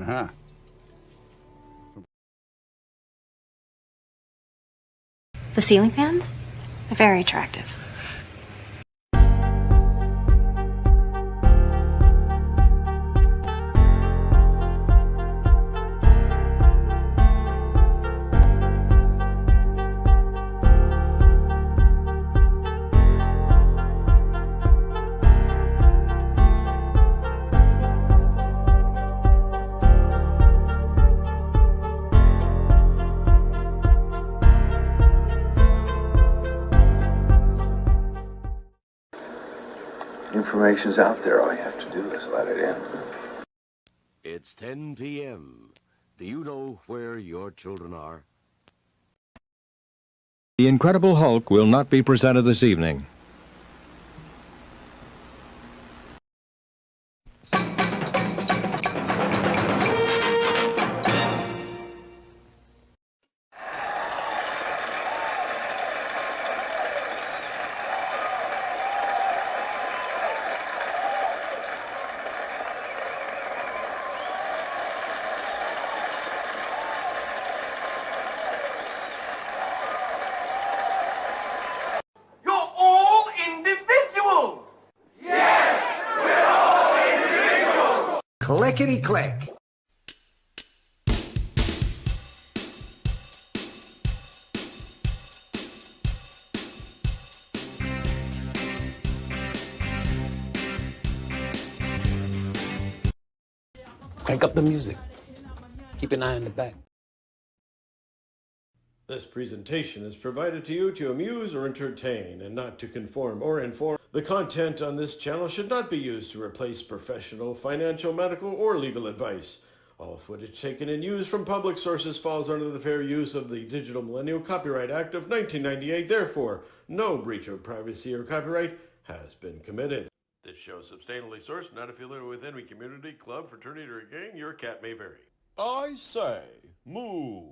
Uh-huh. The ceiling fans? They're very attractive. Information's out there. All you have to do is let it in. It's 10 p.m. Do you know where your children are? The Incredible Hulk will not be presented this evening. Clickety-click. Crank up the music. Keep an eye on the back. This presentation is provided to you to amuse or entertain and not to conform or inform. The content on this channel should not be used to replace professional, financial, medical, or legal advice. All footage taken and used from public sources falls under the fair use of the Digital Millennial Copyright Act of 1998. Therefore, no breach of privacy or copyright has been committed. This show is substantially sourced, not affiliated with any community, club, fraternity, or gang. Your cat may vary. I say, moo.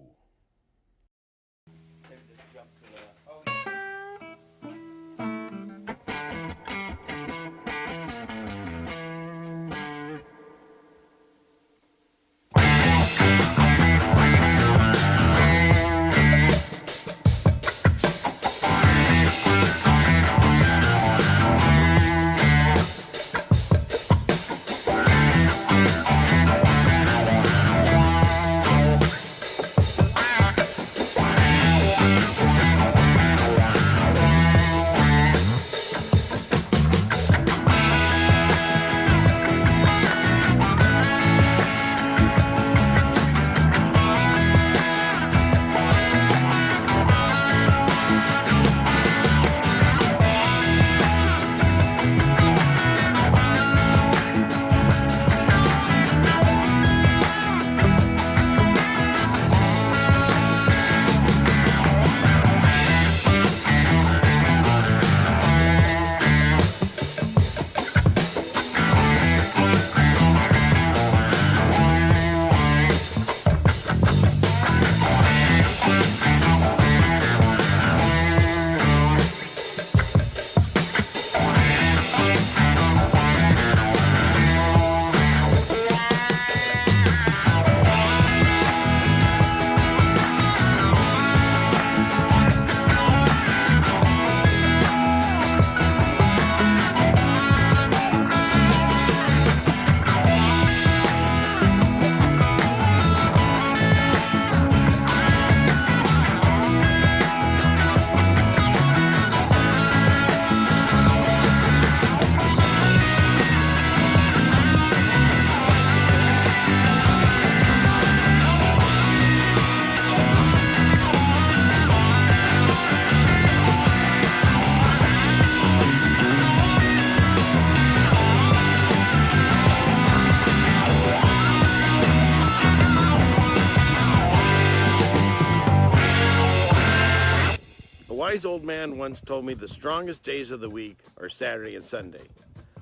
wise old man once told me the strongest days of the week are Saturday and Sunday.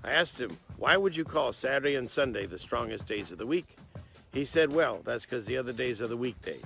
I asked him, why would you call Saturday and Sunday the strongest days of the week? He said, well, that's because the other days are the weekdays.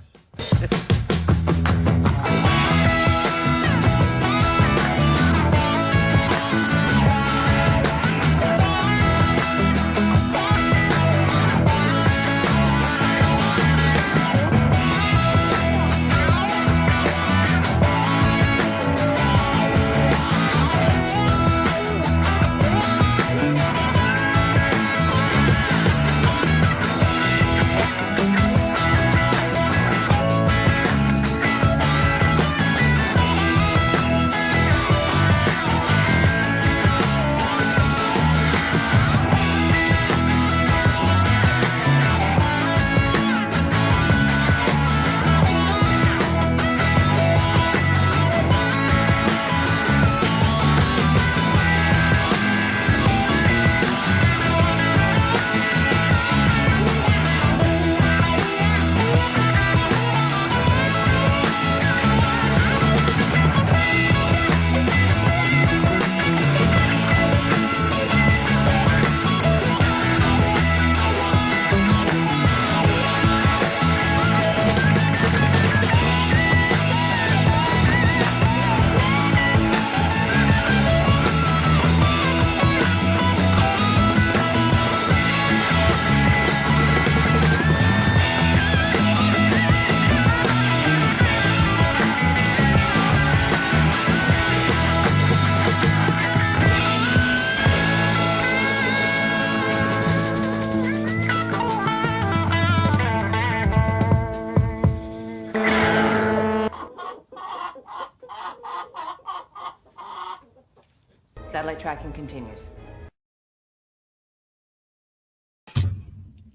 Satellite tracking continues.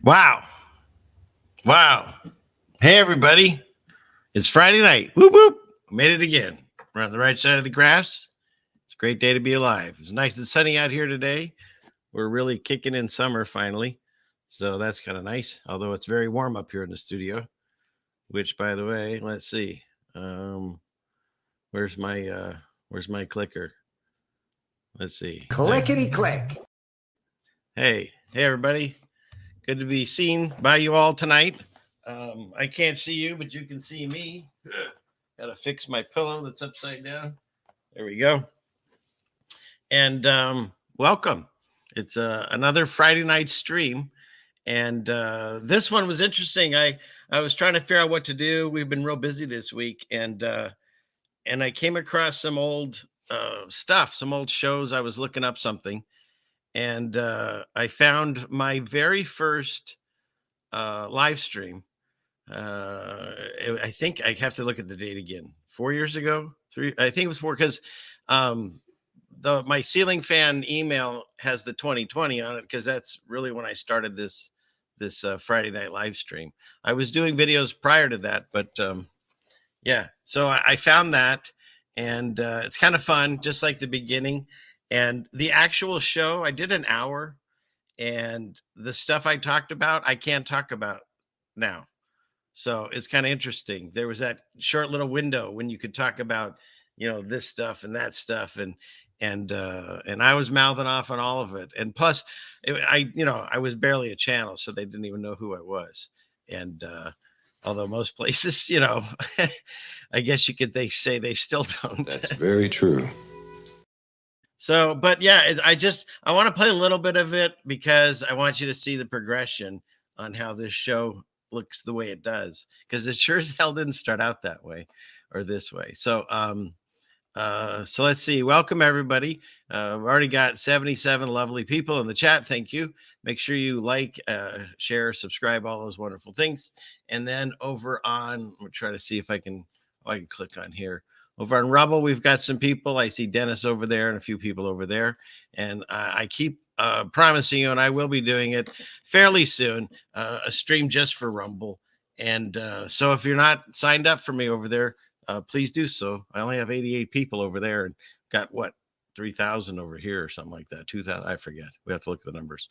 Wow. Wow. Hey, everybody. It's Friday night. Whoop, whoop. Made it again. We're on the right side of the grass. It's a great day to be alive. It's nice and sunny out here today. We're really kicking in summer finally. So that's kind of nice. Although it's very warm up here in the studio, which, by the way, let's see. Where's my clicker? Let's see. Clickety click. Hey, everybody. Good to be seen by you all tonight. I can't see you, but you can see me. Got to fix my pillow that's upside down. There we go. And welcome. It's another Friday night stream. And this one was interesting. I was trying to figure out what to do. We've been real busy this week. And I came across some old stuff, some old shows. I was looking up something. And I found my very first live stream. I think I have to look at the date again. 4 years ago, I think it was 4, because my ceiling fan email has the 2020 on it, because that's really when I started this Friday night live stream. I was doing videos prior to that, but yeah. So I found that, and it's kind of fun, just like the beginning. And the actual show, I did an hour, and the stuff I talked about, I can't talk about now. So it's kind of interesting. There was that short little window when you could talk about, this stuff and that stuff. And I was mouthing off on all of it. And plus I was barely a channel, so they didn't even know who I was. And although most places, I guess they say they still don't. That's very true. So, but yeah, I want to play a little bit of it, because I want you to see the progression on how this show looks the way it does, because it sure as hell didn't start out that way or this way. So, so let's see. Welcome, everybody. We've already got 77 lovely people in the chat. Thank you. Make sure you like, share, subscribe, all those wonderful things. And then over on, we'll try to see if I can click on here. Over on Rumble, we've got some people. I see Dennis over there and a few people over there. And I keep promising you, and I will be doing it fairly soon, a stream just for Rumble. And so if you're not signed up for me over there, please do so. I only have 88 people over there, and got 3,000 over here or something like that. 2,000, I forget. We have to look at the numbers.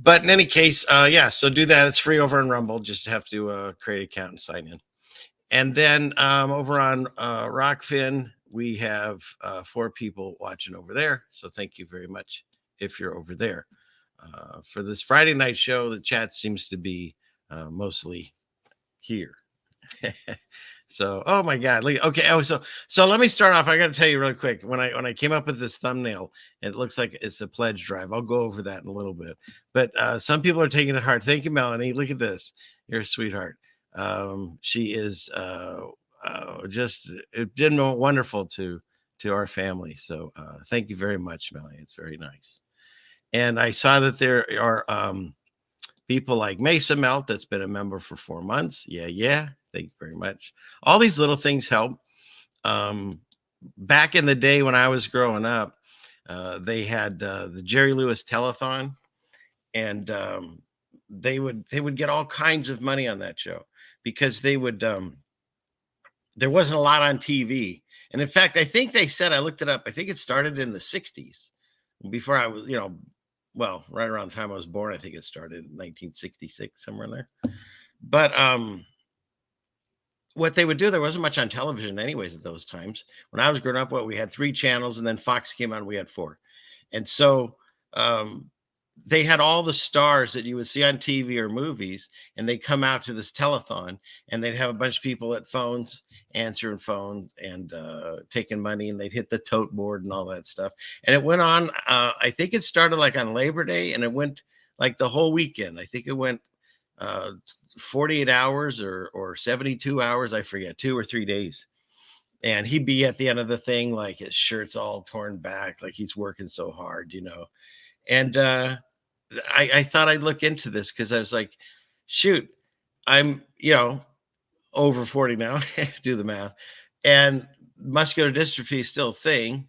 But in any case, yeah, so do that. It's free over on Rumble. Just have to create an account and sign in. And then over on Rockfin, we have 4 people watching over there. So thank you very much if you're over there. For this Friday night show, the chat seems to be mostly here. So, oh my God. Okay. Oh, so let me start off. I got to tell you real quick. When I came up with this thumbnail, it looks like it's a pledge drive. I'll go over that in a little bit. But some people are taking it hard. Thank you, Melanie. Look at this. You're a sweetheart. She is just, it's been wonderful to our family. So thank you very much, Melanie. It's very nice. And I saw that there are people like Mesa Melt that's been a member for 4 months. Yeah. Thank you very much. All these little things help. Back in the day when I was growing up, they had the Jerry Lewis Telethon, and they would get all kinds of money on that show, because they would there wasn't a lot on TV. And in fact, I think they said, I looked it up, I think it started in the 60s, before I was, well, right around the time I was born. I think it started in 1966, somewhere in there. But what they would do, there wasn't much on television anyways at those times. When I was growing up, we had 3 channels, and then Fox came on, we had 4. And so they had all the stars that you would see on TV or movies, and they come out to this telethon, and they'd have a bunch of people at phones, answering phones, and taking money, and they'd hit the tote board and all that stuff. And it went on, I think it started like on Labor Day, and it went like the whole weekend. I think it went 48 hours or 72 hours. I forget, 2 or 3 days. And he'd be at the end of the thing, like his shirt's all torn back, like he's working so hard, And I thought I'd look into this, because I was like, shoot, I'm, over 40 now, do the math, and muscular dystrophy is still a thing.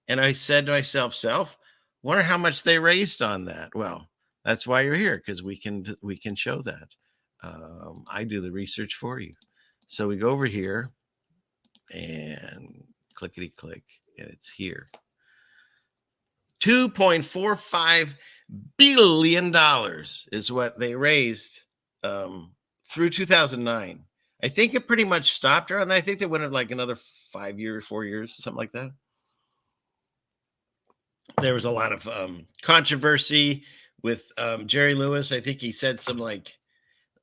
And I said to myself, wonder how much they raised on that. Well, that's why you're here, because we can show that. I do the research for you. So we go over here and clickety click, and it's here. $2.45 billion is what they raised through 2009. I think it pretty much stopped around that. I think they went like another 5 years, 4 years, something like that. There was a lot of controversy with Jerry Lewis. I think he said some like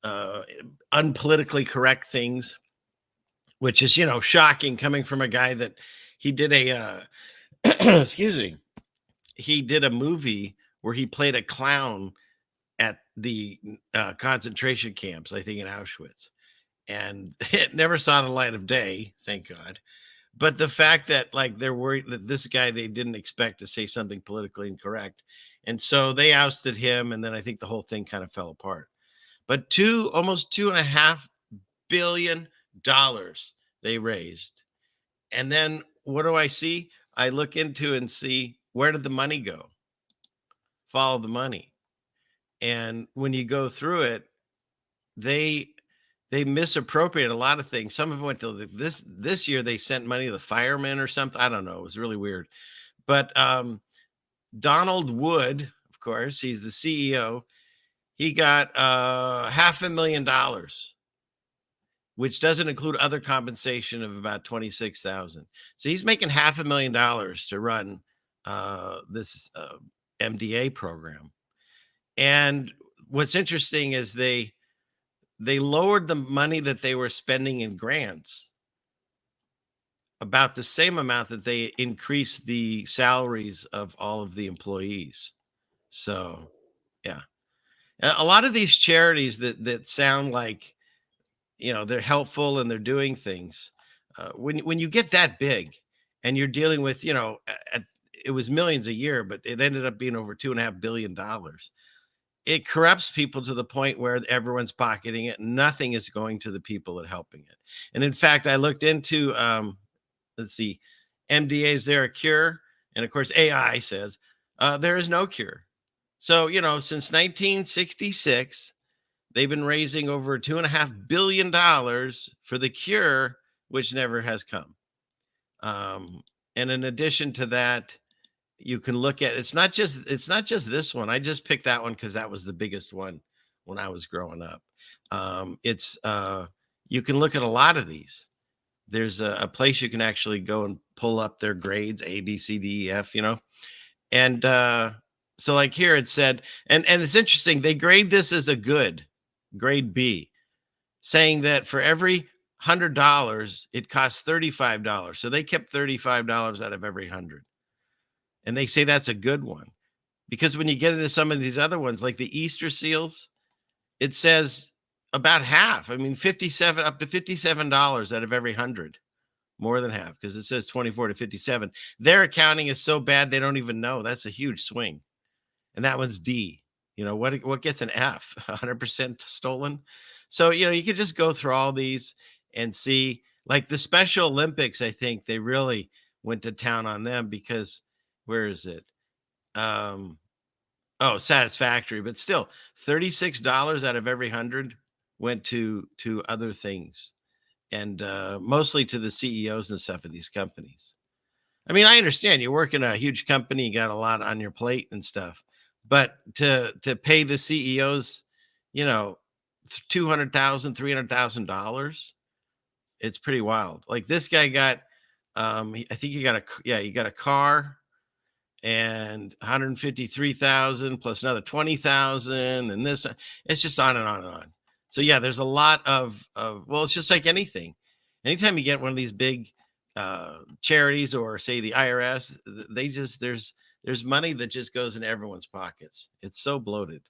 unpolitically correct things, which is, shocking coming from a guy that he did a, excuse me, he did a movie where he played a clown at the concentration camps, I think in Auschwitz. And it never saw the light of day, thank God. But the fact that like they're worried that this guy, they didn't expect to say something politically incorrect. And so they ousted him. And then I think the whole thing kind of fell apart. But almost $2.5 billion they raised. And then what do I see? I look into and see, where did the money go? Follow the money. And when you go through it, they misappropriate a lot of things. Some of it went to this year. They sent money to the firemen or something. I don't know. It was really weird. But Donald Wood, of course, he's the CEO. He got $500,000, which doesn't include other compensation of about $26,000. So he's making $500,000 to run this MDA program. And what's interesting is they lowered the money that they were spending in grants about the same amount that they increased the salaries of all of the employees. So, yeah. A lot of these charities that sound like, they're helpful and they're doing things. When you get that big and you're dealing with, it was millions a year, but it ended up being over $2.5 billion. It corrupts people to the point where everyone's pocketing it. Nothing is going to the people that are helping it. And in fact, I looked into, let's see, MDA, is there a cure? And of course, AI says there is no cure. So, since 1966, they've been raising over $2.5 billion for the cure, which never has come. And in addition to that, you can look at, it's not just this one. I just picked that one because that was the biggest one when I was growing up. You can look at a lot of these. There's a place you can actually go and pull up their grades, A, B, C, D, E, F, And so like here it said, and it's interesting, they grade this as a good, grade B, saying that for every $100, it costs $35. So they kept $35 out of every 100. And they say that's a good one, because when you get into some of these other ones, like the Easter seals, it says about half. I mean, up to $57 out of every 100, more than half, because it says 24 to 57. Their accounting is so bad they don't even know. That's a huge swing. And that one's D. What gets an F? 100% stolen. So, you could just go through all these and see, like the Special Olympics, I think they really went to town on them, because where is it? Satisfactory, but still $36 out of every 100 went to other things, and mostly to the CEOs and stuff of these companies. I mean, I understand you work in a huge company, you got a lot on your plate and stuff, but to pay the CEOs, $200,000, $300,000, it's pretty wild. Like this guy got, I think he got a car and 153,000 plus another 20,000, and this, it's just on and on and on. So yeah, there's a lot of well, it's just like anything. Anytime you get one of these big charities, or say the IRS, there's money that just goes in everyone's pockets. It's so bloated.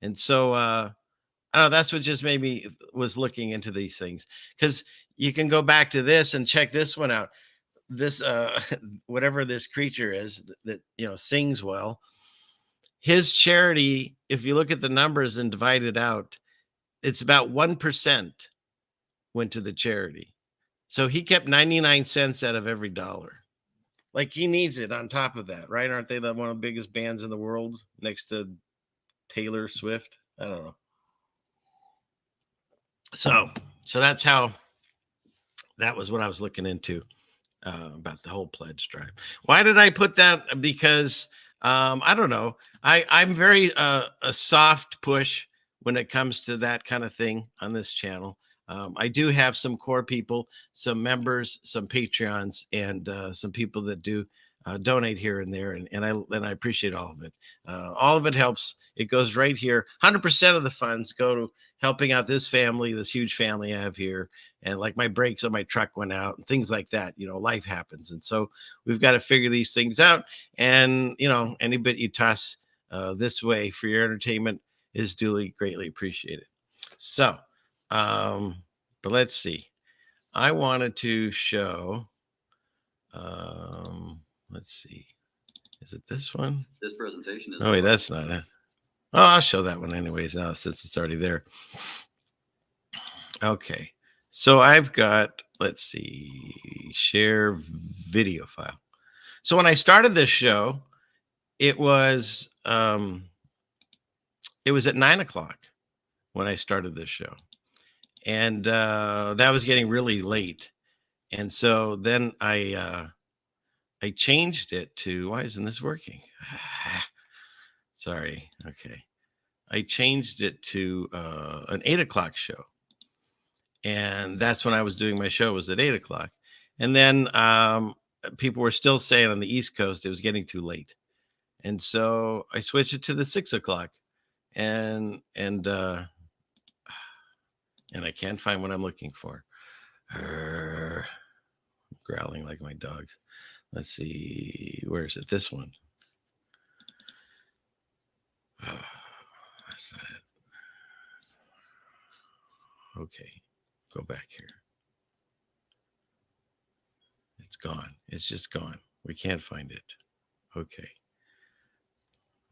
And so I don't know, that's what just made me was looking into these things, because you can go back to this and check this one out. This whatever this creature is that sings well, his charity, if you look at the numbers and divide it out, it's about 1% went to the charity. So he kept 99 cents out of every dollar. Like he needs it on top of that, right? Aren't they one of the biggest bands in the world next to Taylor Swift? I don't know. So that's how, that was what I was looking into about the whole pledge drive. Why did I put that? Because I don't know. I'm very a soft push when it comes to that kind of thing on this channel. I do have some core people, some members, some Patreons, and some people that do donate here and there, and I appreciate all of it. All of it helps. It goes right here. 100% of the funds go to helping out this family, this huge family I have here. And like my brakes on my truck went out and things like that. You know, life happens, and so we've got to figure these things out. And you know, any bit you toss this way for your entertainment is duly greatly appreciated. So, but let's see. I wanted to show. Let's see. Is it this one? This presentation is. Oh wait, that's not it. Oh, I'll show that one anyways now since it's already there. Okay, so I've got, let's see, share video file. So when I started this show, it was at 9 o'clock when I started this show, and that was getting really late, and so then I changed it to, why isn't this working? Sorry. Okay. I changed it to an 8 o'clock show. And that's when I was doing my show, was at 8 o'clock. And then people were still saying on the East Coast it was getting too late. And so I switched it to the 6 o'clock. And I can't find what I'm looking for. Growling like my dogs. Let's see. Where is it? This one. Oh, that's not it. Okay. Go back here. It's gone. It's just gone. We can't find it. Okay.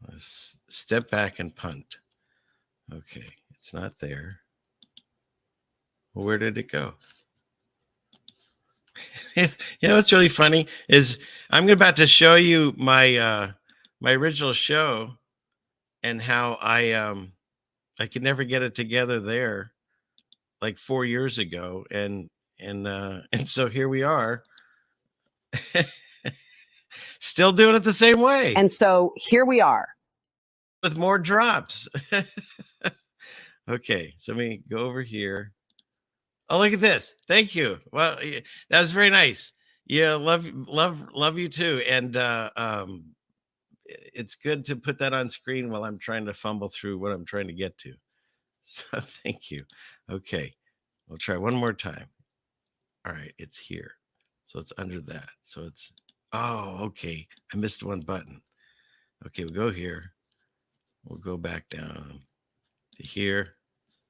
Let's step back and punt. Okay. It's not there. Well, where did it go? You know what's really funny is I'm about to show you my my original show and how I could never get it together there like 4 years ago, and so here we are still doing it the same way. And so here we are With more drops. Okay, so let me go over here. Oh, look at this. Thank you. Well, that was very nice. Yeah, love you too. And it's good to put that on screen while I'm trying to fumble through what I'm trying to get to. So thank you. Okay, we'll try one more time. All right, it's here. So it's under that. So it's, oh, okay. I missed one button. Okay, we'll go here. We'll go back down to here.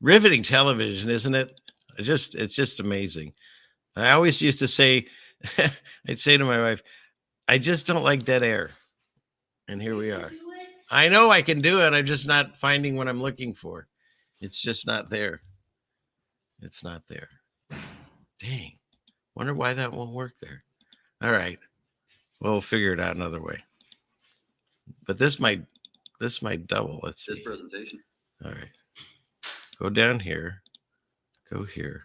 Riveting television, isn't it? It's just amazing. I always used to say, I'd say to my wife, I just don't like dead air. And here we are. I know I can do it. I'm just not finding what I'm looking for. It's just not there. It's not there. Dang. Wonder why that won't work there. All right. Well, we'll figure it out another way. But this might double. Let's see. This presentation. All right. Go down here. Go here.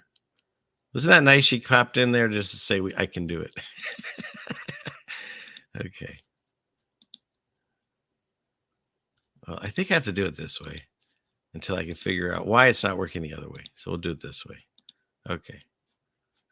Wasn't that nice? She popped in there just to say, I can do it. Okay. Well, I think I have to do it this way until I can figure out why it's not working the other way. So we'll do it this way. Okay.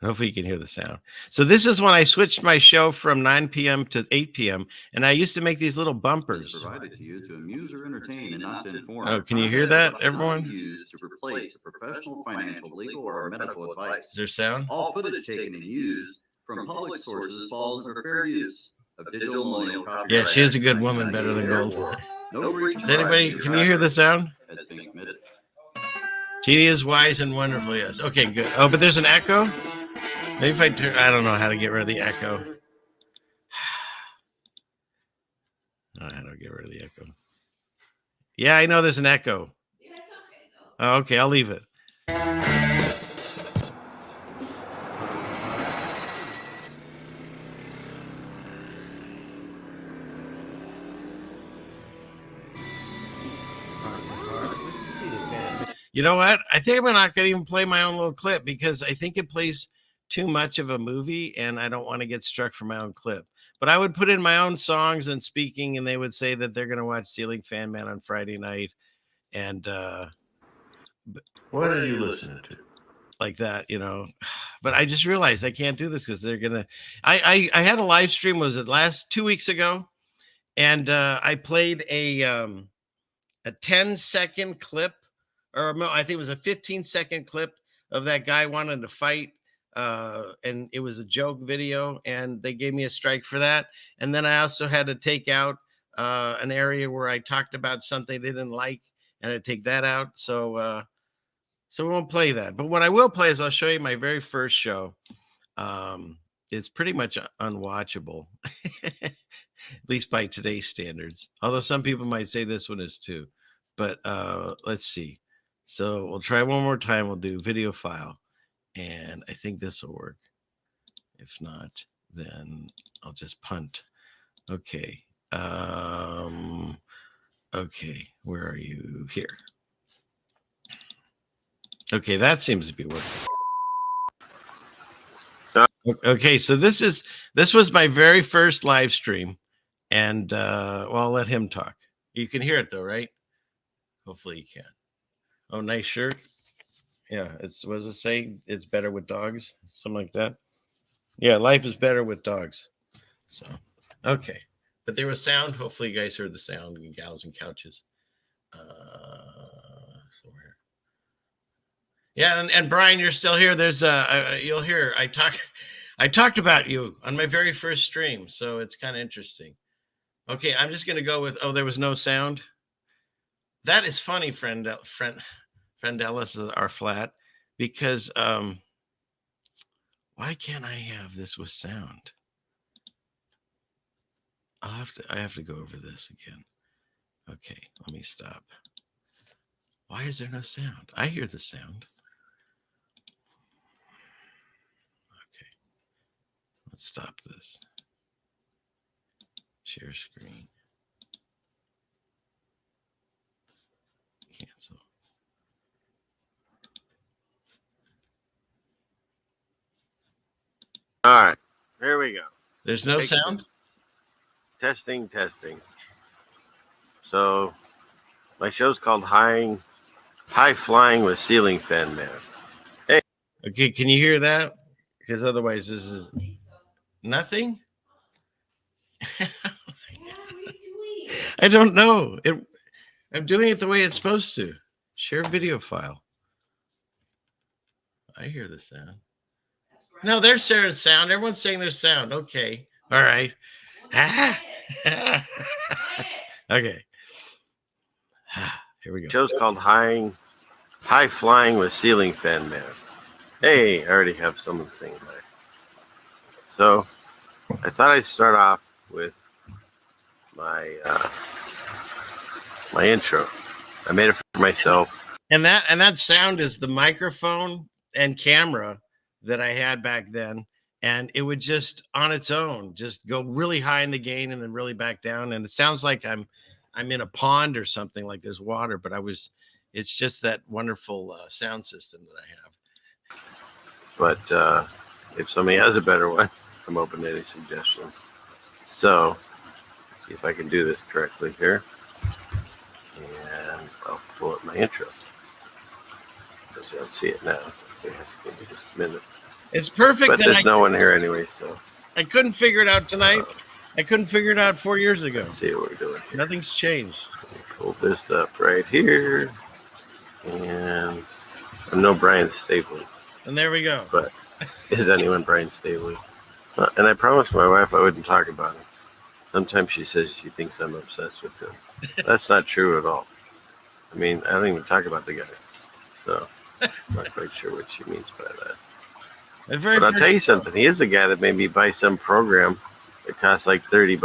And hopefully you can hear the sound. So this is when I switched my show from 9 p.m. to 8 p.m. And I used to make these little bumpers. Provided to you to amuse or entertain and not to inform. Oh, can you hear that, everyone? Used to replace the professional, financial, legal, or medical advice. Is there sound? All footage taken and used from public sources falls under fair use of digital millennial copyright. Yeah, she is a good woman, better than gold. No breach. Is anybody, can you hear the sound? Has been committed. Genie is wise and wonderful, yes. Okay, good. Oh, but there's an echo? Maybe if I turn, I don't know how to get rid of the echo. I don't know how to get rid of the echo. Yeah, I know there's an echo. Yeah, it's okay, though. Oh, okay, I'll leave it. You know what? I think I'm not going to even play my own little clip because I think it plays too much of a movie and I don't want to get struck for my own clip. But I would put in my own songs and speaking, and they would say that they're going to watch Ceiling Fan Man on Friday night. And What are you listening to? like that, you know. But I just realized I can't do this because they're going to. I had a live stream, was it 2 weeks ago? And I played a 10-second clip, or no, I think it was a 15-second clip of that guy wanting to fight. And it was a joke video, and they gave me a strike for that. And then I also had to take out an area where I talked about something they didn't like, and I take that out. So we won't play that. But what I will play is I'll show you my very first show. It's pretty much unwatchable, at least by today's standards. Although some people might say this one is too. But let's see. So we'll try one more time. We'll do video file. And I think this will work. If not, then I'll just punt. Okay. Okay. Where are you? Here. Okay, that seems to be working. Okay, so this was my very first live stream, and well, I'll let him talk. You can hear it though, right? Hopefully you can. Oh, nice shirt. Yeah, what does it say? It's better with dogs, something like that. Yeah, life is better with dogs. So, okay, but there was sound. Hopefully you guys heard the sound. Gals and couches. Somewhere. Yeah, and Brian, you're still here. There's you'll hear I talked about you on my very first stream, so it's kind of interesting. Okay, I'm just gonna go with. Oh, there was no sound. That is funny, Friendellas are flat, because why can't I have this with sound? I have to go over this again. Okay, let me stop. Why is there no sound? I hear the sound. Okay, let's stop this. Share screen. Cancel. All right, here we go. There's no sound? Testing. So my show's called High Flying with Ceiling Fan Man. Hey. Okay, can you hear that? Because otherwise this is nothing. I don't know. I'm doing it the way it's supposed to. Share video file. I hear the sound. No, there's sound. Everyone's saying there's sound. Okay. All right. Okay. Here we go. Show's called High Flying with Ceiling Fan Man. Hey, I already have someone singing there. So I thought I'd start off with my intro. I made it for myself. And that sound is the microphone and camera that I had back then. And it would just on its own just go really high in the gain and then really back down. And it sounds like I'm in a pond or something, like there's water, but it's just that wonderful sound system that I have. But if somebody has a better one, I'm open to any suggestions. So see if I can do this correctly here. And I'll pull up my intro. Because I'll see it now. So give me just a minute. It's perfect. But there's no one here anyway, so. I couldn't figure it out tonight. I couldn't figure it out 4 years ago. Let's see what we're doing here. Nothing's changed. Let me pull this up right here. And I'm no Brian Stapley. And there we go. But is anyone Brian Stapley? And I promised my wife I wouldn't talk about him. Sometimes she says she thinks I'm obsessed with him. That's not true at all. I mean, I don't even talk about the guy. So I'm not quite sure what she means by that. But I'll tell you something. He is the guy that made me buy some program that costs like $30.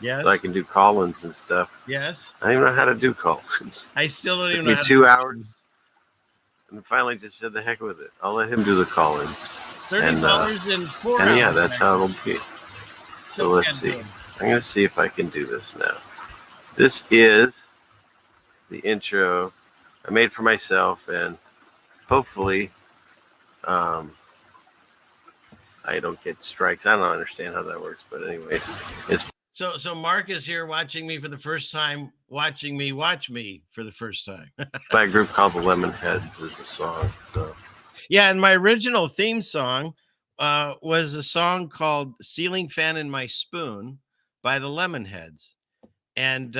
Yes. So I can do call-ins and stuff. Yes. I don't even know how to do call-ins. I still don't even know. know. It took me 2 hours. And finally just said the heck with it. I'll let him do the call-ins. $30 in 4 hours. And yeah, that's how it'll be. So let's see. I'm going to see if I can do this now. This is the intro I made for myself, and hopefully I don't get strikes. I don't understand how that works, but anyways, it's So Mark is here watching me for the first time, watching me watch me for the first time. by a group called the Lemonheads is the song. So Yeah, and my original theme song was a song called "Ceiling Fan in My Spoon" by the Lemonheads. And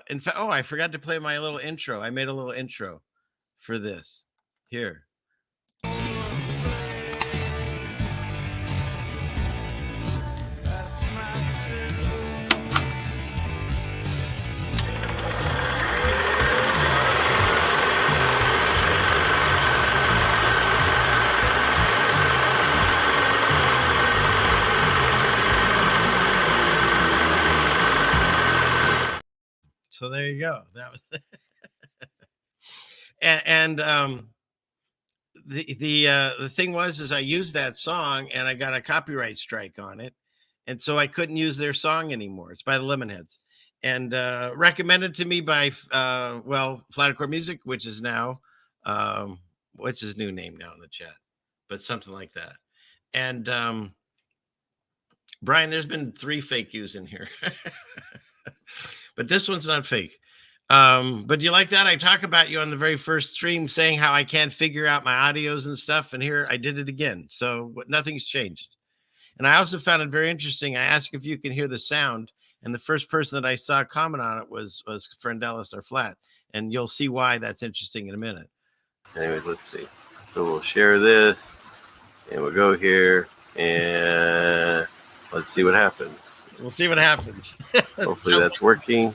in fact, I forgot to play my little intro. I made a little intro for this here. So there you go. That was and the thing was is I used that song and I got a copyright strike on it, and so I couldn't use their song anymore. It's by the Lemonheads, and recommended to me by Flat Accord Music, which is now what's his new name now in the chat, but something like that. And Brian, there's been 3 fake yous in here, but this one's not fake. But do you like that? I talk about you on the very first stream saying how I can't figure out my audios and stuff. And here I did it again. So nothing's changed. And I also found it very interesting. I asked if you can hear the sound. And the first person that I saw comment on it was Friendelis or Flat. And you'll see why that's interesting in a minute. anyways, let's see. So we'll share this and we'll go here and let's see what happens. We'll see what happens. Hopefully that's working.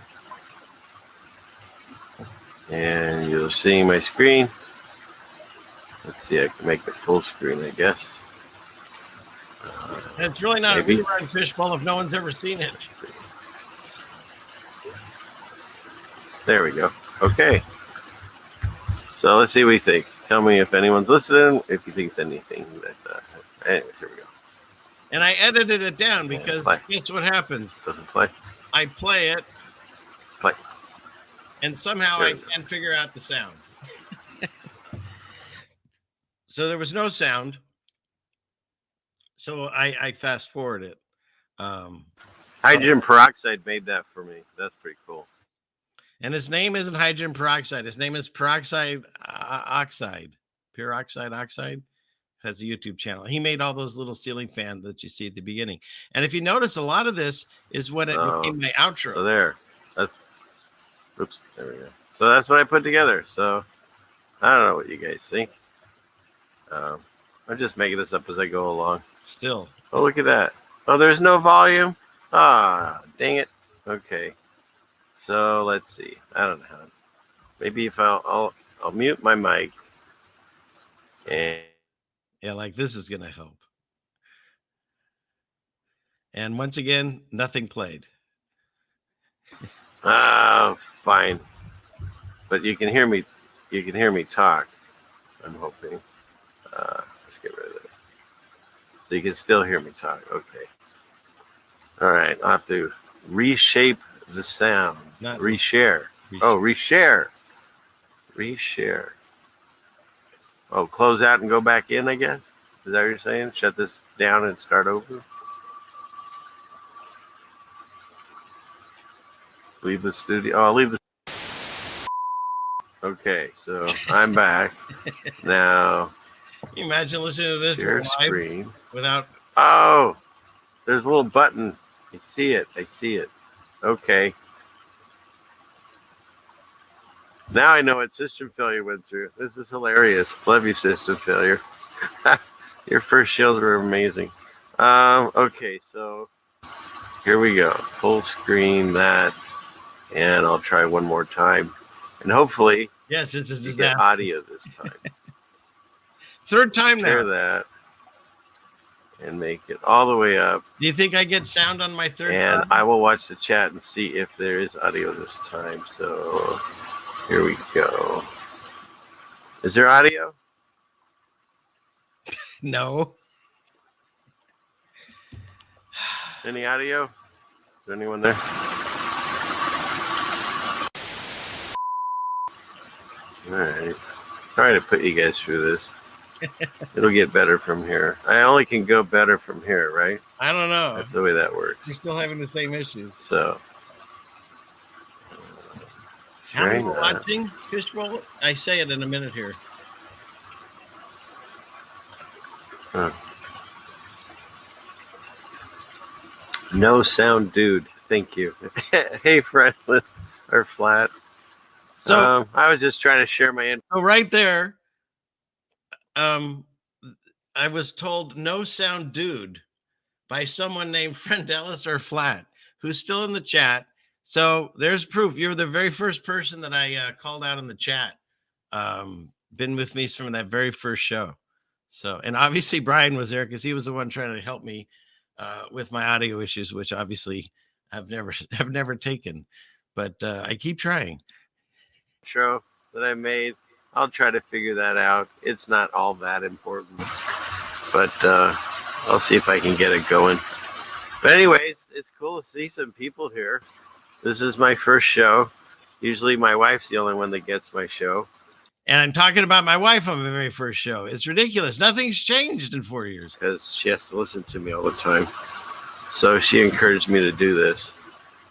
And you're seeing my screen. Let's see, I can make it full screen, I guess. And it's really not maybe. a fried fishbowl if no one's ever seen it. There we go. Okay. So let's see what you think. Tell me if anyone's listening, if you think it's anything that. Anyways, here we go. And I edited it down because guess what happens? Doesn't play. I play it. Play. And somehow I can't figure out the sound. So there was no sound. So I fast forward it. Hydrogen peroxide made that for me. That's pretty cool. And his name isn't hydrogen peroxide. His name is peroxide oxide. Peroxide oxide has a YouTube channel. He made all those little ceiling fans that you see at the beginning. And if you notice, a lot of this is when it became my outro. So there. Oops, there we go. So that's what I put together. So I don't know what you guys think. I'm just making this up as I go along. Still. Oh, look at that. Oh, there's no volume. Ah, dang it. Okay. So let's see. I don't know how. Maybe if I'll mute my mic. And yeah, like this is gonna help. And once again, nothing played. Fine. But you can hear me. You can hear me talk. I'm hoping. Let's get rid of this. So you can still hear me talk. Okay. All right. I'll have to reshape the sound. Not reshare. Oh, reshare. Reshare. Oh, close out and go back in, I guess? Is that what you're saying? Shut this down and start over? Leave the studio. Oh, I'll leave the. Okay, so I'm back. Now. Can you imagine listening to this Share live screen. without. Oh, there's a little button. I see it. I see it. Okay. Now I know what system failure went through. This is hilarious. Love you, system failure. Your first shows were amazing. Okay, so here we go. Full screen that, and I'll try one more time, and hopefully, Yes, it's you get audio this time. Third time Share now. that, and make it all the way up. Do you think I get sound on my third And time? I will watch the chat and see if there is audio this time. So here we go. Is there audio? No. Any audio? Is there anyone there? All right. Sorry to put you guys through this. It'll get better from here. I only can go better from here, right? I don't know. That's the way that works. You're still having the same issues. So. How many people watching Fishbowl? I say it in a minute here. Huh. No sound, dude. Thank you. Hey, Franklin or Flat. So I was just trying to share my info. So right there, I was told no sound, dude, by someone named Friendellis or Flat, who's still in the chat. So there's proof. You're the very first person that I called out in the chat. Been with me from that very first show. So, and obviously Brian was there because he was the one trying to help me with my audio issues, which obviously have never taken. But I keep trying. Show that I made. I'll try to figure that out. It's not all that important, but I'll see if I can get it going. But anyways, it's cool to see some people here. This is my first show. Usually my wife's the only one that gets my show. And I'm talking about my wife on my very first show. It's ridiculous. Nothing's changed in 4 years. Because she has to listen to me all the time. So she encouraged me to do this.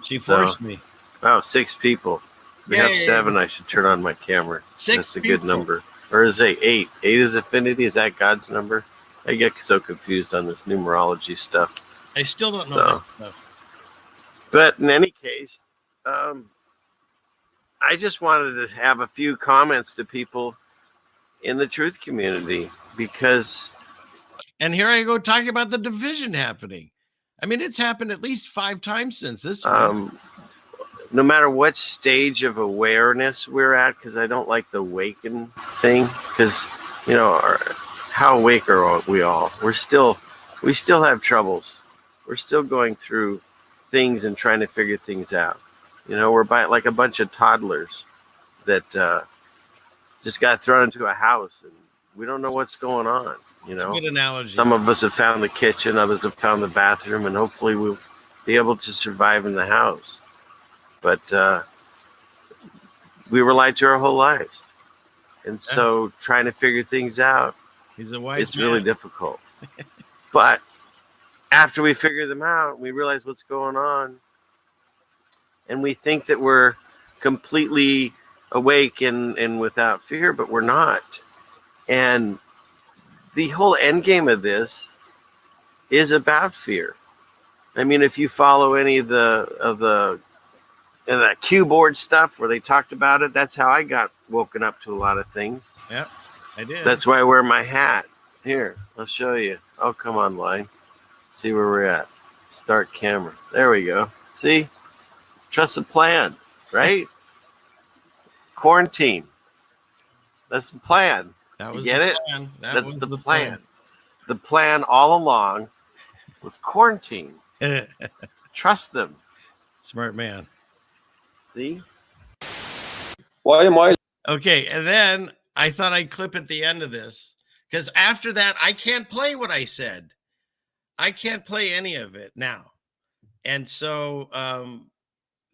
She forced me. Wow, 6 people. We have 7. I should turn on my camera. 6 That's a people. good number. Or is it 8? 8 is affinity? Is that God's number? I get so confused on this numerology stuff. I still don't know that stuff. But in any case, I just wanted to have a few comments to people in the truth community because... And here I go talking about the division happening. I mean, it's happened at least 5 times since this one. No matter what stage of awareness we're at, because I don't like the awaken thing, because, you know, how awake are we all? We still have troubles. We're still going through things and trying to figure things out. You know, we're like a bunch of toddlers that just got thrown into a house and we don't know what's going on. You know, good analogy. Some of us have found the kitchen, others have found the bathroom, and hopefully we'll be able to survive in the house. But we were lied to our whole lives. And so trying to figure things out, it's really difficult. But after we figure them out, we realize what's going on. And we think that we're completely awake and without fear, but we're not. And the whole end game of this is about fear. I mean, if you follow any of the Q-board stuff where they talked about it, that's how I got woken up to a lot of things. Yeah, I did. That's why I wear my hat. Here, I'll show you. I'll come online. See where we're at. Start camera. There we go. See? Trust the plan, right? Quarantine. That's the plan. That was you get the it? plan. That's the plan. The plan all along was quarantine. Trust them. Smart man. See? Why am I? Okay, and then I thought I'd clip at the end of this because after that, I can't play what I said. I can't play any of it now. And so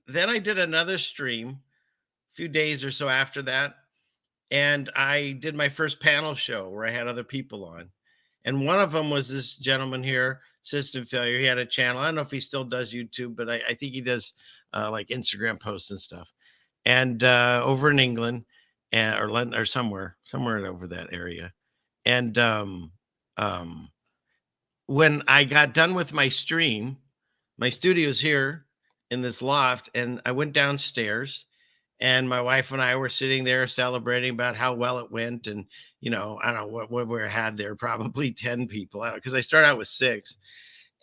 then I did another stream a few days or so after that. And I did my first panel show where I had other people on. And one of them was this gentleman here, System Failure. He had a channel. I don't know if he still does YouTube, but I think he does like Instagram posts and stuff. And over in England or somewhere over that area. And when I got done with my stream, my studio's here in this loft, and I went downstairs. And my wife and I were sitting there celebrating about how well it went. And, you know, I don't know what we had there, probably 10 people, because I started out with 6.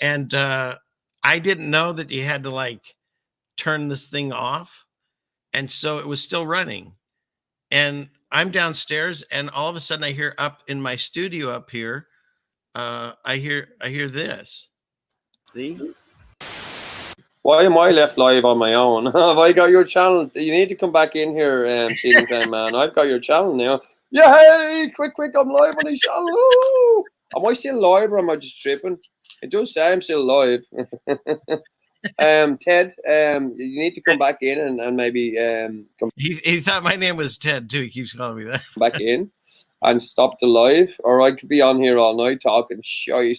And I didn't know that you had to like turn this thing off. And so it was still running. And I'm downstairs, and all of a sudden I hear up in my studio up here, I hear this. See? Why am I left live on my own? Have I got your channel? You need to come back in here, Ceiling Fan Man. I've got your channel now. Yeah, hey, quick, I'm live on the channel. Ooh. Am I still live or am I just tripping? It does say I'm still live. Ted, you need to come back in and maybe come He thought my name was Ted too. He keeps calling me that. back in and stop the live, or I could be on here all night talking shite.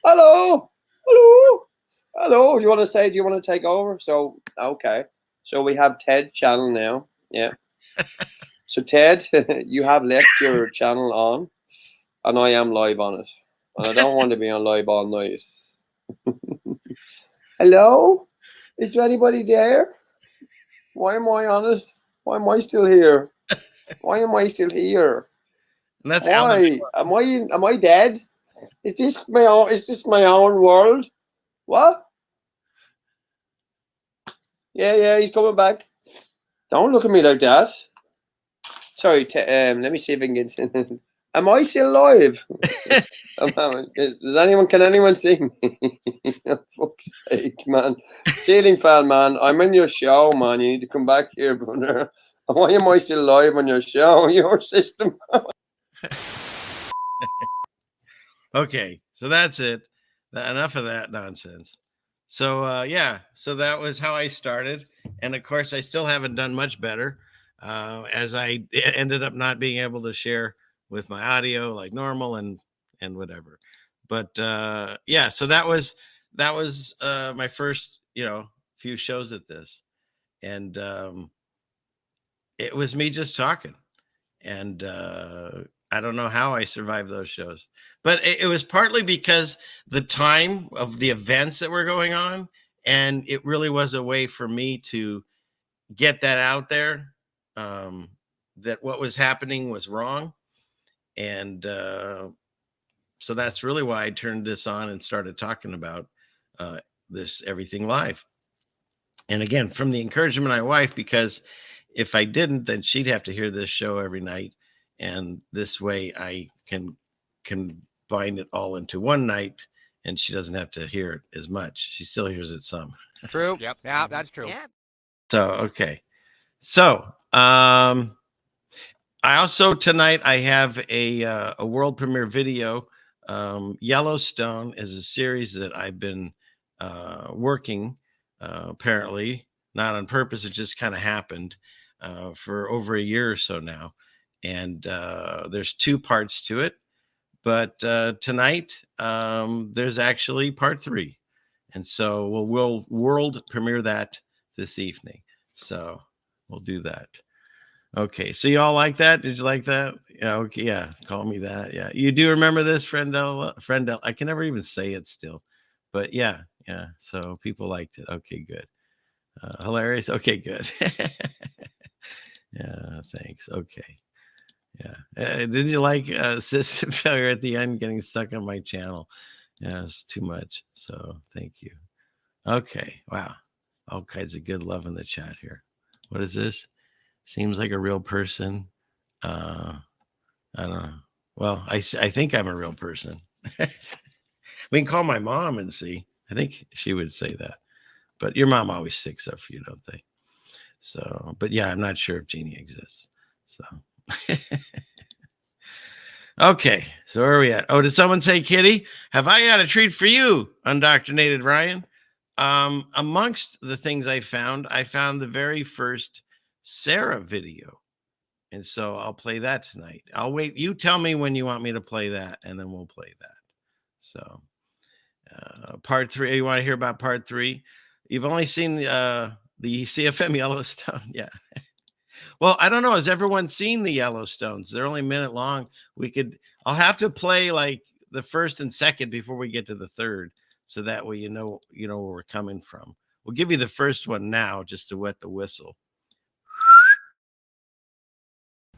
Hello, hello, hello. Do you want to take over? So, okay. So we have Ted channel now. Yeah. So Ted, you have left your channel on, and I am live on it. And I don't want to be on live all night. Hello? Is there anybody there? Why am I on it? Why am I still here? Why am I still here? And that's Why? Am I dead? Is this my own world? What? Yeah, he's coming back. Don't look at me like that. Sorry, let me see if I can get. Am I still alive? Can anyone see me? For fuck's sake, man. Ceiling fan, man. I'm in your show, man. You need to come back here, brother. Why am I still alive on your show? Your system. Okay, so that's it. Enough of that nonsense. So so that was how I started, and of course I still haven't done much better, as I ended up not being able to share with my audio like normal and whatever. But so that was my first few shows at this, and it was me just talking, and I don't know how I survived those shows, but it was partly because the time of the events that were going on, and it really was a way for me to get that out there, that what was happening was wrong. And so that's really why I turned this on and started talking about this everything live. And again, from the encouragement of my wife, because if I didn't, then she'd have to hear this show every night. And this way I can combine it all into one night, and she doesn't have to hear it as much. She still hears it some. True. Yep. Yeah, that's true. Yeah. So, okay. So, I also tonight I have a world premiere video. Yellowstone is a series that I've been working, apparently not on purpose. It just kind of happened for over a year or so now, and there's 2 parts to it. But tonight there's actually part 3, and so we'll world premiere that this evening. So we'll do that. Okay, so you all like that? Did you like that? Yeah, okay, yeah, call me that. Yeah, you do remember this, Friendel? I can never even say it still, but yeah. So people liked it. Okay, good. Hilarious. Okay, good. Yeah, thanks. Okay. Yeah. Did you like system failure at the end getting stuck on my channel? Yeah, it's too much. So thank you. Okay. Wow. All kinds of good love in the chat here. What is this? Seems like a real person. I don't know. Well, I think I'm a real person. We can call my mom and see. I think she would say that. But your mom always sticks up for you, don't they? So, but yeah, I'm not sure if Jeannie exists. So, okay. So where are we at? Oh, did someone say, Kitty, have I got a treat for you, Undoctrinated Ryan? Amongst the things I found the very first Sarah video. And so I'll play that tonight. I'll wait. You tell me when you want me to play that, and then we'll play that. So part 3, you want to hear about part 3? You've only seen the CFM Yellowstone. Yeah. Well, I don't know. Has everyone seen the Yellowstones? They're only a minute long. I'll have to play like the first and second before we get to the third. So that way, you know where we're coming from. We'll give you the first one now just to wet the whistle.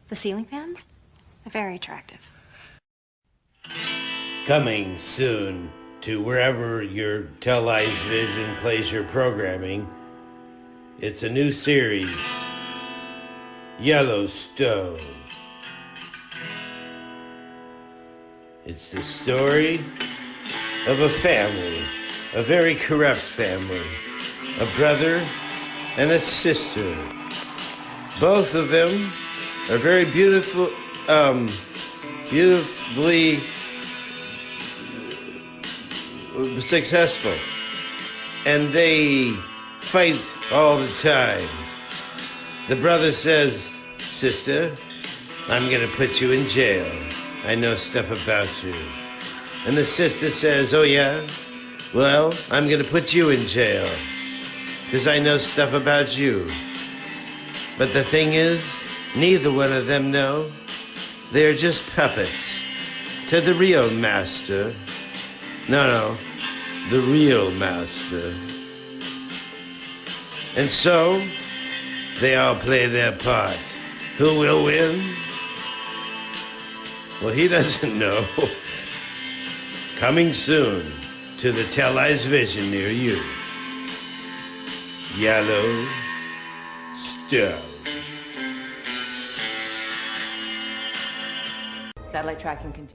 The ceiling fans? They're very attractive. Coming soon to wherever your televised vision plays your programming, it's a new series, Yellowstone. It's the story of a family, a very corrupt family, a brother and a sister. Both of them are very beautifully successful. and they fight all the time. The brother says, "Sister, I'm going to put you in jail. I know stuff about you." And the sister says, "Oh yeah? Well, I'm going to put you in jail because I know stuff about you." But the thing is, neither one of them know. They're just puppets to the real master. No, the real master. And so, they all play their part. Who will win? Well, he doesn't know. Coming soon to the Teley's Vision near you. Yellowstone. Satellite tracking continues.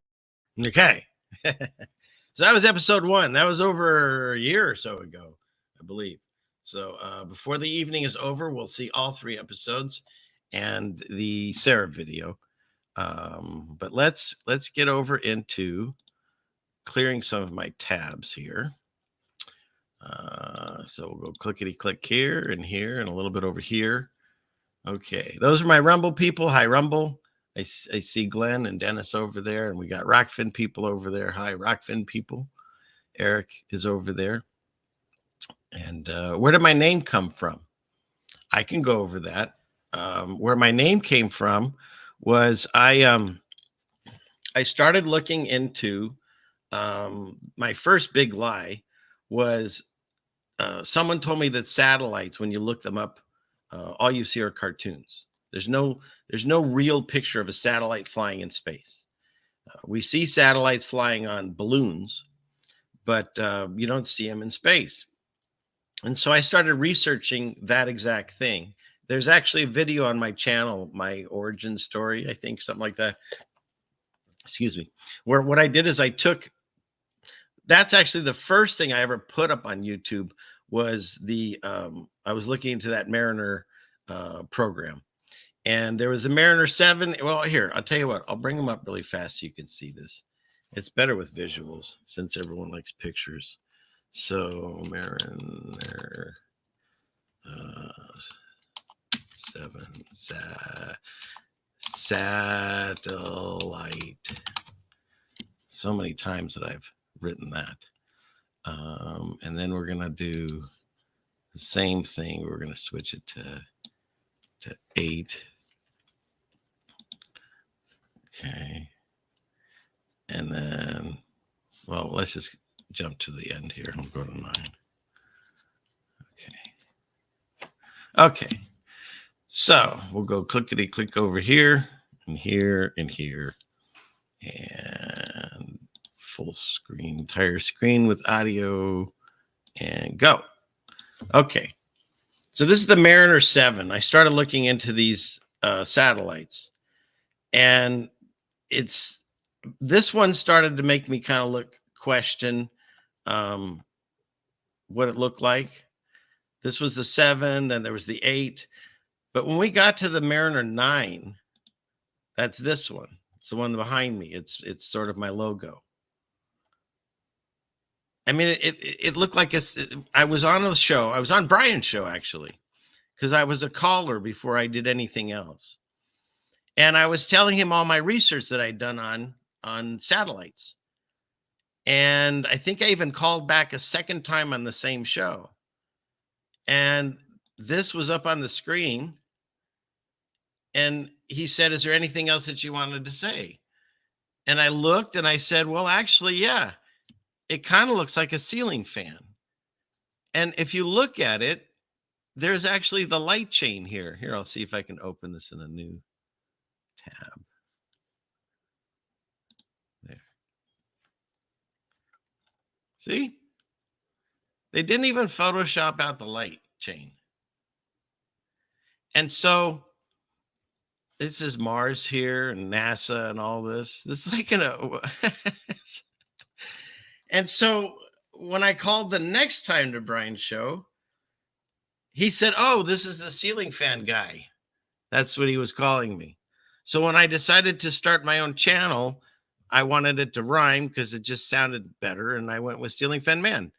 Okay. So that was episode 1. That was over a year or so ago, I believe. So before the evening is over, we'll see all 3 episodes and the Sarah video. But let's get over into clearing some of my tabs here. So we'll go clickety click here and a little bit over here. Okay, those are my Rumble people. Hi, Rumble. I see Glenn and Dennis over there, and we got Rockfin people over there. Hi, Rockfin people. Eric is over there. And where did my name come from? I can go over that. Where my name came from was I started looking into my first big lie was someone told me that satellites, when you look them up, all you see are cartoons. There's no real picture of a satellite flying in space. We see satellites flying on balloons, but you don't see them in space. And so I started researching that exact thing. There's actually a video on my channel, my origin story, I think, something like that. Excuse me. Where what I did is that's actually the first thing I ever put up on YouTube was I was looking into that Mariner program. And there was a Mariner 7. Well, here, I'll tell you what. I'll bring them up really fast so you can see this. It's better with visuals since everyone likes pictures. So Mariner 7 satellite. So many times that I've written that. And then we're going to do the same thing. We're going to switch it to 8. Okay. And then, well, let's just jump to the end here. I'll go to 9. Okay. Okay. So we'll go clickety click over here and here and here. And full screen, entire screen with audio, and go. Okay. So this is the Mariner 7. I started looking into these satellites, and this one started to make me kind of question what it looked like. This was the 7, then there was the 8. But when we got to the Mariner 9, that's this one. It's the one behind me. It's sort of my logo. I mean, it looked like I was on the show. I was on Brian's show, actually, because I was a caller before I did anything else. And I was telling him all my research that I'd done on satellites. And I think I even called back a second time on the same show. And this was up on the screen. And he said, "Is there anything else that you wanted to say?" And I looked and I said, "Well, actually, yeah. It kind of looks like a ceiling fan." And if you look at it, there's actually the light chain here. Here, I'll see if I can open this in a new tab. There. See? They didn't even Photoshop out the light chain. And so this is Mars here and NASA and all this. This is like And so when I called the next time to Brian's show, he said, "Oh, this is the ceiling fan guy." That's what he was calling me. So when I decided to start my own channel, I wanted it to rhyme because it just sounded better. And I went with Ceiling Fan Man.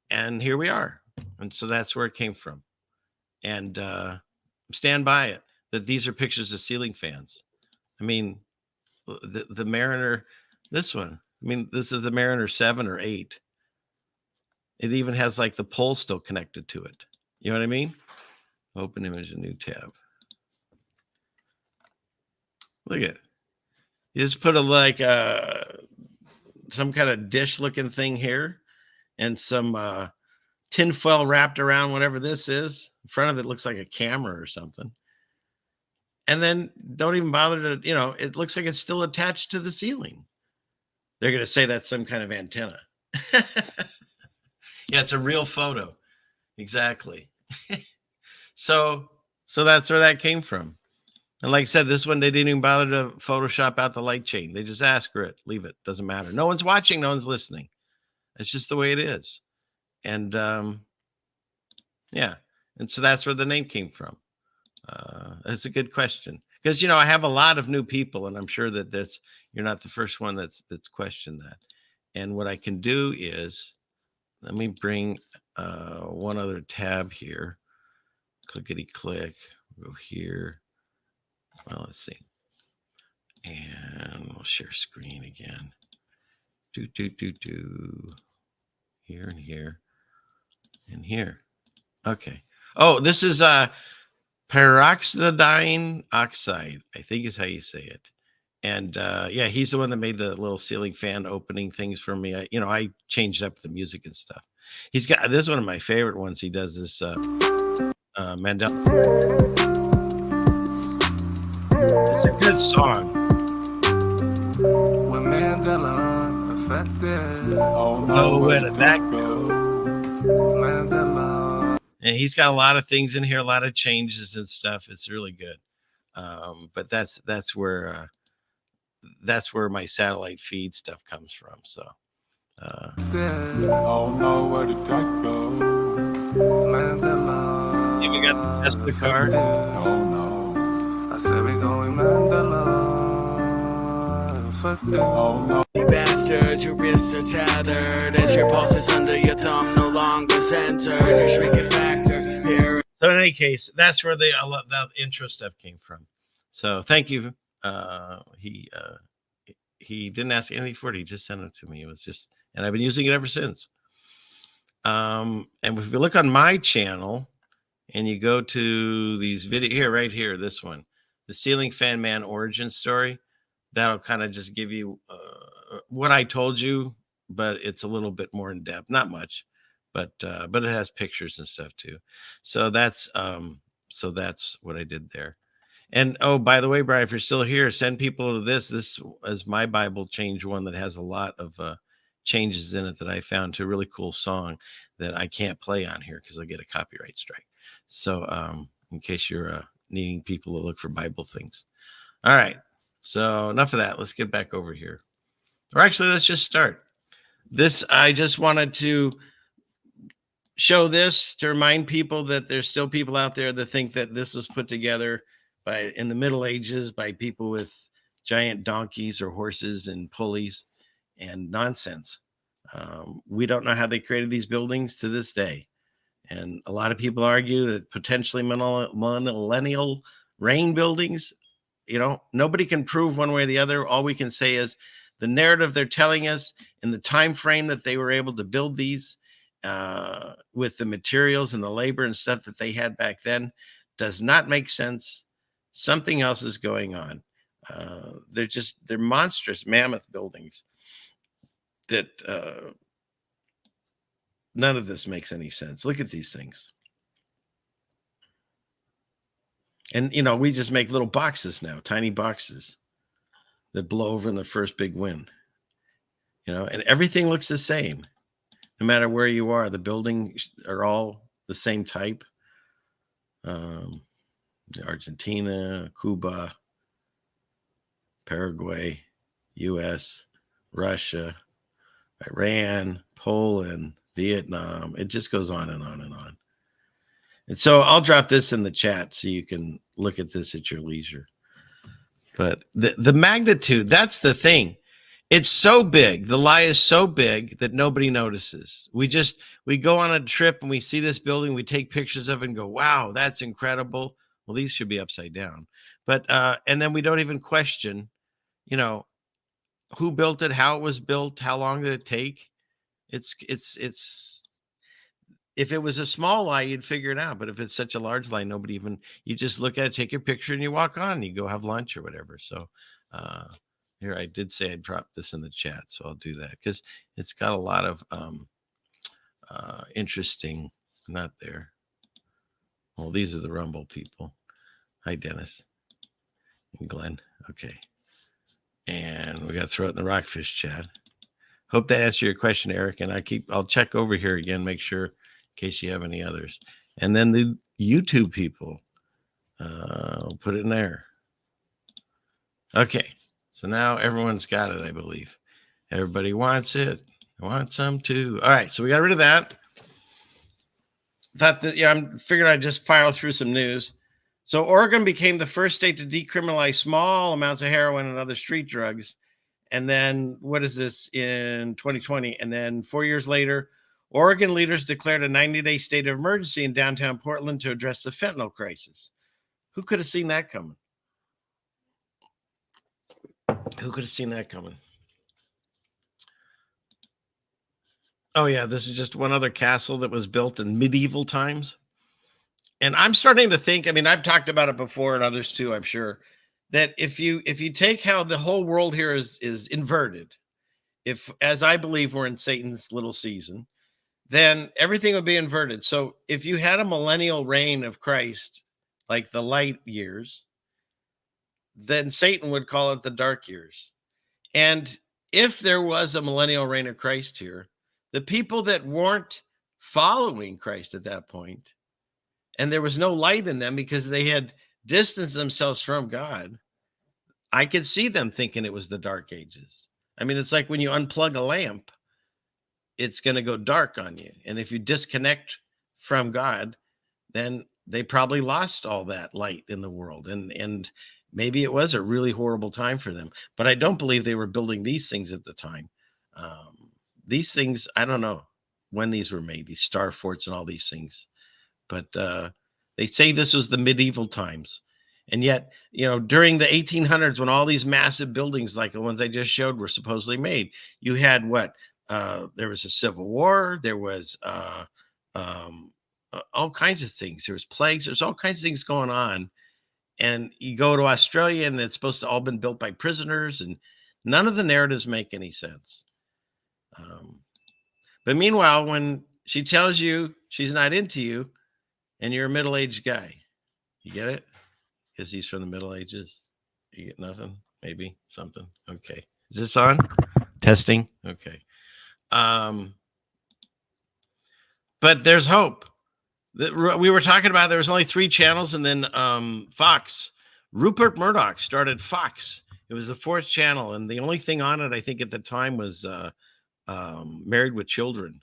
And here we are. And so that's where it came from. And stand by it, that these are pictures of ceiling fans. I mean, the Mariner, this one, I mean, this is the Mariner 7 or 8. It even has like the pole still connected to it. You know what I mean? Open image, a new tab. Look at it. You just put some kind of dish looking thing here and some tinfoil wrapped around whatever this is. In front of it looks like a camera or something. And then don't even bother to, it looks like it's still attached to the ceiling. They're going to say that's some kind of antenna. Yeah, it's a real photo. Exactly. So that's where that came from. And like I said, this one, they didn't even bother to Photoshop out the light chain. They just ask for it, leave it. Doesn't matter. No one's watching. No one's listening. It's just the way it is. And yeah. And so that's where the name came from. That's a good question. Because, I have a lot of new people, and I'm sure that you're not the first one that's questioned that. And what I can do is, let me bring one other tab here. Clickety click. Go here. Well, let's see. And we'll share screen again. Do. Here and here. And here. Okay. Oh, this is peroxidine oxide, I think is how you say it. And yeah, he's the one that made the little ceiling fan opening things for me. I changed up the music and stuff. He's got, this is one of my favorite ones. He does this Mandela. It's a good song. When Mandela affected, oh, where did that go? Mandela. And he's got a lot of things in here, a lot of changes and stuff. It's really good. But that's where my satellite feed stuff comes from. So oh no, where did that go? Mandela. Even got the Tesla car. Oh no. I said we going Mandela. Oh no. You bastard, your wrists are tethered as your pulse is under your thumb, no longer centered. You shrink it back to here. So in any case, that's where the intro stuff came from. So thank you. He didn't ask anything for it. He just sent it to me. It was just, and I've been using it ever since. And if you look on my channel and you go to these video right here, this one, the Ceiling Fan Man origin story, that'll kind of just give you what I told you, but it's a little bit more in depth. Not much, but it has pictures and stuff too. So that's what I did there. And oh, by the way, Brian, if you're still here, send people to this. This is my Bible change one that has a lot of changes in it that I found to a really cool song that I can't play on here because I'll get a copyright strike. So in case you're needing people to look for Bible things. All right. So enough of that. Let's get back over here. Or actually, let's just start. This, I just wanted to show this to remind people that there's still people out there that think that this was put together in the Middle Ages by people with giant donkeys or horses and pulleys and nonsense. We don't know how they created these buildings to this day. And a lot of people argue that potentially millennial reign buildings, nobody can prove one way or the other. All we can say is the narrative they're telling us in the time frame that they were able to build these with the materials and the labor and stuff that they had back then does not make sense. Something else is going on. They're monstrous mammoth buildings that none of this makes any sense. Look at these things. And, we just make little boxes now, tiny boxes that blow over in the first big wind, and everything looks the same. No matter where you are, the buildings are all the same type. Argentina, Cuba, Paraguay, US, Russia, Iran, Poland, Vietnam. It just goes on and on and on. And so I'll drop this in the chat so you can look at this at your leisure. But the magnitude, that's the thing. It's so big. The lie is so big that nobody notices. We go on a trip and we see this building, we take pictures of it and go, wow, that's incredible. Well, these should be upside down. But and then we don't even question, who built it, how it was built, how long did it take? It's if it was a small lie, you'd figure it out. But if it's such a large lie, you just look at it, take your picture, and you walk on, and you go have lunch or whatever. So here, I did say I'd drop this in the chat, so I'll do that because it's got a lot of interesting, not there. Well, these are the Rumble people. Hi, Dennis and Glenn. Okay. And we got to throw it in the Rockfish chat. Hope that answered your question, Eric. And I'll check over here again, make sure in case you have any others. And then the YouTube people, I'll put it in there. Okay. So now everyone's got it, I believe. Everybody wants it. I want some too. All right. So we got rid of that. Thought that, I figured I'd just file through some news. So Oregon became the first state to decriminalize small amounts of heroin and other street drugs. And then what is this in 2020? And then 4 years later, Oregon leaders declared a 90-day state of emergency in downtown Portland to address the fentanyl crisis. Who could have seen that coming? Who could have seen that coming? Oh, yeah, this is just one other castle that was built in medieval times. And I'm starting to think, I've talked about it before and others too, I'm sure, that if you take how the whole world here is inverted, if, as I believe we're in Satan's little season, then everything would be inverted. So if you had a millennial reign of Christ, like the light years, then Satan would call it the dark years. And if there was a millennial reign of Christ here, the people that weren't following Christ at that point, and there was no light in them because they had distanced themselves from God, I could see them thinking it was the dark ages. It's like when you unplug a lamp, it's going to go dark on you. And if you disconnect from God, then they probably lost all that light in the world. And maybe it was a really horrible time for them. But I don't believe they were building these things at the time. These things, I don't know when these were made, these star forts and all these things. But they say this was the medieval times. And yet, during the 1800s, when all these massive buildings like the ones I just showed were supposedly made, you had what? There was a civil war. There was all kinds of things. There was plagues. There's all kinds of things going on. And you go to Australia and it's supposed to all been built by prisoners. And none of the narratives make any sense. But meanwhile, when she tells you she's not into you, and you're a middle-aged guy. You get it? Because he's from the Middle Ages. You get nothing? Maybe something. Okay. Is this on? Testing? Okay. But there's hope. We were talking about there was only 3 channels, and then Fox. Rupert Murdoch started Fox. It was the 4th channel, and the only thing on it, I think, at the time was Married with Children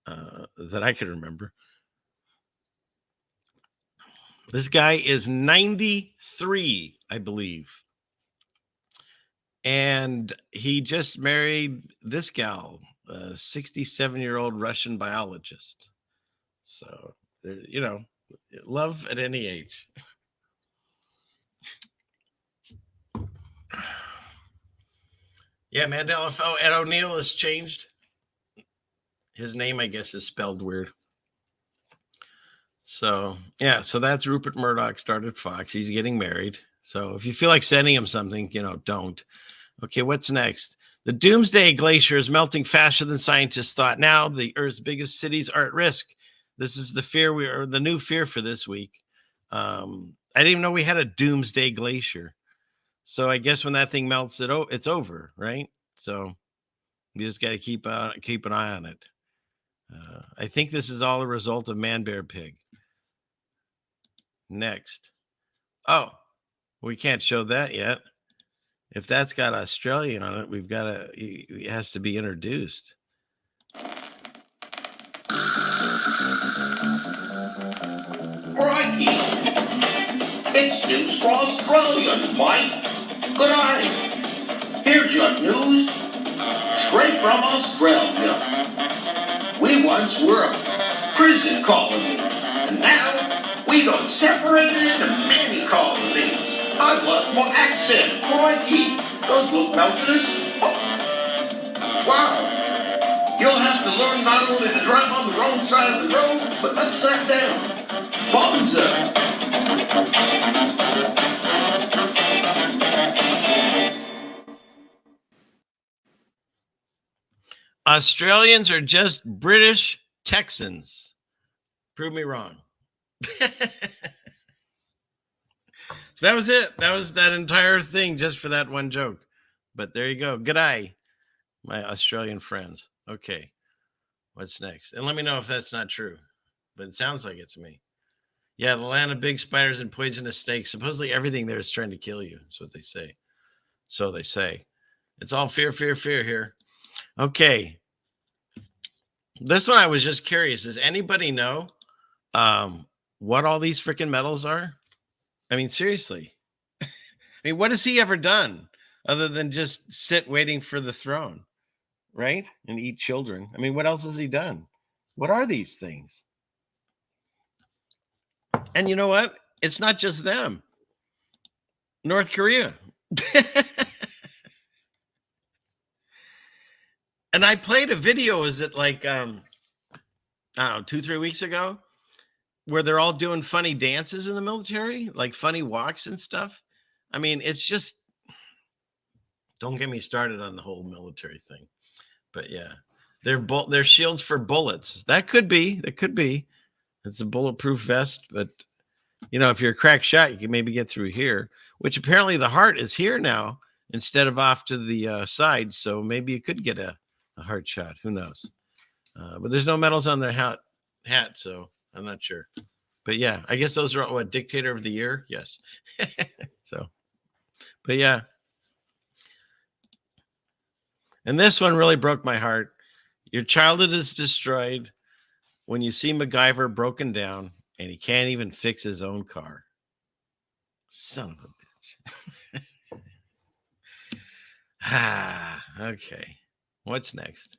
that I could remember. This guy is 93, I believe. And he just married this gal, a 67-year-old Russian biologist. So, love at any age. Yeah, Mandela fell. Ed O'Neill has changed. His name, I guess, is spelled weird. So, yeah, so that's Rupert Murdoch started Fox. He's getting married. So if you feel like sending him something, don't. Okay, what's next? The Doomsday Glacier is melting faster than scientists thought. Now the Earth's biggest cities are at risk. This is the new fear for this week. I didn't even know we had a Doomsday Glacier. So I guess when that thing melts, it's over, right? So you just got to keep an eye on it. I think this is all a result of Man Bear Pig. Next. Oh, we can't show that yet. If that's got Australian on it, it has to be introduced. Crikey! It's news for Australians, mate. Good day. Here's your news. straight from Australia. We once were a prison colony, and now we got separated into many colonies. I've lost my accent, crikey. Those look mountainous. Wow. You'll have to learn not only to drive on the wrong side of the road, but upside down. Bonza. Australians are just British Texans. Prove me wrong. So that was it. That was that entire thing just for that one joke. But there you go. Good eye, my Australian friends. Okay. What's next? And let me know if that's not true. But it sounds like it to me. Yeah, the land of big spiders and poisonous snakes. Supposedly everything there is trying to kill you. That's what they say. So they say. It's all fear, fear, fear here. Okay. This one I was just curious. Does anybody know what all these freaking medals are? I mean, seriously. I mean, what has he ever done other than just sit waiting for the throne, right? And eat children. I mean, what else has he done? What are these things? And you know what? It's not just them. North Korea. And I played a video, is it like, I don't know, 2-3 weeks ago, where they're all doing funny dances in the military, like funny walks and stuff. I mean, it's just, don't get me started on the whole military thing. But yeah, they're shields for bullets. That could be. It's a bulletproof vest, but you know, if you're a crack shot, you can maybe get through here, which apparently the heart is here now instead of off to the side. So maybe you could get a heart shot. Who knows? But there's no medals on their hat, so I'm not sure. But yeah, I guess those are what, Dictator of the Year? Yes. So, but yeah. And this one really broke my heart. Your childhood is destroyed when you see MacGyver broken down and he can't even fix his own car. Son of a bitch. Okay. What's next?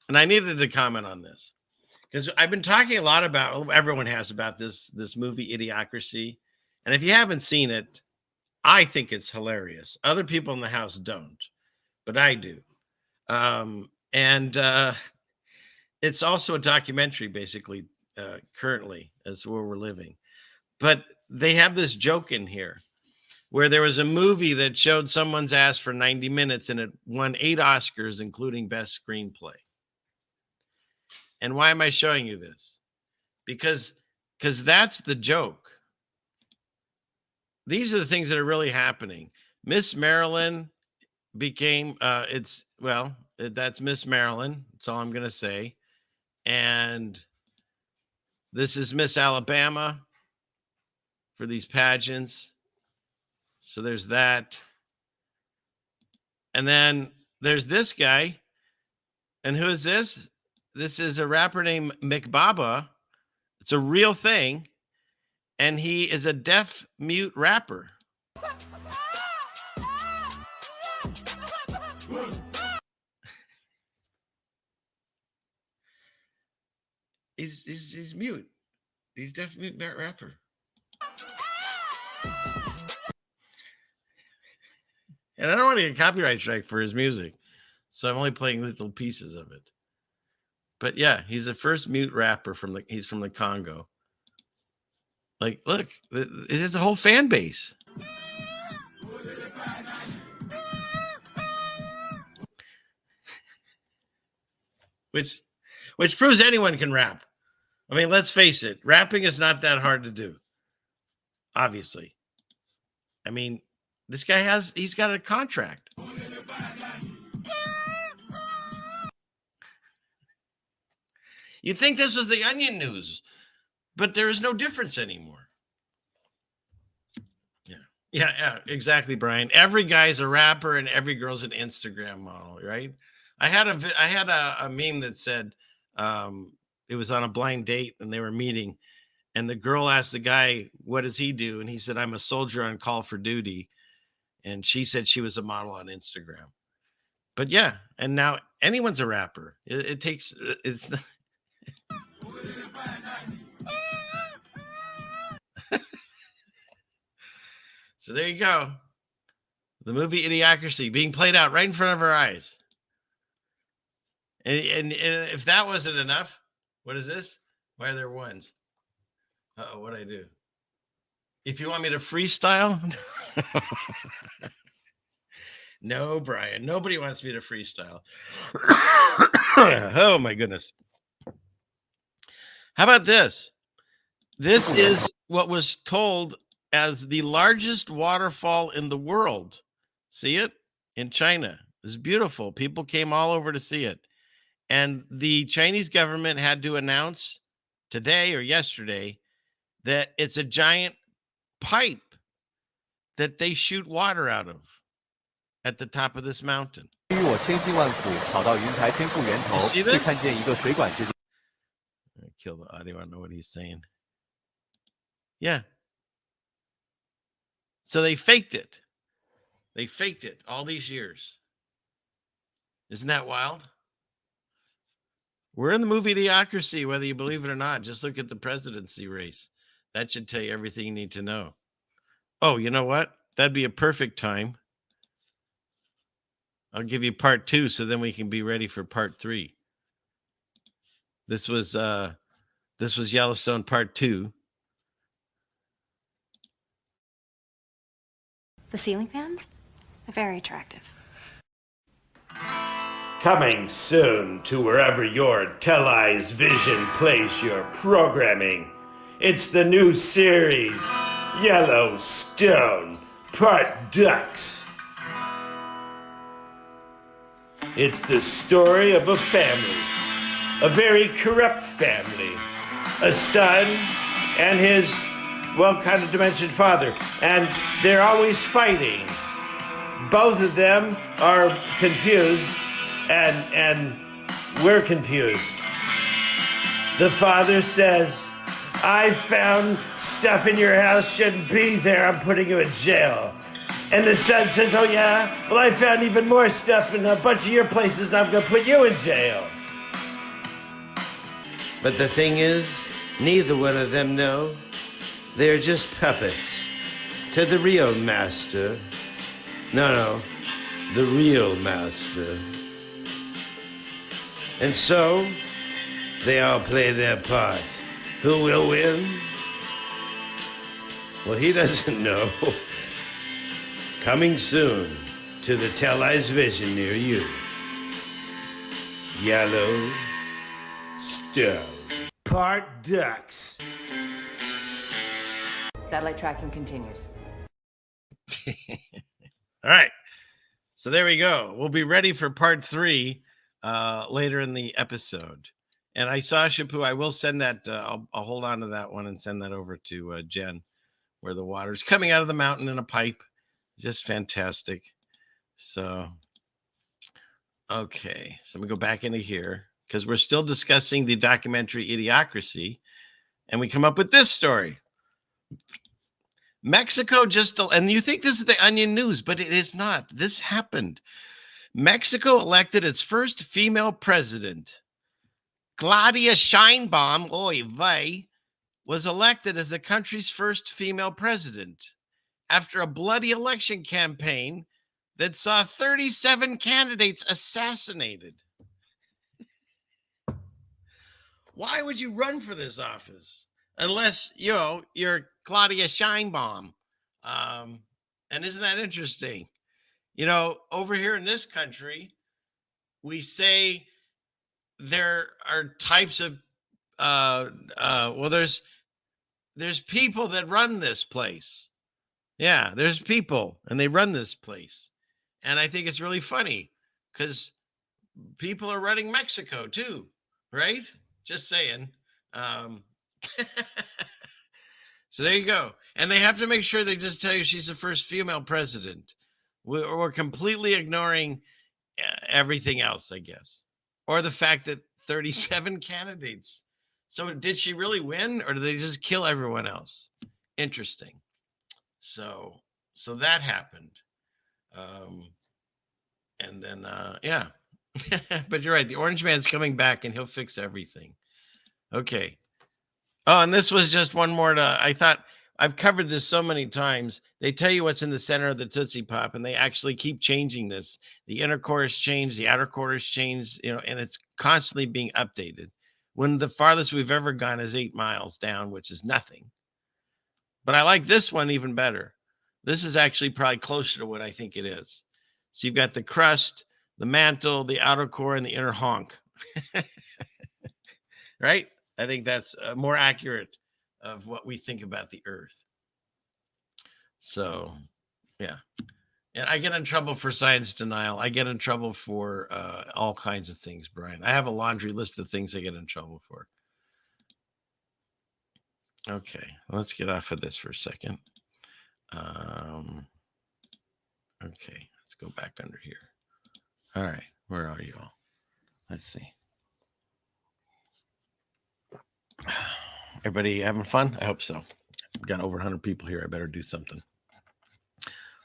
And I needed to comment on this because I've been talking a lot about, everyone has, about this movie Idiocracy. And if you haven't seen it, I think it's hilarious. Other people in the house don't, but I do. It's also a documentary, basically, currently, as where we're living. But they have this joke in here where there was a movie that showed someone's ass for 90 minutes and it won 8 Oscars, including Best Screenplay. And why am I showing you this? Because that's the joke. These are the things that are really happening. Miss Maryland became, that's Miss Maryland. That's all I'm going to say. And this is Miss Alabama for these pageants. So there's that. And then there's this guy. And who is this? This is a rapper named McBaba. It's a real thing. And he is a deaf mute rapper. He's mute. He's deaf mute rapper. And I don't want to get a copyright strike for his music, so I'm only playing little pieces of it. But yeah, he's the first mute rapper he's from the Congo. Like, look, it has a whole fan base. Which proves anyone can rap. I mean, let's face it, rapping is not that hard to do. Obviously. I mean, this guy he's got a contract. You'd think this was the Onion News, but there is no difference anymore. Yeah, exactly, Brian. Every guy's a rapper and every girl's an Instagram model, right? I had a meme that said it was on a blind date and they were meeting, and the girl asked the guy, "What does he do?" And he said, "I'm a soldier on call for duty." And she said she was a model on Instagram. But yeah, and now anyone's a rapper. It takes it's. So there you go. The movie Idiocracy being played out right in front of our eyes. And if that wasn't enough, what is this? Why are there ones? Uh-oh, what'd I do? If you want me to freestyle? No, Brian. Nobody wants me to freestyle. Oh, my goodness. How about this? This is what was told as the largest waterfall in the world. See it? In China. It's beautiful. People came all over to see it. And the Chinese government had to announce today or yesterday that it's a giant pipe that they shoot water out of at the top of this mountain. You see this? Kill the audio. I don't know what he's saying. Yeah. So they faked it. They faked it all these years. Isn't that wild? We're in the movie Idiocracy, whether you believe it or not. Just look at the presidency race. That should tell you everything you need to know. Oh, you know what? That'd be a perfect time. I'll give you part 2, so then we can be ready for part 3. This was Yellowstone part 2. The ceiling fans? They're very attractive. Coming soon to wherever your televised vision plays your programming. It's the new series, Yellowstone, Part Ducks. It's the story of a family, a very corrupt family, a son and his, well, kind of dimensioned father, and they're always fighting. Both of them are confused, and we're confused. The father says, I found stuff in your house shouldn't be there. I'm putting you in jail. And the son says, oh yeah? Well, I found even more stuff in a bunch of your places. I'm going to put you in jail. But the thing is, neither one of them know. They're just puppets to the real master. No, the real master. And so, they all play their part. Who will win? Well, he doesn't know. Coming soon to the televised vision near you. Yellowstone. Part Ducks. Satellite tracking continues. All right. So there we go. We'll be ready for part 3 later in the episode. And I saw Shampoo. I will send that. I'll hold on to that one and send that over to Jen, where the water's coming out of the mountain in a pipe. Just fantastic. So, okay. So I'm going to go back into here because we're still discussing the documentary Idiocracy. And we come up with this story. Mexico and you think this is the Onion News, but it is not. This happened. Mexico elected its first female president. Claudia Sheinbaum, oy vey, was elected as the country's first female president after a bloody election campaign that saw 37 candidates assassinated. Why would you run for this office unless, you're Claudia Sheinbaum? And isn't that interesting? Over here in this country, we say there are types of there's people that run this place. Yeah, there's people and they run this place. And I think it's really funny because people are running Mexico too, right? Just saying. So there you go. And they have to make sure they just tell you she's the first female president. We're completely ignoring everything else, I guess. Or the fact that 37 candidates. So did she really win or did they just kill everyone else? Interesting. So that happened. And then, yeah. But you're right. The orange man's coming back and he'll fix everything. Okay. Oh, and this was just one more I thought I've covered this so many times. They tell you what's in the center of the Tootsie Pop, and they actually keep changing this. The inner core has changed, the outer core has changed, and it's constantly being updated. When the farthest we've ever gone is 8 miles down, which is nothing. But I like this one even better. This is actually probably closer to what I think it is. So you've got the crust, the mantle, the outer core, and the inner honk. Right? I think that's more accurate of what we think about the Earth. So, yeah. And I get in trouble for science denial. I get in trouble for all kinds of things, Brian. I have a laundry list of things I get in trouble for. Okay, let's get off of this for a second. Okay, let's go back under here. All right, where are you all? Let's see. Everybody having fun? I hope so. I've got over 100 people here. I better do something.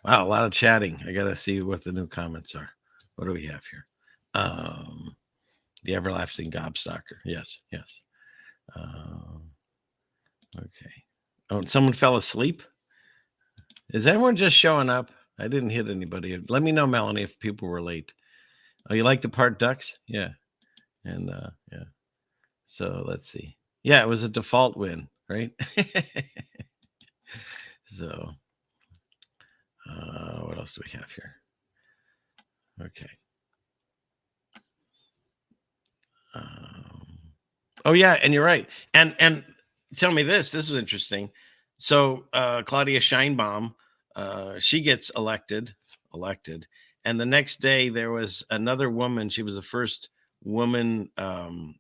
Wow, a lot of chatting. I got to see what the new comments are. What do we have here? The everlasting gobstocker. Yes. Okay. Oh, and someone fell asleep? Is anyone just showing up? I didn't hit anybody. Let me know, Melanie, if people were late. Oh, you like the part ducks? Yeah. And yeah. So let's see. Yeah, it was a default win, right? So what else do we have here? Okay. Oh yeah, and you're right. And tell me this was interesting. So Claudia Scheinbaum, she gets elected, and the next day there was another woman. She was the first woman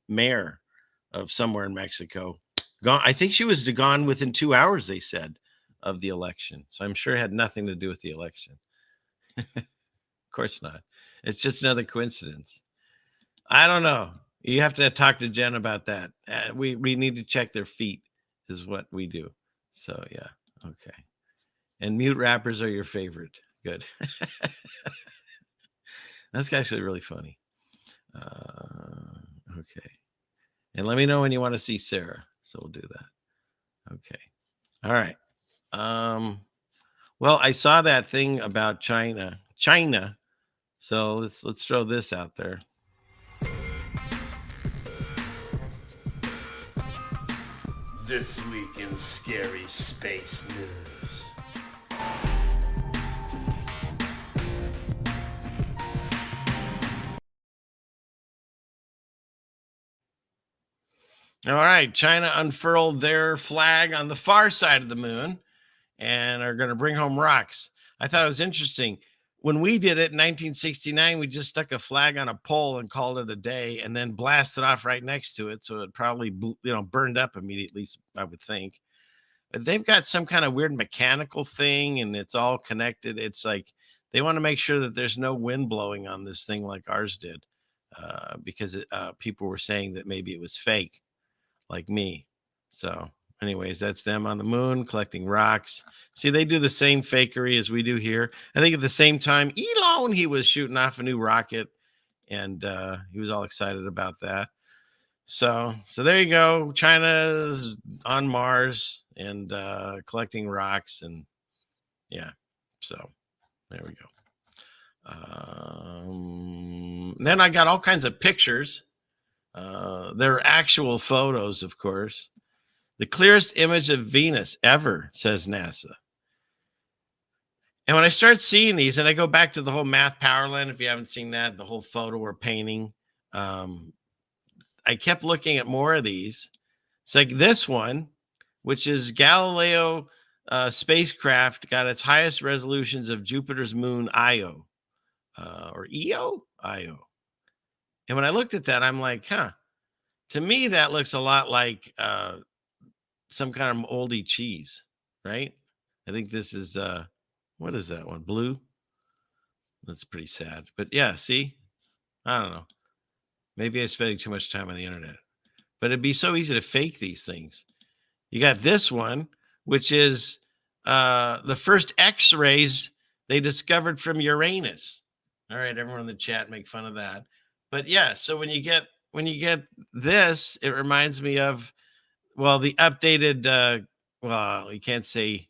mayor of somewhere in Mexico. Gone. I think she was gone within 2 hours, they said, of the election. So I'm sure it had nothing to do with the election. Of course not. It's just another coincidence. I don't know. You have to talk to Jen about that. We need to check their feet is what we do. So yeah. Okay. And mute rappers are your favorite. Good. That's actually really funny. Okay. And let me know when you want to see Sarah. So we'll do that. Okay. All right. Well, I saw that thing about China. So let's throw this out there. This week in scary space news. All right, China unfurled their flag on the far side of the moon and are going to bring home rocks. I thought it was interesting. When we did it in 1969, we just stuck a flag on a pole and called it a day and then blasted off right next to it. So it probably, burned up immediately, I would think. But they've got some kind of weird mechanical thing and it's all connected. It's like they want to make sure that there's no wind blowing on this thing like ours did because people were saying that maybe it was fake. Like me. So anyways, that's them on the moon collecting rocks. See, they do the same fakery as we do here. I think at the same time, Elon, he was shooting off a new rocket and he was all excited about that. So there you go. China's on Mars and collecting rocks and yeah. So there we go. Then I got all kinds of pictures. They're actual photos, of course. The clearest image of Venus ever, says NASA. And when I start seeing these, and I go back to the whole Math Powerland, if you haven't seen that, the whole photo or painting, I kept looking at more of these. It's like this one, which is Galileo spacecraft, got its highest resolutions of Jupiter's moon, Io, or Io? Io. And when I looked at that, I'm like, to me, that looks a lot like some kind of oldie cheese, right? I think this is, what is that one? Blue? That's pretty sad. But yeah, see? I don't know. Maybe I'm spending too much time on the internet. But it'd be so easy to fake these things. You got this one, which is the first X-rays they discovered from Uranus. All right, everyone in the chat make fun of that. But yeah, so when you get this, it reminds me of, well, the updated well, you can't say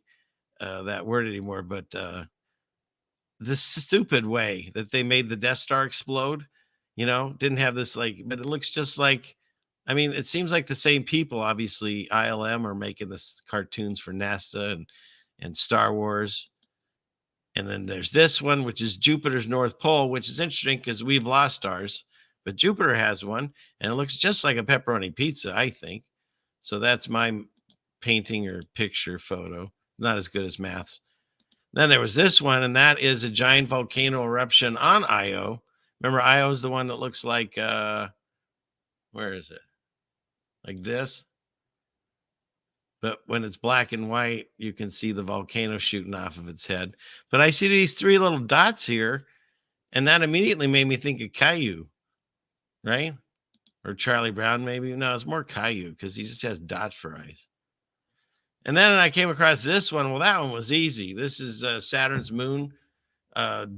that word anymore, but the stupid way that they made the Death Star explode, didn't have this but it looks just like, I mean, it seems like the same people. Obviously, ILM are making this cartoons for NASA and Star Wars. And then there's this one, which is Jupiter's North Pole, which is interesting because we've lost ours, but Jupiter has one, and it looks just like a pepperoni pizza, I think. So that's my painting or picture photo. Not as good as math. Then there was this one, and that is a giant volcano eruption on Io. Remember, Io is the one that looks like, where is it? Like this. But when it's black and white, you can see the volcano shooting off of its head. But I see these 3 little dots here, and that immediately made me think of Caillou, right? Or Charlie Brown, maybe. No, it's more Caillou because he just has dots for eyes. And then I came across this one. Well, that one was easy. This is Saturn's moon,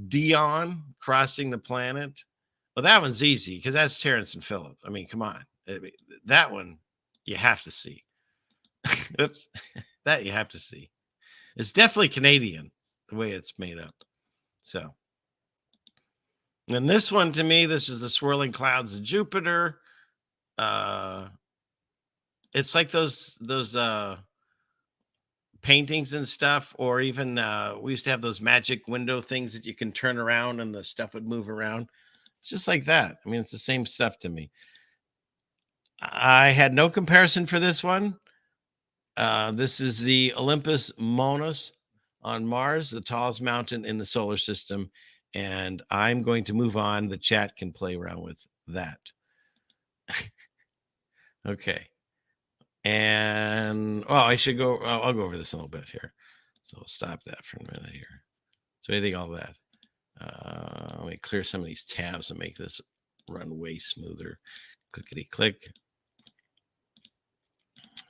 Dion, crossing the planet. Well, that one's easy because that's Terrence and Phillip. I mean, come on. That one you have to see. Oops. That you have to see. It's definitely Canadian, the way it's made up. So, and this one, to me, this is the swirling clouds of Jupiter. It's like those paintings and stuff, or even we used to have those magic window things that you can turn around and the stuff would move around. It's just like that. I mean, it's the same stuff to me. I had no comparison for this one. This is the Olympus Mons on Mars, the tallest mountain in the solar system. And I'm going to move on. The chat can play around with that. Okay. And, I should go. I'll go over this a little bit here. So we'll stop that for a minute here. So I think all that. Let me clear some of these tabs and make this run way smoother. Clickety click.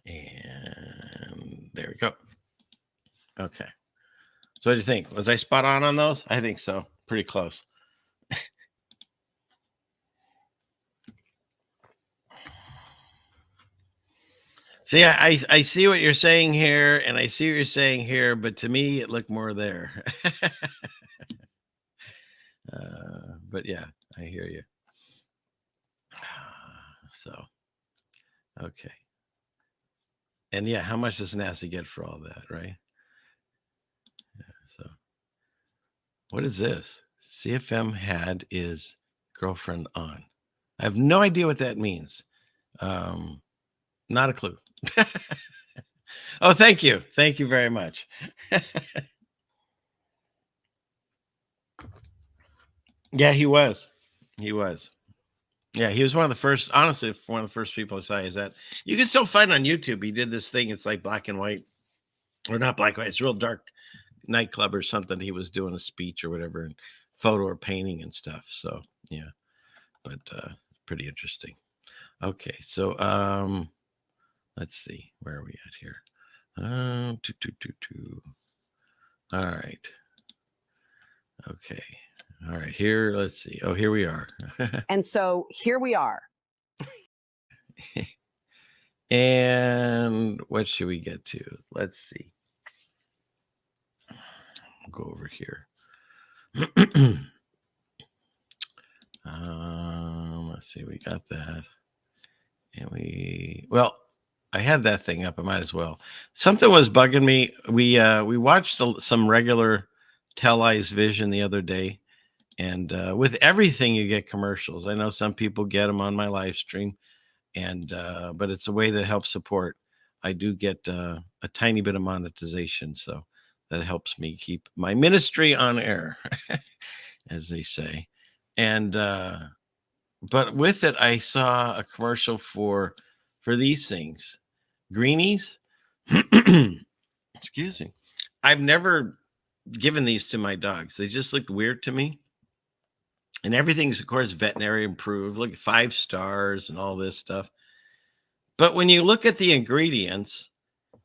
And there we go. Okay. So what do you think? Was I spot on those? I think so. Pretty close. See, I see what you're saying here, and I see what you're saying here, but to me, it looked more there. But yeah, I hear you. So, okay. And yeah, how much does NASA get for all that, right? Yeah, so, what is this? CFM had his girlfriend on. I have no idea what that means. Not a clue. Oh, thank you. Thank you very much. Yeah, he was. He was. Yeah, he was one of the first, honestly, one of the first people I saw. Is that you can still find on YouTube. He did this thing. It's like black and white, or not black and white. It's real dark nightclub or something. He was doing a speech or whatever, and photo or painting and stuff. So yeah, but pretty interesting. Okay, so let's see, where are we at here? All right. Okay. All right. Here, let's see. Oh, here we are. And so here we are. And what should we get to? Let's see. I'll go over here. Let's see. We got that. And I had that thing up. I might as well. Something was bugging me. We watched some regular televised vision the other day, and with everything you get commercials. I know some people get them on my live stream, and but it's a way that helps support. I do get a tiny bit of monetization, so that helps me keep my ministry on air, as they say. And but with it, I saw a commercial for these things. Greenies. Excuse me. I've never given these to my dogs. They just looked weird to me. And everything's, of course, veterinary approved. Look at 5 stars and all this stuff. But when you look at the ingredients,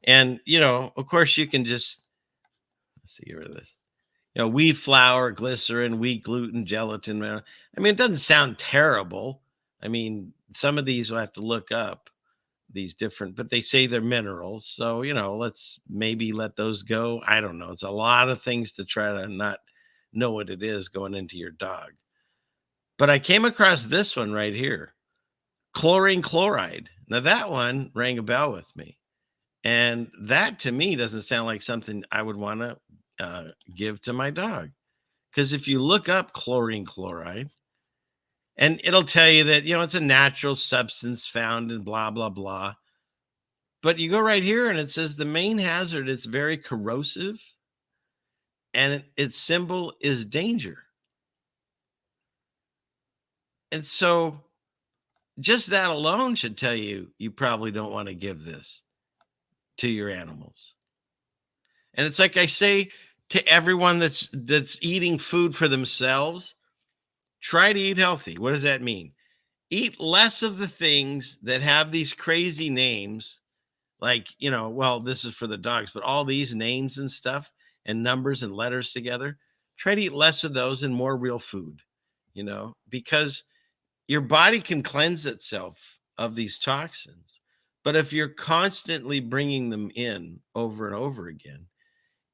and, of course, you can just, let's see, get rid of this. wheat flour, glycerin, wheat gluten, gelatin. I mean, it doesn't sound terrible. I mean, some of these we'll have to look up, these different, but they say they're minerals. So, let's maybe let those go. I don't know. It's a lot of things to try to not know what it is going into your dog. But I came across this one right here, chlorine chloride. Now that one rang a bell with me. And that to me doesn't sound like something I would want to give to my dog. Because if you look up chlorine chloride, and it'll tell you that, it's a natural substance found in blah, blah, blah. But you go right here and it says the main hazard, it's very corrosive, and its symbol is danger. And so just that alone should tell you, you probably don't want to give this to your animals. And it's like I say to everyone that's eating food for themselves, try to eat healthy. What does that mean? Eat less of the things that have these crazy names, like, well, this is for the dogs, but all these names and stuff and numbers and letters together. Try to eat less of those and more real food, because your body can cleanse itself of these toxins. But if you're constantly bringing them in over and over again,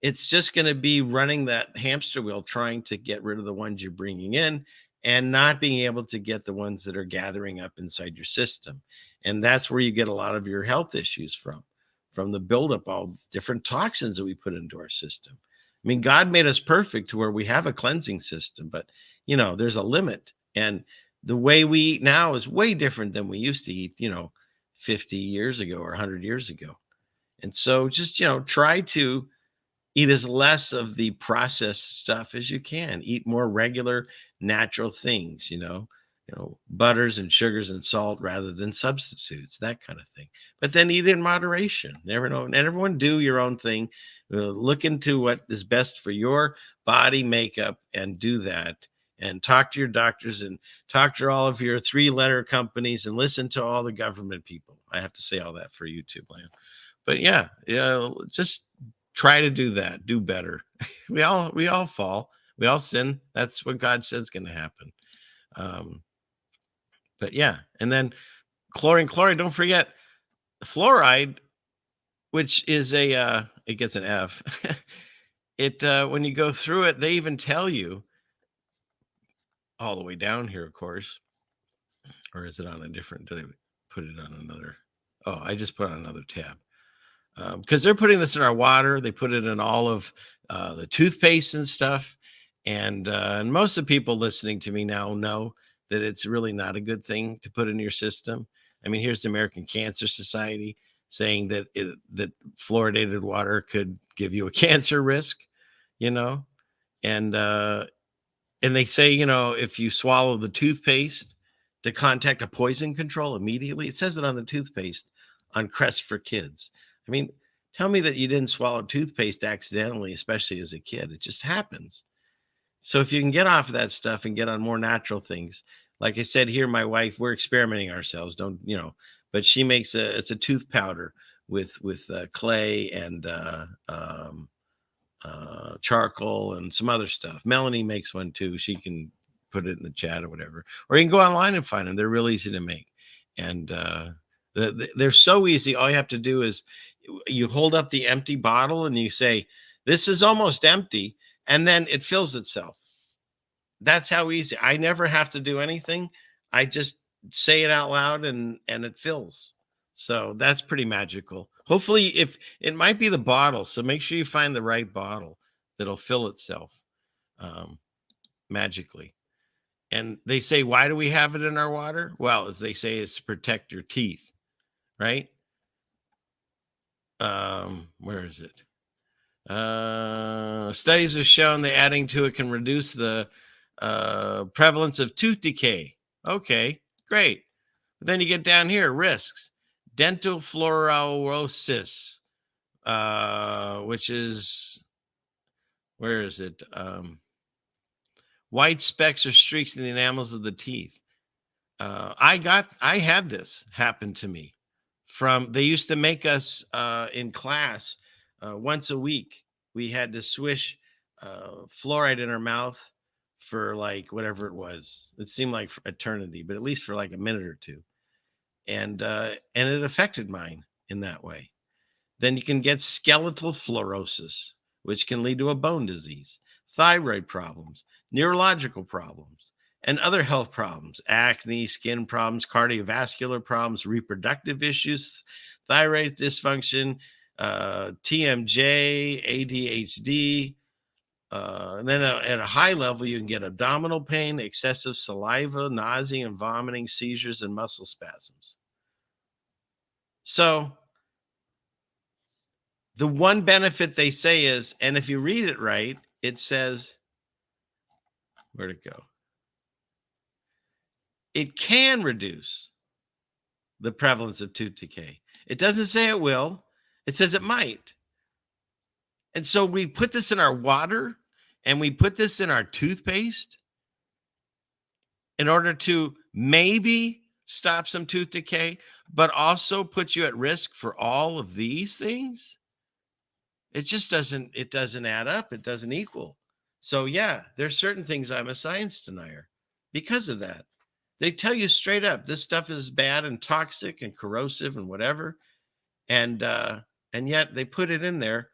it's just going to be running that hamster wheel trying to get rid of the ones you're bringing in and not being able to get the ones that are gathering up inside your system. And that's where you get a lot of your health issues from the buildup, all different toxins that we put into our system. I mean, God made us perfect to where we have a cleansing system, but, there's a limit. And the way we eat now is way different than we used to eat, 50 years ago or 100 years ago. And so just, try to eat as less of the processed stuff as you can. Eat more regular, natural things, butters and sugars and salt rather than substitutes, that kind of thing. But then eat in moderation. Never know. And everyone do your own thing. Look into what is best for your body makeup and do that. And talk to your doctors and talk to all of your 3-letter companies and listen to all the government people. I have to say all that for YouTube land. But yeah, just try to do that. Do better. We all fall. We all sin. That's what God says is going to happen. But yeah, and then chlorine chloride. Don't forget fluoride, which is it gets an F. When you go through it, they even tell you all the way down here, of course. Or is it on a different? Did I put it on another? Oh, I just put on another tab. Because they're putting this in our water. They put it in all of the toothpaste and stuff. And most of the people listening to me now know that it's really not a good thing to put in your system. I mean, here's the American Cancer Society saying that that fluoridated water could give you a cancer risk, and they say, if you swallow the toothpaste, to contact a poison control immediately. It says it on the toothpaste on Crest for Kids. I mean, tell me that you didn't swallow toothpaste accidentally, especially as a kid. It just happens. So if you can get off of that stuff and get on more natural things, like I said here, my wife, we're experimenting ourselves, but she makes it's a tooth powder with clay and charcoal and some other stuff. Melanie makes one too. She can put it in the chat or whatever, or you can go online and find them. They're real easy to make. And they're so easy. All you have to do is you hold up the empty bottle and you say, this is almost empty. And then it fills itself. That's how easy. I never have to do anything. I just say it out loud and it fills. So that's pretty magical. Hopefully, if it might be the bottle. So make sure you find the right bottle that'll fill itself magically. And they say, why do we have it in our water? Well, as they say, it's to protect your teeth, right? Where is it? Studies have shown that adding to it can reduce the prevalence of tooth decay. Okay, great. But then you get down here, risks. Dental fluorosis, which is, where is it? White specks or streaks in the enamels of the teeth. I had this happen to me. They used to make us in class once a week. We had to swish fluoride in her mouth for like whatever it was. It seemed like for eternity, but at least for like a minute or two. And it affected mine in that way. Then you can get skeletal fluorosis, which can lead to a bone disease, thyroid problems, neurological problems, and other health problems, acne, skin problems, cardiovascular problems, reproductive issues, thyroid dysfunction, TMJ, ADHD. And then at a high level, you can get abdominal pain, excessive saliva, nausea and vomiting, seizures, and muscle spasms. So the one benefit they say is, and if you read it right, it says, where'd it go? It can reduce the prevalence of tooth decay. It doesn't say it will. It says it might. And so we put this in our water and we put this in our toothpaste in order to maybe stop some tooth decay, but also put you at risk for all of these things. It just doesn't add up. It doesn't equal. So yeah, there's certain things I'm a science denier because of that. They tell you straight up, this stuff is bad and toxic and corrosive and whatever. And yet they put it in there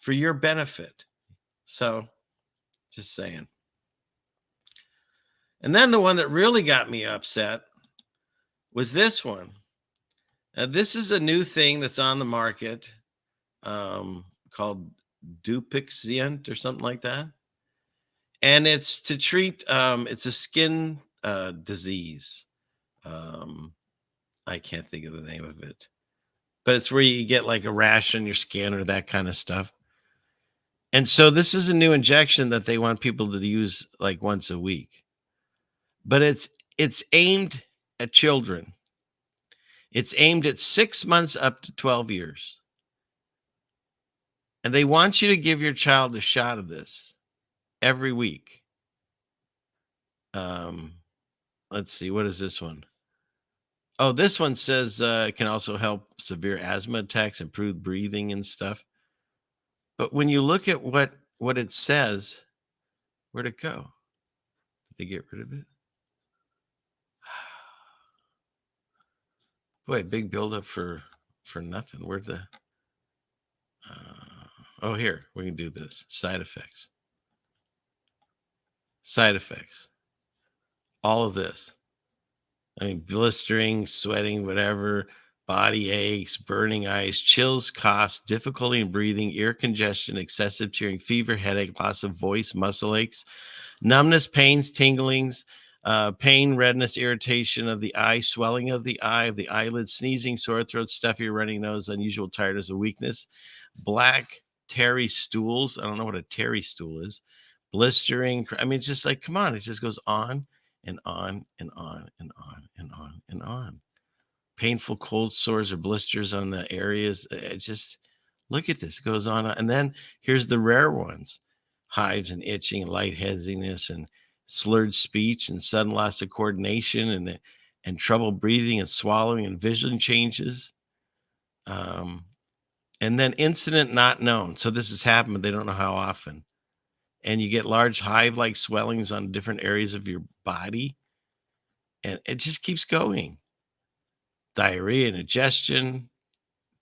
for your benefit. So just saying. And then the one that really got me upset was this one. Now, this is a new thing that's on the market called Dupixent or something like that. And it's to treat, it's a skin disease. I can't think of the name of it. But it's where you get like a rash on your skin or that kind of stuff. And so this is a new injection that they want people to use like once a week. But it's aimed at children. It's aimed at 6 months up to 12 years. And they want you to give your child a shot of this every week. Let's see, what is this one? Oh, this one says it can also help severe asthma attacks, improve breathing and stuff. But when you look at what it says, where'd it go? Did they get rid of it? Boy, big buildup for nothing. Where'd the... oh, here, we can do this. Side effects. Side effects. All of this. I mean, blistering, sweating, whatever, body aches, burning eyes, chills, coughs, difficulty in breathing, ear congestion, excessive tearing, fever, headache, loss of voice, muscle aches, numbness, pains, tinglings, pain, redness, irritation of the eye, swelling of the eyelid, sneezing, sore throat, stuffy, running nose, unusual tiredness or weakness, black, tarry stools. I don't know what a tarry stool is. Blistering. I mean, it's just like, come on. It just goes on and on and on and on and on and on. Painful cold sores or blisters on the areas. It just, look at this. It goes on. And then here's the rare ones. Hives and itching and lightheadedness and slurred speech and sudden loss of coordination and trouble breathing and swallowing and vision changes. And then incident not known. So this has happened, but they don't know how often. And you get large hive-like swellings on different areas of your body. And it just keeps going. Diarrhea, indigestion,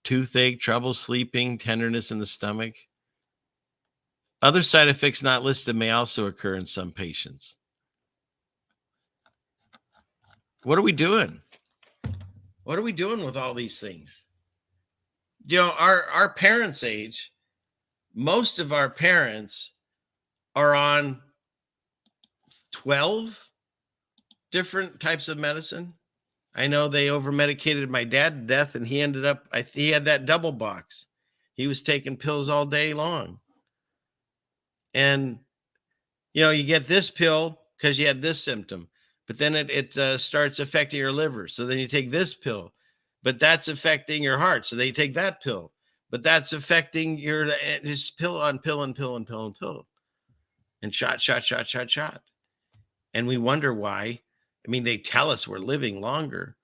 toothache, trouble sleeping, tenderness in the stomach. Other side effects not listed may also occur in some patients. What are we doing? What are we doing with all these things? You know, our parents' age, most of our parents are on 12 different types of medicine. I know they over-medicated my dad to death, and he ended up, he had that double box. He was taking pills all day long. And, you know, you get this pill because you had this symptom, but then it starts affecting your liver. So then you take this pill, but that's affecting your heart. So they take that pill, but that's affecting your, just pill on pill and pill and pill and pill. And shot. And we wonder why. I mean, they tell us we're living longer.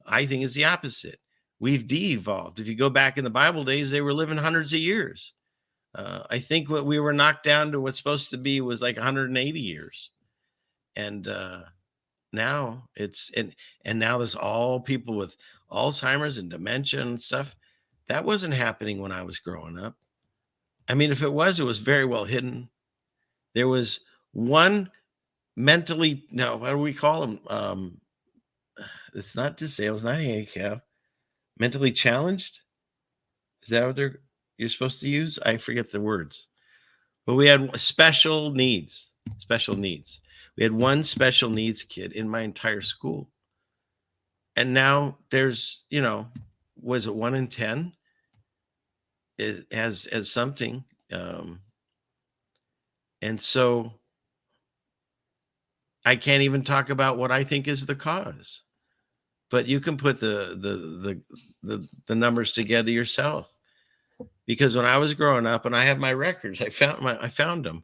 I think it's the opposite. We've de-evolved. If you go back in the Bible days, they were living hundreds of years. I think what we were knocked down to what's supposed to be was like 180 years. And now it's and now there's all people with Alzheimer's and dementia and stuff. That wasn't happening when I was growing up. I mean, if it was very well hidden. There was one mentally, no, what do we call them? It's not disabled, it's not handicapped, mentally challenged. Is that what you're supposed to use? I forget the words. But we had special needs. We had one special needs kid in my entire school. And now there's, was it 1 in 10? As something. And so I can't even talk about what I think is the cause. But you can put the numbers together yourself. Because when I was growing up, and I have my records, I found them.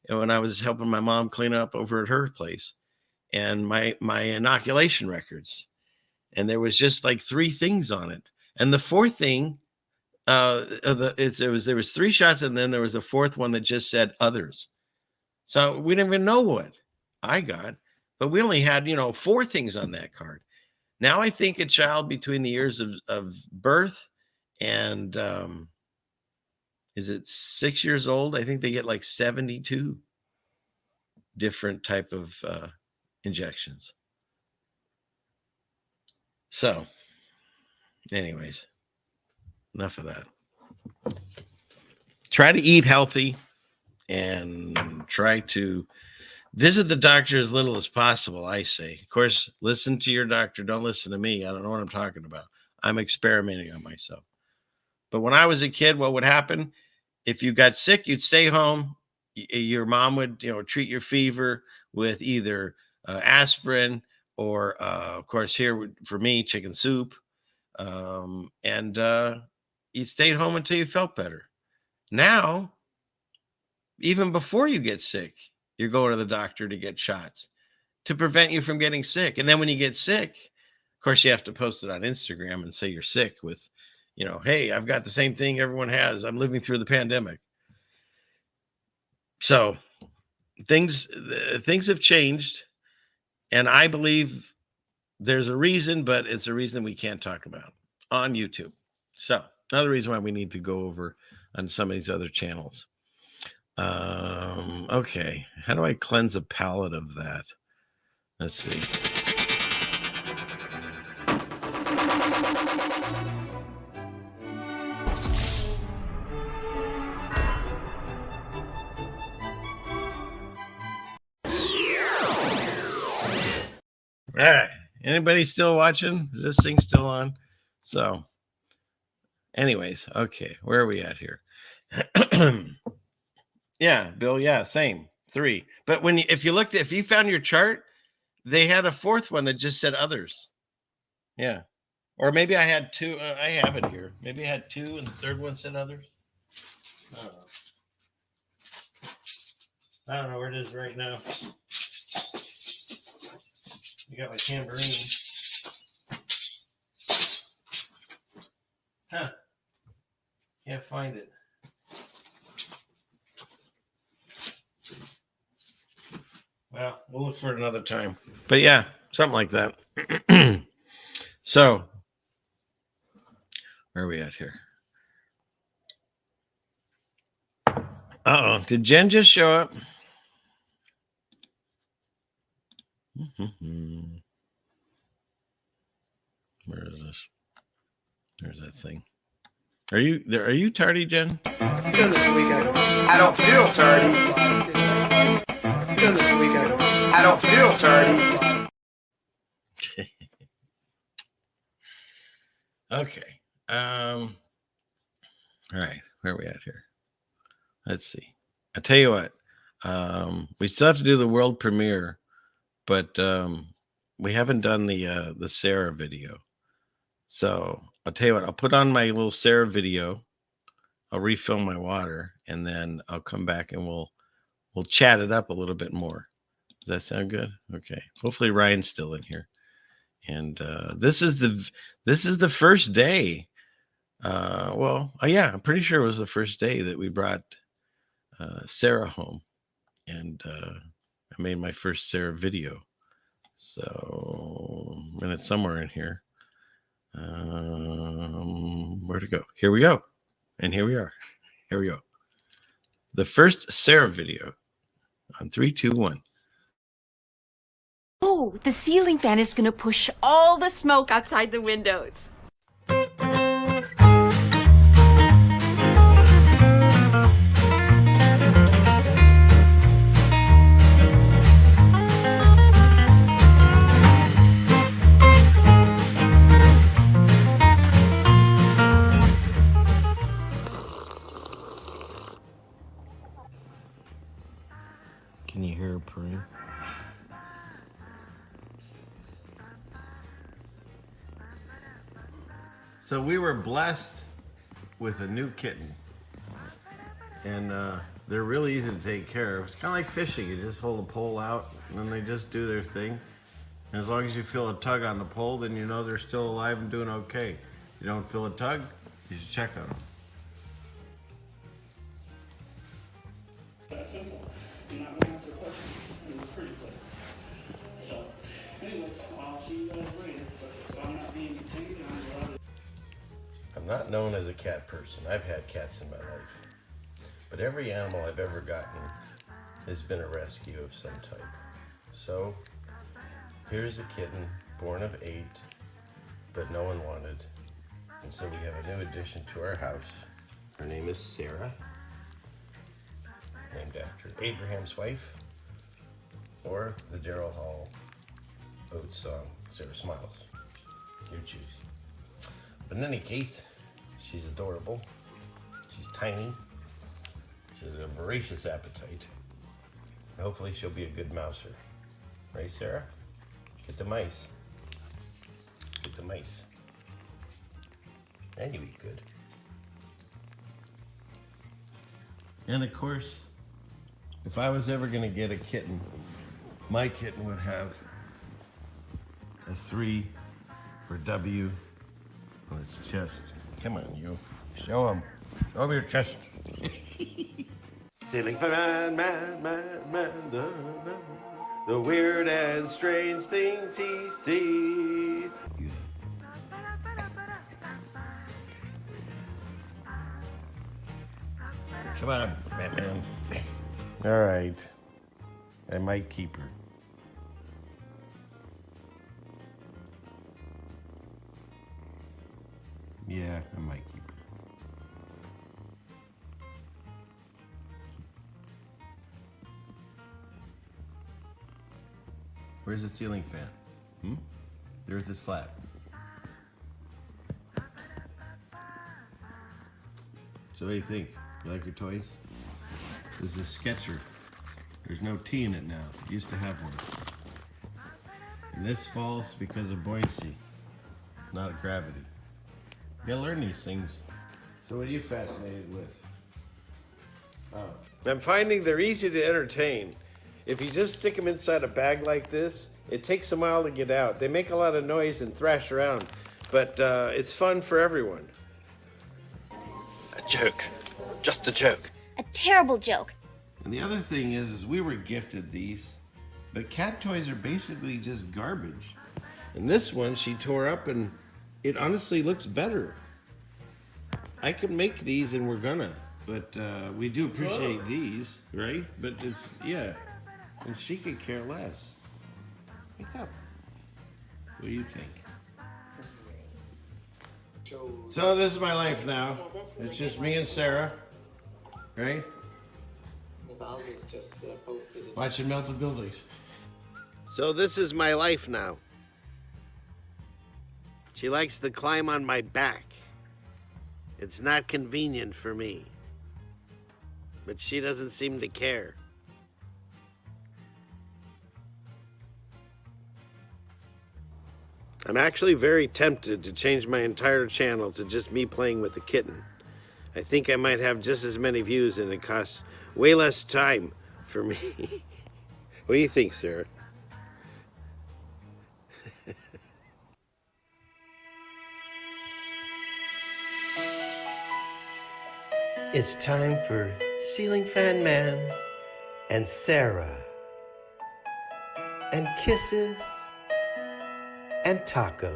And when I was helping my mom clean up over at her place, and my inoculation records, and there was just like 3 things on it, and the 4th thing, there was 3 shots, and then there was a 4th one that just said others. So we didn't even know what I got, but we only had 4 things on that card. Now I think a child between the years of birth and is it 6 years old? I think they get like 72 different type of injections. So, anyways, enough of that. Try to eat healthy and try to visit the doctor as little as possible, I say. Of course, listen to your doctor. Don't listen to me. I don't know what I'm talking about. I'm experimenting on myself. But when I was a kid, what would happen? If you got sick, you'd stay home. Your mom would, treat your fever with either aspirin or, of course, here for me, chicken soup. And you stayed home until you felt better. Now, even before you get sick, you're going to the doctor to get shots to prevent you from getting sick. And then when you get sick, of course, you have to post it on Instagram and say you're sick with, hey, I've got the same thing everyone has. I'm living through the pandemic. So things have changed. And I believe there's a reason, but it's a reason we can't talk about on YouTube. So another reason why we need to go over on some of these other channels. Okay. How do I cleanse a palate of that? Let's see. All right. Anybody still watching? Is this thing still on? So anyways, okay. Where are we at here? Yeah, Bill. Yeah, same 3. But if you found your chart, they had a 4th one that just said others. Yeah. Or maybe I had 2. I have it here. Maybe I had 2 and the 3rd one said others. I don't know where it is right now. You got my tambourine. Huh. Can't find it. Well, we'll look for it another time. But yeah, something like that. So, where are we at here? Uh-oh. Did Jen just show up? Where is this? There's that thing. Are you tardy, Jen? I don't feel tardy. I don't feel tardy. Okay. All right. Where are we at here? Let's see. I tell you what. We still have to do the world premiere, but we haven't done the Sarah video. So I'll tell you what. I'll put on my little Sarah video. I'll refill my water, and then I'll come back and we'll chat it up a little bit more. Does that sound good? Okay. Hopefully Ryan's still in here. And this is the first day Yeah, I'm pretty sure it was the first day that we brought Sarah home, and I made my first Sarah video. So, and it's somewhere in here. Where to go? Here we go. And here we are. Here we go. The first Sarah video on 3, 2, 1. Oh, the ceiling fan is going to push all the smoke outside the windows. Can you hear her purring? So we were blessed with a new kitten, and they're really easy to take care of. It's kind of like fishing. You just hold a pole out, and then they just do their thing. And as long as you feel a tug on the pole, then you know they're still alive and doing okay. You don't feel a tug, you should check on them. That simple. You're not going to answer questions. It was pretty quick. So, anyway, while she waited, so I'm not being detained, and I'm allowed to. I'm not known as a cat person. I've had cats in my life. But every animal I've ever gotten has been a rescue of some type. So, here's a kitten, born of 8, but no one wanted. And so we have a new addition to our house. Her name is Sarah, named after Abraham's wife, or the Daryl Hall Oates song, Sarah Smiles. You choose. But in any case, she's adorable. She's tiny. She has a voracious appetite. Hopefully she'll be a good mouser. Right, Sarah? Get the mice. Get the mice. And you eat good. And of course, if I was ever going to get a kitten, my kitten would have a 3 for W on its chest. Come on, you. Show him. Show him your chest. Ceiling fan, man, the weird and strange things he sees. Come on, Batman. All right. I might keep her. Yeah, I might keep her. Where's the ceiling fan? The earth is flat. So what do you think? You like your toys? This is a Sketcher. There's no T in it now. It used to have one. And this falls because of buoyancy, not gravity. You gotta learn these things. So what are you fascinated with? I'm finding they're easy to entertain. If you just stick them inside a bag like this, it takes a while to get out. They make a lot of noise and thrash around, but it's fun for everyone. A joke. Just a joke. A terrible joke. And the other thing is we were gifted these, but cat toys are basically just garbage. And this one she tore up, and it honestly looks better. I could make these, and we're gonna, but we do appreciate these, right? But it's, yeah, and she could care less. Wake up. What do you think? So this is my life now. It's just me and Sarah, right? Watching melted buildings. So this is my life now. She likes to climb on my back. It's not convenient for me. But she doesn't seem to care. I'm actually very tempted to change my entire channel to just me playing with the kitten. I think I might have just as many views and it costs way less time for me. What do you think, Sarah? It's time for Ceiling Fan Man and Sarah, and kisses and tacos.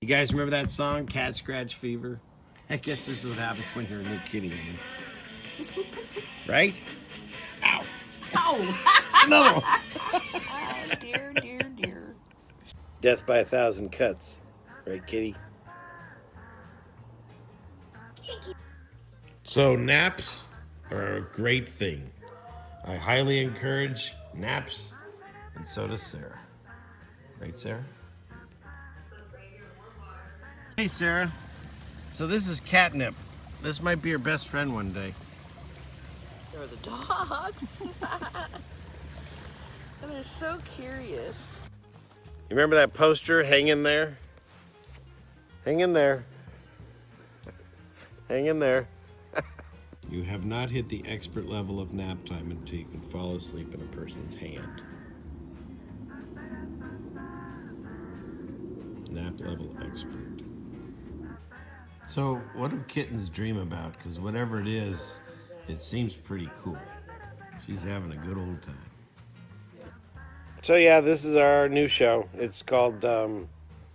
You guys remember that song, Cat Scratch Fever? I guess this is what happens when you're a new kitty. Right? Ow. Ow! Another one. Oh, dear, dear, dear. Death by 1,000 cuts. Right, kitty? So naps are a great thing. I highly encourage naps, and so does Sarah. Right, Sarah? Hey, Sarah. So this is Catnip. This might be your best friend one day. There are the dogs. And they're so curious. You remember that poster? Hang in there. Hang in there. Hang in there. You have not hit the expert level of nap time until you can fall asleep in a person's hand. Nap level expert. So what do kittens dream about? Because whatever it is, it seems pretty cool. She's having a good old time. So yeah, this is our new show. It's called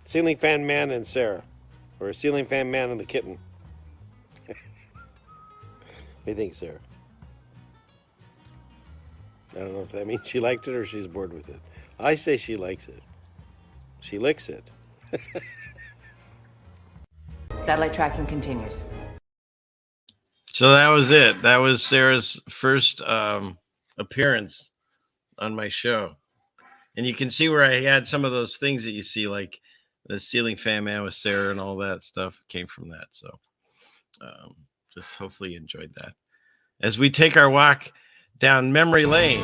Ceiling Fan Man and Sarah. Or Ceiling Fan Man and the Kitten. What do you think, Sarah? I don't know if that means she liked it or she's bored with it. I say she likes it. She licks it. Satellite tracking continues. So that was it. That was Sarah's first appearance on my show. And you can see where I had some of those things that you see, like the Ceiling Fan Man with Sarah and all that stuff came from that. So just hopefully you enjoyed that. As we take our walk down memory lane.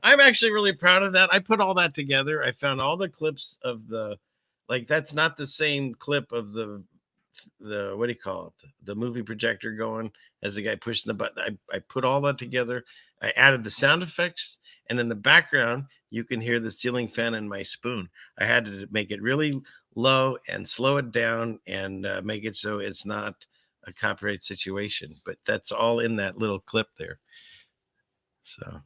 I'm actually really proud of that. I put all that together. I found all the clips of the, like, that's not the same clip of the what do you call it? The movie projector going as the guy pushing the button. I put all that together. I added the sound effects, and in the background, you can hear the ceiling fan and my spoon. I had to make it really low and slow it down and make it so it's not a copyright situation. But that's all in that little clip there. So,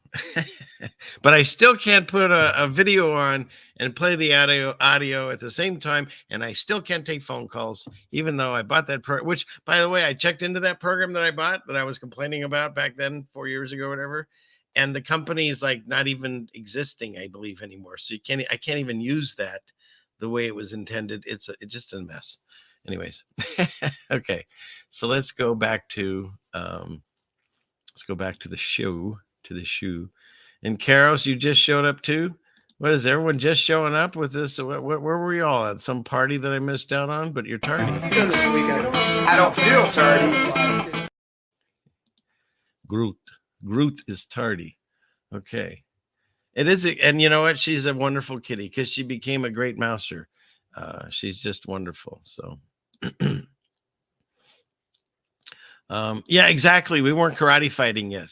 but I still can't put a video on and play the audio at the same time. And I still can't take phone calls, even though I bought that program, which, by the way, I checked into that program that I bought that I was complaining about back then, 4 years ago, whatever. And the company is like not even existing, I believe, anymore. So I can't even use that the way it was intended. It's just a mess. Anyways. Okay. So let's go back to, the show. And Karos, you just showed up too? What is everyone just showing up with this? Where were you all at? Some party that I missed out on? But you're tardy. I don't feel tardy. Groot is tardy. Okay. It is, and you know what? She's a wonderful kitty because she became a great mouser. She's just wonderful. So yeah, exactly. We weren't karate fighting yet.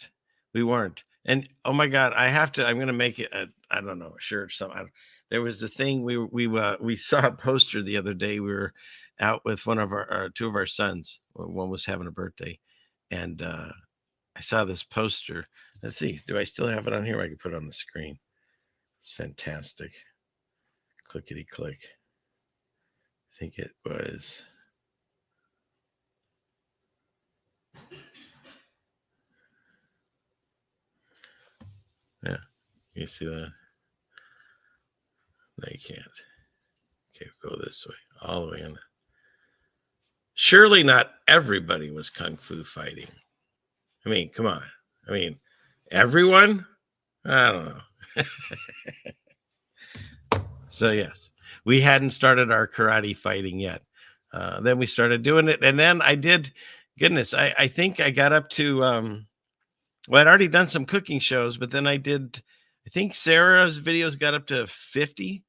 We weren't. And oh my God, I'm going to make it I don't know, a shirt, something. There was the thing we saw a poster the other day. We were out with one of two of our sons. One was having a birthday. And I saw this poster. Let's see. Do I still have it on here? I can put it on the screen. It's fantastic. Clickety click. I think it was. Yeah, you see that? No, you can't. Okay, go this way, all the way in. Surely not everybody was kung fu fighting. I mean, come on. I mean, everyone? I don't know. So yes, we hadn't started our karate fighting yet. Then we started doing it, and then I did. Goodness, I think I got up to Well, I'd already done some cooking shows, but then I think Sarah's videos got up to 50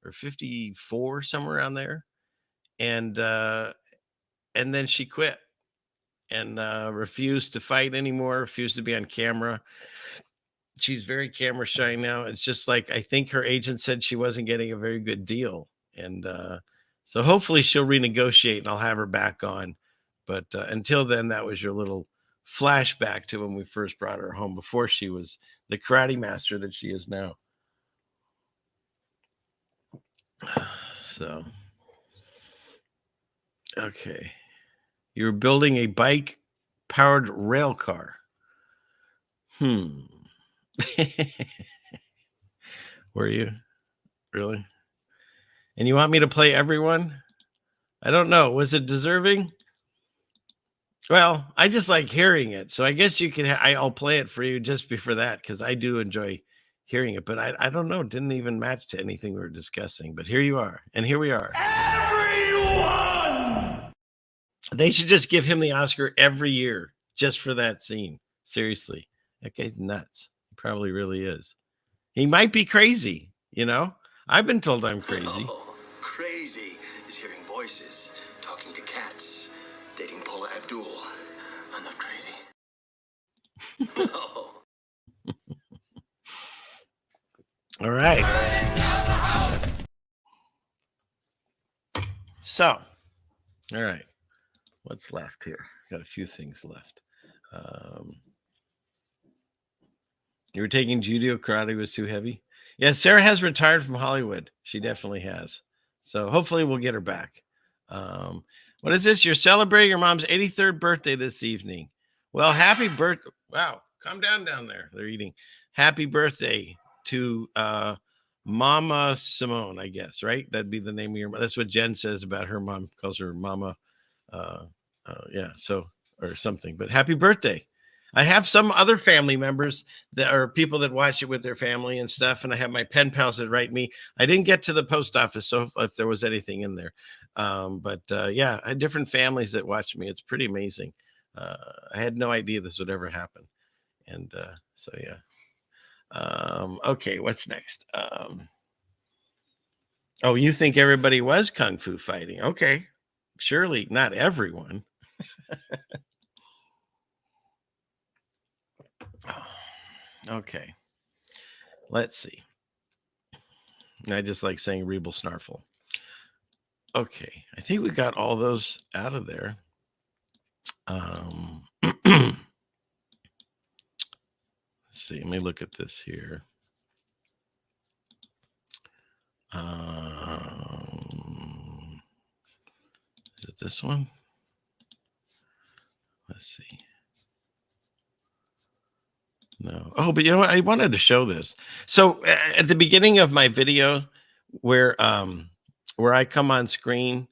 or 54, somewhere around there. And then she quit and refused to fight anymore, refused to be on camera. She's very camera shy now. It's just like, I think her agent said she wasn't getting a very good deal. And so hopefully she'll renegotiate and I'll have her back on. But until then, that was your little flashback to when we first brought her home before she was the karate master that she is now. So, okay. You're building a bike powered rail car. Were you really? And you want me to play everyone? I don't know. Was it deserving? Well, I just like hearing it. So I guess you can, I'll play it for you just for that, because I do enjoy hearing it. But I don't know. It didn't even match to anything we were discussing. But here you are. And here we are. Everyone! They should just give him the Oscar every year just for that scene. Seriously. That guy's nuts. He probably really is. He might be crazy, you know? I've been told I'm crazy. Oh, crazy is hearing voices, talking to cats, dating Paula Abdul. I'm not crazy. No. All right. So, all right. What's left here? Got a few things left. You were taking judo, karate was too heavy. Yeah, Sarah has retired from Hollywood. She definitely has. So hopefully we'll get her back. What is this? You're celebrating your mom's 83rd birthday this evening. Well, happy birthday. Wow. Calm down there. They're eating. Happy birthday to Mama Simone, I guess, right? That'd be the name of your mom. That's what Jen says about her mom. Calls her Mama. Yeah, so, or something. But happy birthday. I have some other family members that are people that watch it with their family and stuff. And I have my pen pals that write me. I didn't get to the post office, so if there was anything in there. But yeah, I had different families that watch me. It's pretty amazing. I had no idea this would ever happen. And so, yeah. Okay, what's next? Oh, you think everybody was kung fu fighting? Okay. Surely not everyone. Okay, let's see. I just like saying Rebel Snarfle. Okay, I think we got all those out of there. Let's see, let me look at this here. Is it this one? Let's see. No. Oh, but you know what? I wanted to show this. So at the beginning of my video where I come on screen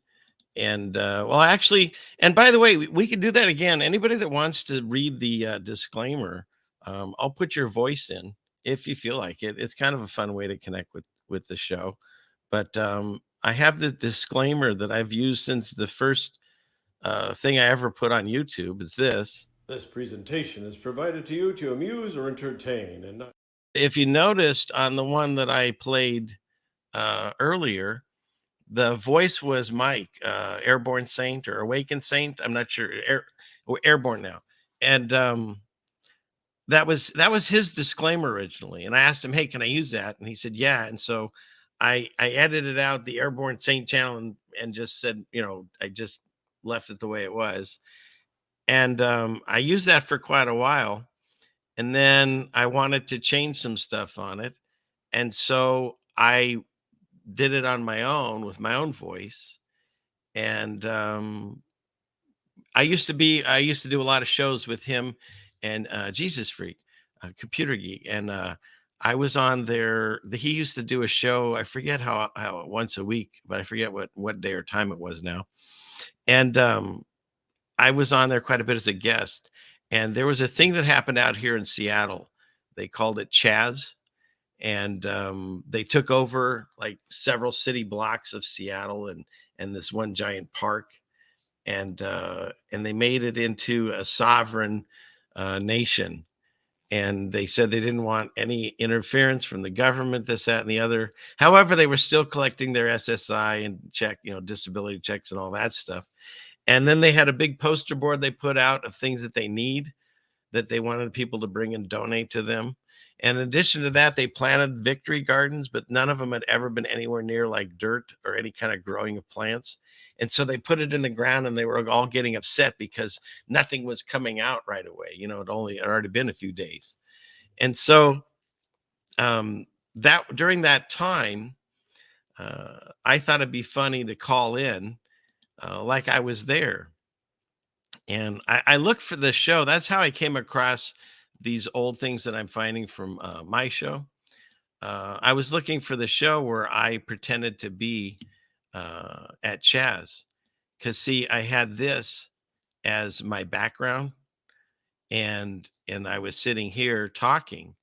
and well, actually, and by the way, we can do that again. Anybody that wants to read the disclaimer, I'll put your voice in if you feel like it. It's kind of a fun way to connect with the show. But I have the disclaimer that I've used since the first thing I ever put on YouTube. Is this. This presentation is provided to you to amuse or entertain and not. If you noticed on the one that I played earlier, the voice was Mike, Airborne Saint or Awakened Saint. I'm not sure. Airborne now. And that was his disclaimer originally. And I asked him, hey, can I use that? And he said, yeah. And so I edited out the Airborne Saint channel and just said, you know, I just left it the way it was. And I used that for quite a while. And then I wanted to change some stuff on it. And so I did it on my own with my own voice. And I used to do a lot of shows with him and Jesus Freak, Computer Geek. And I was on there. He used to do a show. I forget how once a week, but I forget what day or time it was now. And I was on there quite a bit as a guest, and there was a thing that happened out here in Seattle. They called it Chaz, and they took over like several city blocks of Seattle and this one giant park, and they made it into a sovereign nation. And they said they didn't want any interference from the government, this, that, and the other. However, they were still collecting their SSI and disability checks and all that stuff. And then they had a big poster board they put out of things that they need, that they wanted people to bring and donate to them. And in addition to that, they planted victory gardens, but none of them had ever been anywhere near like dirt or any kind of growing of plants. And so they put it in the ground, and they were all getting upset because nothing was coming out right away. It had already been a few days. And so that during that time, I thought it'd be funny to call in like I was there. And I looked for the show. That's how I came across these old things that I'm finding from my show. I was looking for the show where I pretended to be at Chaz. Because, see, I had this as my background. And I was sitting here talking.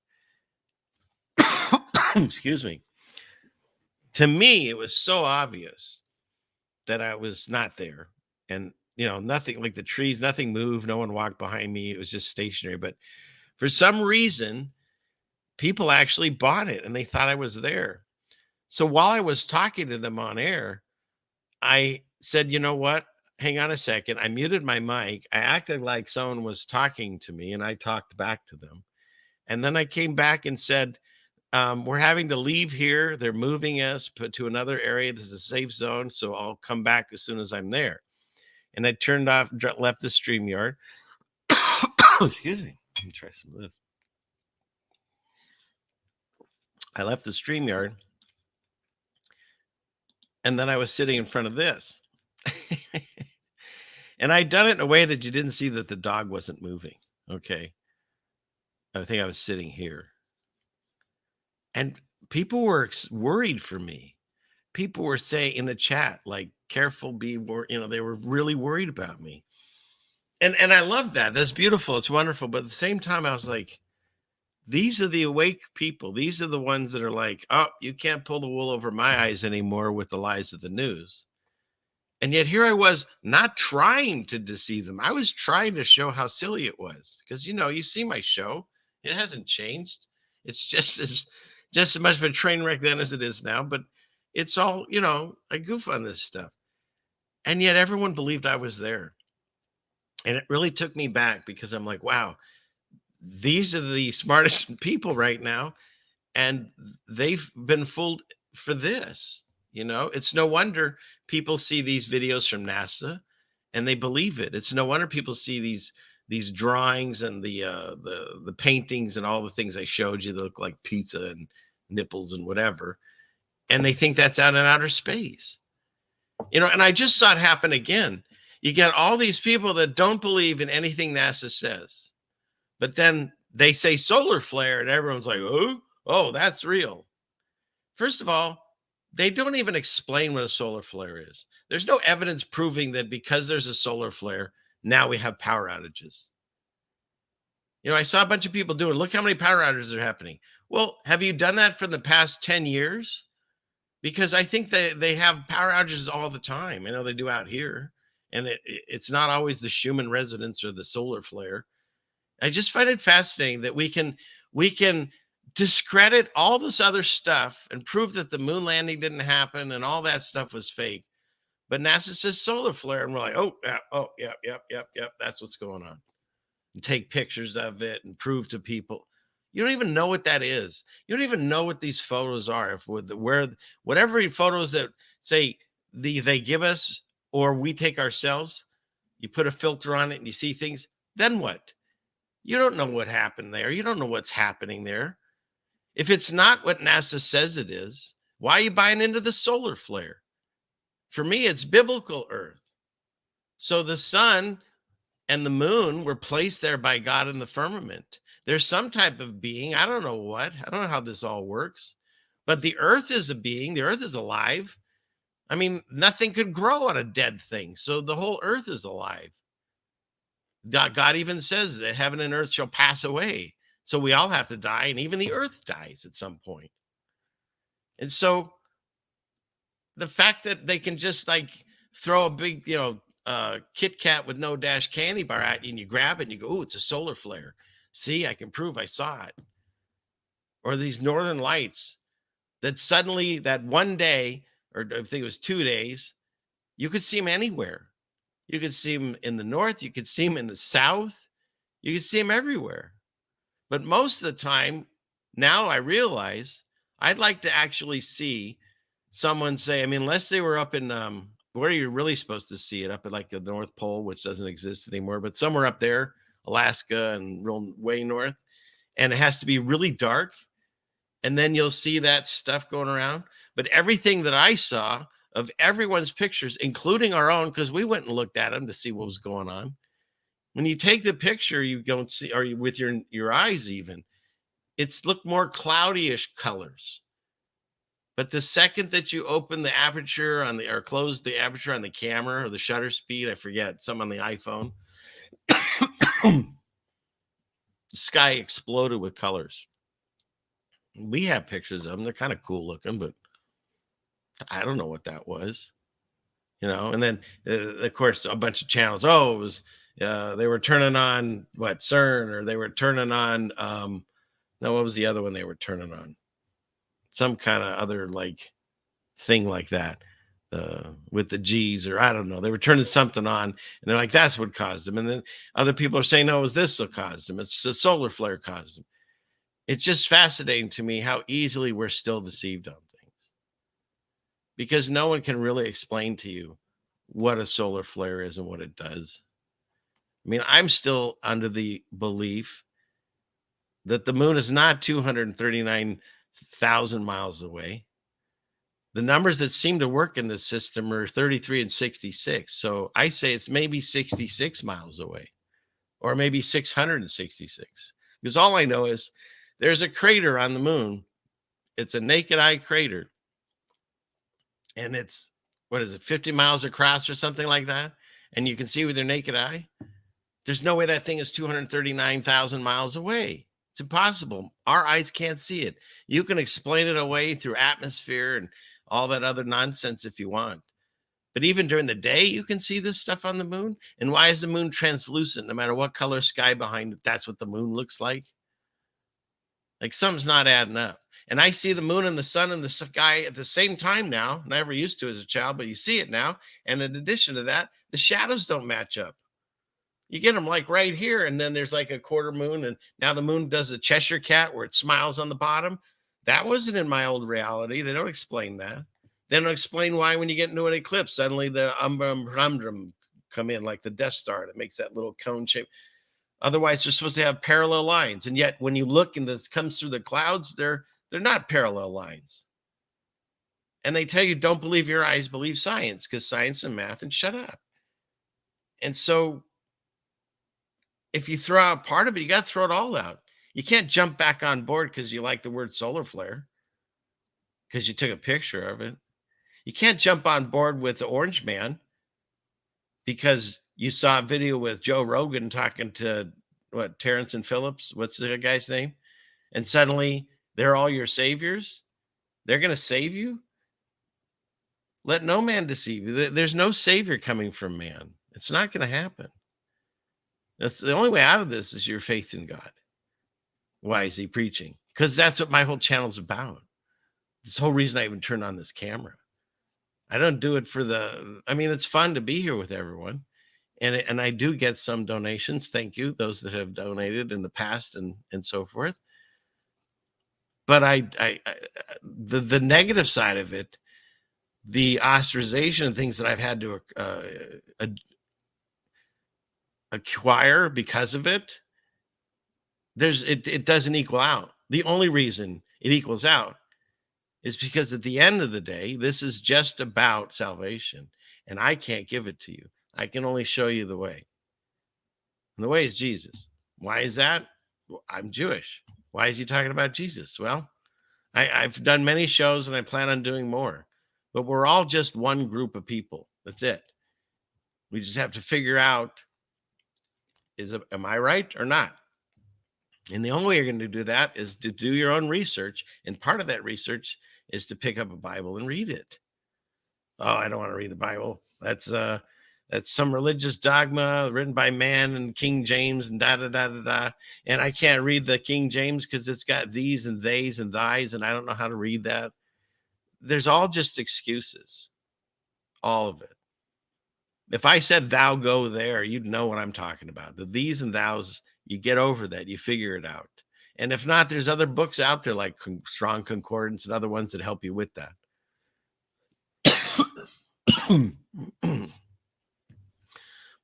Excuse me. To me, it was so obvious that I was not there. And nothing, like the trees, nothing moved. No one walked behind me. It was just stationary. But for some reason, people actually bought it and they thought I was there. So while I was talking to them on air, I said, you know what? Hang on a second. I muted my mic. I acted like someone was talking to me and I talked back to them. And then I came back and said, we're having to leave here. They're moving us to another area. This is a safe zone. So I'll come back as soon as I'm there. And I turned off, left the StreamYard. Excuse me. Let me try some of this. I left the StreamYard. And then I was sitting in front of this. And I'd done it in a way that you didn't see that the dog wasn't moving. Okay. I think I was sitting here. And people were worried for me. People were saying in the chat, like, careful, be more, they were really worried about me. And I love that. That's beautiful. It's wonderful. But at the same time, I was like, these are the awake people. These are the ones that are like, oh, you can't pull the wool over my eyes anymore with the lies of the news. And yet here I was not trying to deceive them. I was trying to show how silly it was. Because, you see my show. It hasn't changed. It's just as much of a train wreck then as it is now. But it's all, I goof on this stuff. And yet everyone believed I was there. And it really took me back because I'm like, wow, these are the smartest people right now. And they've been fooled for this. It's no wonder people see these videos from NASA and they believe it. It's no wonder people see these drawings and the paintings and all the things I showed you that look like pizza and nipples and whatever. And they think that's out in outer space. And I just saw it happen again. You get all these people that don't believe in anything NASA says, but then they say solar flare and everyone's like, oh, that's real. First of all, they don't even explain what a solar flare is. There's no evidence proving that because there's a solar flare, now we have power outages. I saw a bunch of people doing, look how many power outages are happening. Well, have you done that for the past 10 years? Because I think they have power outages all the time. I know they do out here. And it's not always the Schumann resonance or the solar flare. I just find it fascinating that we can discredit all this other stuff and prove that the moon landing didn't happen and all that stuff was fake. But NASA says solar flare, and we're like, yep, that's what's going on. And take pictures of it and prove to people. You don't even know what that is. You don't even know what these photos are. Whatever photos that say they give us or we take ourselves, you put a filter on it and you see things, then what? You don't know what happened there. You don't know what's happening there. If it's not what NASA says it is, why are you buying into the solar flare? For me, it's biblical Earth. So the sun and the moon were placed there by God in the firmament. There's some type of being. I don't know what. I don't know how this all works. But the Earth is a being. The Earth is alive. I mean, nothing could grow on a dead thing. So the whole Earth is alive. God even says that heaven and earth shall pass away. So we all have to die, and even the earth dies at some point. And so the fact that they can just like throw a big, Kit Kat with no dash candy bar at you and you grab it and you go, oh, it's a solar flare. See, I can prove I saw it. Or these northern lights that suddenly, that one day, or I think it was 2 days, you could see them anywhere. You could see them in the north. You could see them in the south. You could see them everywhere. But most of the time, now I realize I'd like to actually see someone say, I mean, unless they were up in, where you're really supposed to see it, up at like the North Pole, which doesn't exist anymore, but somewhere up there, Alaska and real way north. And it has to be really dark. And then you'll see that stuff going around. But everything that I saw of everyone's pictures, including our own, because we went and looked at them to see what was going on. When you take the picture, you don't see, or with your eyes even, it's look more cloudy-ish colors. But the second that you open the aperture on the, or close the aperture on the camera or the shutter speed, I forget, some on the iPhone, the sky exploded with colors. We have pictures of them. They're kind of cool looking, but I don't know what that was, and then of course a bunch of channels. Oh, it was they were turning on what, CERN, or they were turning on no, what was the other one they were turning on? Some kind of other like thing like that with the G's, or I don't know. They were turning something on and they're like, that's what caused them. And then other people are saying, no, it was this that caused them. It's a solar flare caused them. It's just fascinating to me how easily we're still deceived on things, because no one can really explain to you what a solar flare is and what it does. I mean, I'm still under the belief that the moon is not 239,000 miles away. The numbers that seem to work in this system are 33 and 66. So I say it's maybe 66 miles away, or maybe 666. Because all I know is there's a crater on the moon. It's a naked eye crater. And it's, 50 miles across or something like that? And you can see with your naked eye. There's no way that thing is 239,000 miles away. It's impossible. Our eyes can't see it. You can explain it away through atmosphere and all that other nonsense if you want. But even during the day, you can see this stuff on the moon. And why is the moon translucent? No matter what color sky behind it, that's what the moon looks like. Like something's not adding up. And I see the moon and the sun and the sky at the same time now. Never used to as a child, but you see it now. And in addition to that, the shadows don't match up. You get them like right here, and then there's like a quarter moon, and now the moon does a Cheshire cat where it smiles on the bottom. That wasn't in my old reality. They don't explain that. They don't explain why when you get into an eclipse, suddenly the umbrum come in like the Death Star. It makes that little cone shape. Otherwise, they're supposed to have parallel lines. And yet when you look and this comes through the clouds, they're not parallel lines. And they tell you, don't believe your eyes, believe science, because science and math, and shut up. And so if you throw out part of it, you got to throw it all out. You can't jump back on board because you like the word solar flare, because you took a picture of it. You can't jump on board with the Orange Man because you saw a video with Joe Rogan talking to Terrence and Phillips. What's the guy's name? And suddenly they're all your saviors. They're going to save you. Let no man deceive you. There's no savior coming from man. It's not going to happen. That's the only way out of this is your faith in God. Why is he preaching? Because that's what my whole channel's about. This whole reason I even turned on this camera. I don't do it for it's fun to be here with everyone. And I do get some donations. Thank you, those that have donated in the past and so forth. But the negative side of it, the ostracization and things that I've had to acquire because of it, it doesn't equal out. The only reason it equals out is because at the end of the day, this is just about salvation, and I can't give it to you. I can only show you the way. And the way is Jesus. Why is that? Well, I'm Jewish. Why is he talking about Jesus? Well, I've done many shows and I plan on doing more, but we're all just one group of people. That's it. We just have to figure out, am I right or not? And the only way you're going to do that is to do your own research. And part of that research is to pick up a Bible and read it. Oh, I don't want to read the Bible. That's That's some religious dogma written by man and King James and da da da da da. And I can't read the King James because it's got these and theys and thys, and I don't know how to read that. There's all just excuses, all of it. If I said thou go there, you'd know what I'm talking about. The these and thous, you get over that, you figure it out. And if not, there's other books out there like Strong Concordance and other ones that help you with that.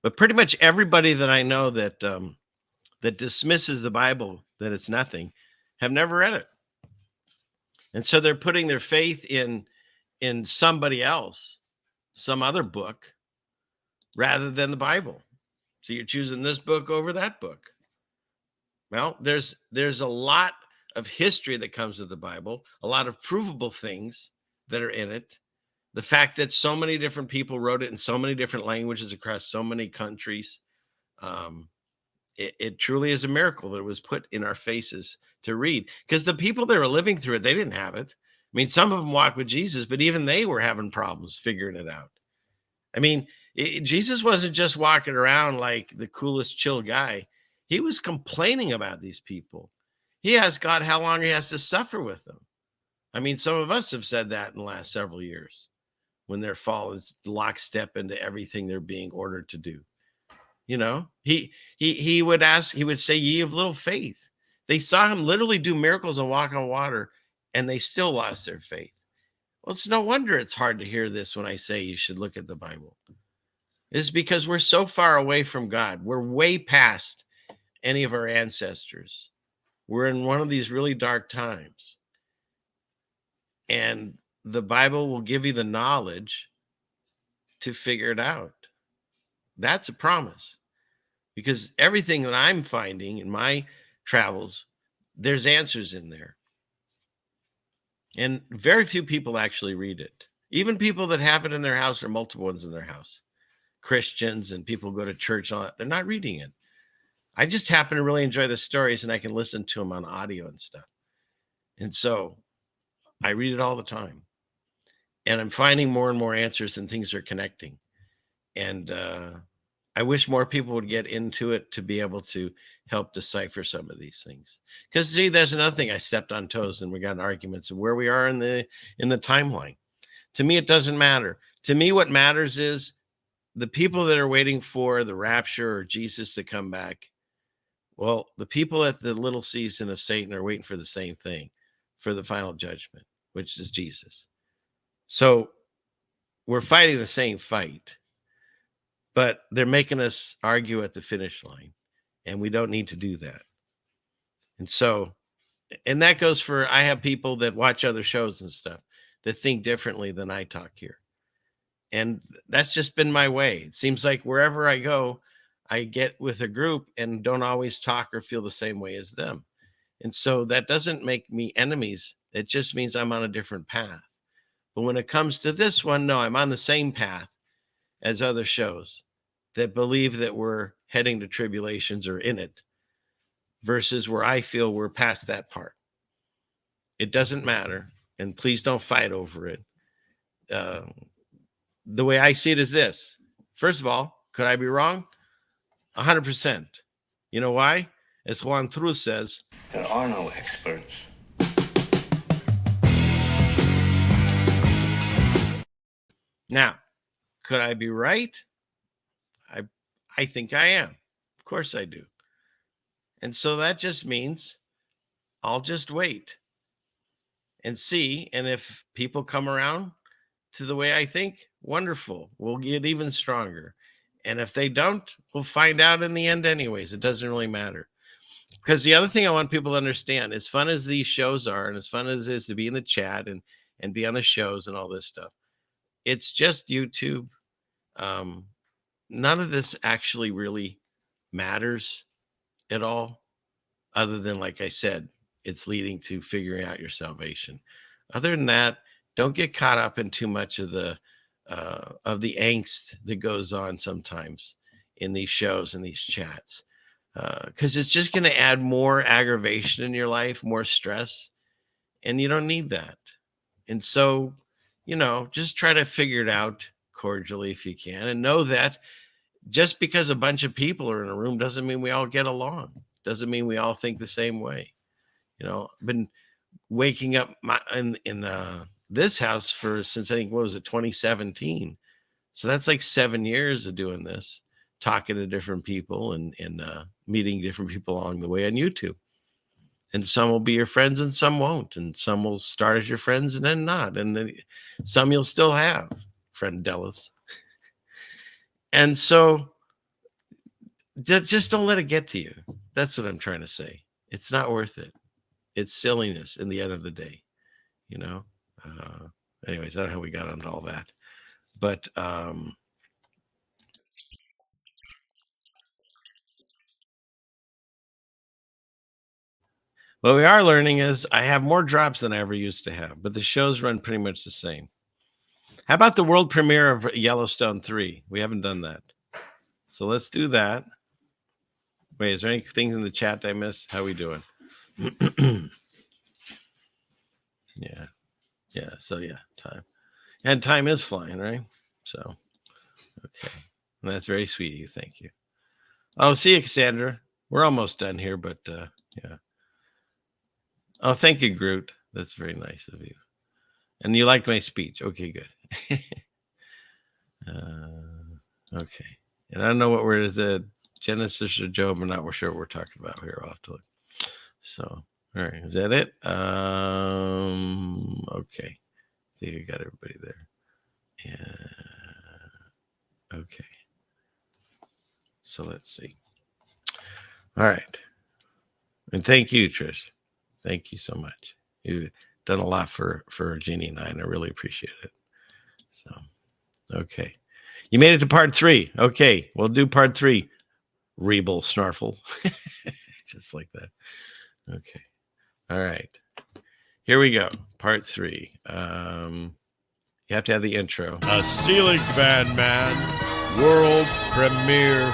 But pretty much everybody that I know that that dismisses the Bible, that it's nothing, have never read it. And so they're putting their faith in somebody else, some other book, rather than the Bible. So you're choosing this book over that book. Well, there's a lot of history that comes with the Bible, a lot of provable things that are in it. The fact that so many different people wrote it in so many different languages across so many countries, it truly is a miracle that it was put in our faces to read. Because the people that were living through it, they didn't have it. I mean, some of them walked with Jesus, but even they were having problems figuring it out. I mean, Jesus wasn't just walking around like the coolest, chill guy. He was complaining about these people. He asked God how long he has to suffer with them. I mean, some of us have said that in the last several years when they're falling lockstep into everything they're being ordered to do. You know, he would ask, he would say, ye of little faith. They saw him literally do miracles and walk on water, and they still lost their faith. Well, it's no wonder it's hard to hear this when I say you should look at the Bible. It's because we're so far away from God. We're way past any of our ancestors. We're in one of these really dark times. And the Bible will give you the knowledge to figure it out. That's a promise. Because everything that I'm finding in my travels, there's answers in there. And very few people actually read it. Even people that have it in their house or multiple ones in their house. Christians and people who go to church and all that, they're not reading it. I just happen to really enjoy the stories and I can listen to them on audio and stuff. And so I read it all the time. And I'm finding more and more answers and things are connecting. And I wish more people would get into it to be able to help decipher some of these things. Because see, there's another thing. I stepped on toes and we got in arguments of where we are in the timeline. To me, it doesn't matter. To me, what matters is the people that are waiting for the rapture or Jesus to come back. Well, the people at the little season of Satan are waiting for the same thing, for the final judgment, which is Jesus. So we're fighting the same fight, but they're making us argue at the finish line, and we don't need to do that. And so, and that goes for, I have people that watch other shows and stuff that think differently than I talk here. And that's just been my way. It seems like wherever I go, I get with a group and don't always talk or feel the same way as them. And so that doesn't make me enemies. It just means I'm on a different path. But when it comes to this one, no, I'm on the same path as other shows that believe that we're heading to tribulations or in it versus where I feel we're past that part. It doesn't matter. And please don't fight over it. The way I see it is this. First of all, could I be wrong? 100%. You know why? As Juan Cruz says, there are no experts. Now, could I be right? I think I am. Of course I do. And so that just means I'll just wait and see. And if people come around to the way I think, wonderful. We'll get even stronger. And if they don't, we'll find out in the end anyways. It doesn't really matter. Because the other thing I want people to understand, as fun as these shows are, and as fun as it is to be in the chat and be on the shows and all this stuff, it's just YouTube. None of this actually really matters at all, other than, like I said, it's leading to figuring out your salvation. Other than that, don't get caught up in too much of the angst that goes on sometimes in these shows and these chats, because it's just going to add more aggravation in your life, more stress, and you don't need that. And so, just try to figure it out cordially if you can, and know that just because a bunch of people are in a room doesn't mean we all get along. Doesn't mean we all think the same way. I've been waking up in this house since I think, what was it, 2017. So that's like 7 years of doing this, talking to different people and meeting different people along the way on YouTube. And some will be your friends and some won't. And some will start as your friends and then not. And then some you'll still have, friend Dellis. And so just don't let it get to you. That's what I'm trying to say. It's not worth it. It's silliness in the end of the day, anyways, I don't know how we got onto all that, but what we are learning is I have more drops than I ever used to have, but the shows run pretty much the same. How about the world premiere of Yellowstone 3? We haven't done that. So let's do that. Wait, is there anything in the chat I missed? How are we doing? Yeah. So time. And time is flying, right? So, okay. And that's very sweet of you. Thank you. Oh, see you, Cassandra. We're almost done here, but yeah. Oh, thank you, Groot. That's very nice of you. And you liked my speech. Okay, good. Okay. And I don't know what we're the Genesis or Job. I'm not sure what we're talking about here. I'll have to look. So, all right. Is that it? Okay. I think I got everybody there. Yeah. Okay. So let's see. All right. And thank you, Trish. Thank you so much. You've done a lot for Jeannie and I really appreciate it. So, okay. You made it to part 3. Okay. We'll do part 3. Rebel Snarfle. Just like that. Okay. All right. Here we go. Part 3. You have to have the intro. A ceiling fan man world premiere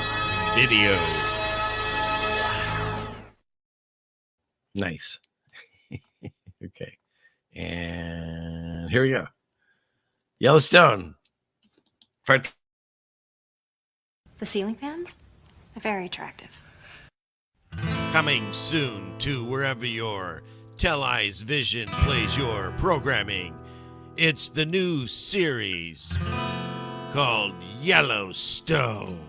video. Nice. Okay. And here we go. Yellowstone. Part. The ceiling fans are very attractive. Coming soon to wherever your Tell-Eyes Vision plays your programming. It's the new series called Yellowstone.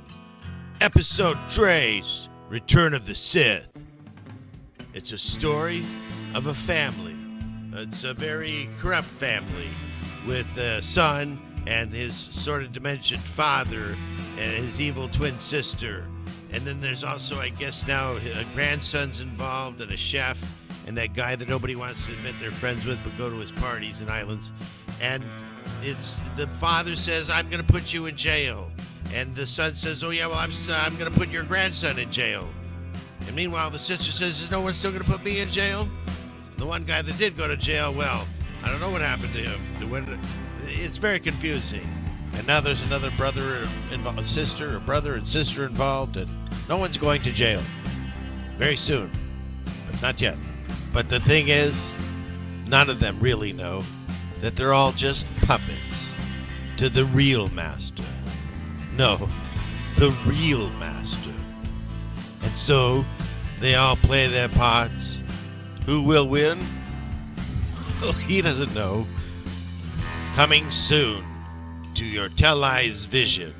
Episode Trace, Return of the Sith. It's a story of a family. It's a very corrupt family with a son and his sort of dimensioned father and his evil twin sister. And then there's also, I guess now, a grandson's involved and a chef and that guy that nobody wants to admit they're friends with but go to his parties and islands. And it's the father says, I'm going to put you in jail. And the son says, oh, yeah, well, I'm going to put your grandson in jail. And meanwhile, the sister says, is no one still going to put me in jail? The one guy that did go to jail, well, I don't know what happened to him. It's very confusing. And now there's another brother involved, a sister, a brother and sister involved, and no one's going to jail. Very soon. But not yet. But the thing is, none of them really know that they're all just puppets to the real master. No, the real master. And so, they all play their parts. Who will win? Well, he doesn't know. Coming soon to your Tell-Eyes Vision,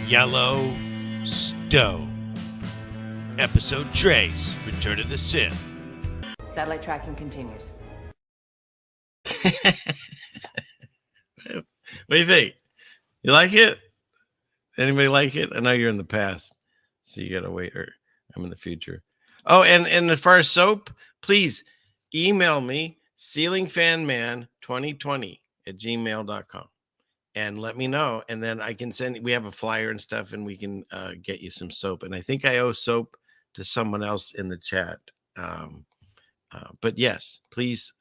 Yellowstone. Episode Trace, Return of the Sith. Satellite tracking continues. What do you think? You like it? Anybody like it? I know you're in the past, so you gotta wait. Or I'm in the future. Oh, and as far as soap, please email me ceilingfanman2020@gmail.com and let me know. And then I can send. We have a flyer and stuff, and we can get you some soap. And I think I owe soap to someone else in the chat. But yes, please.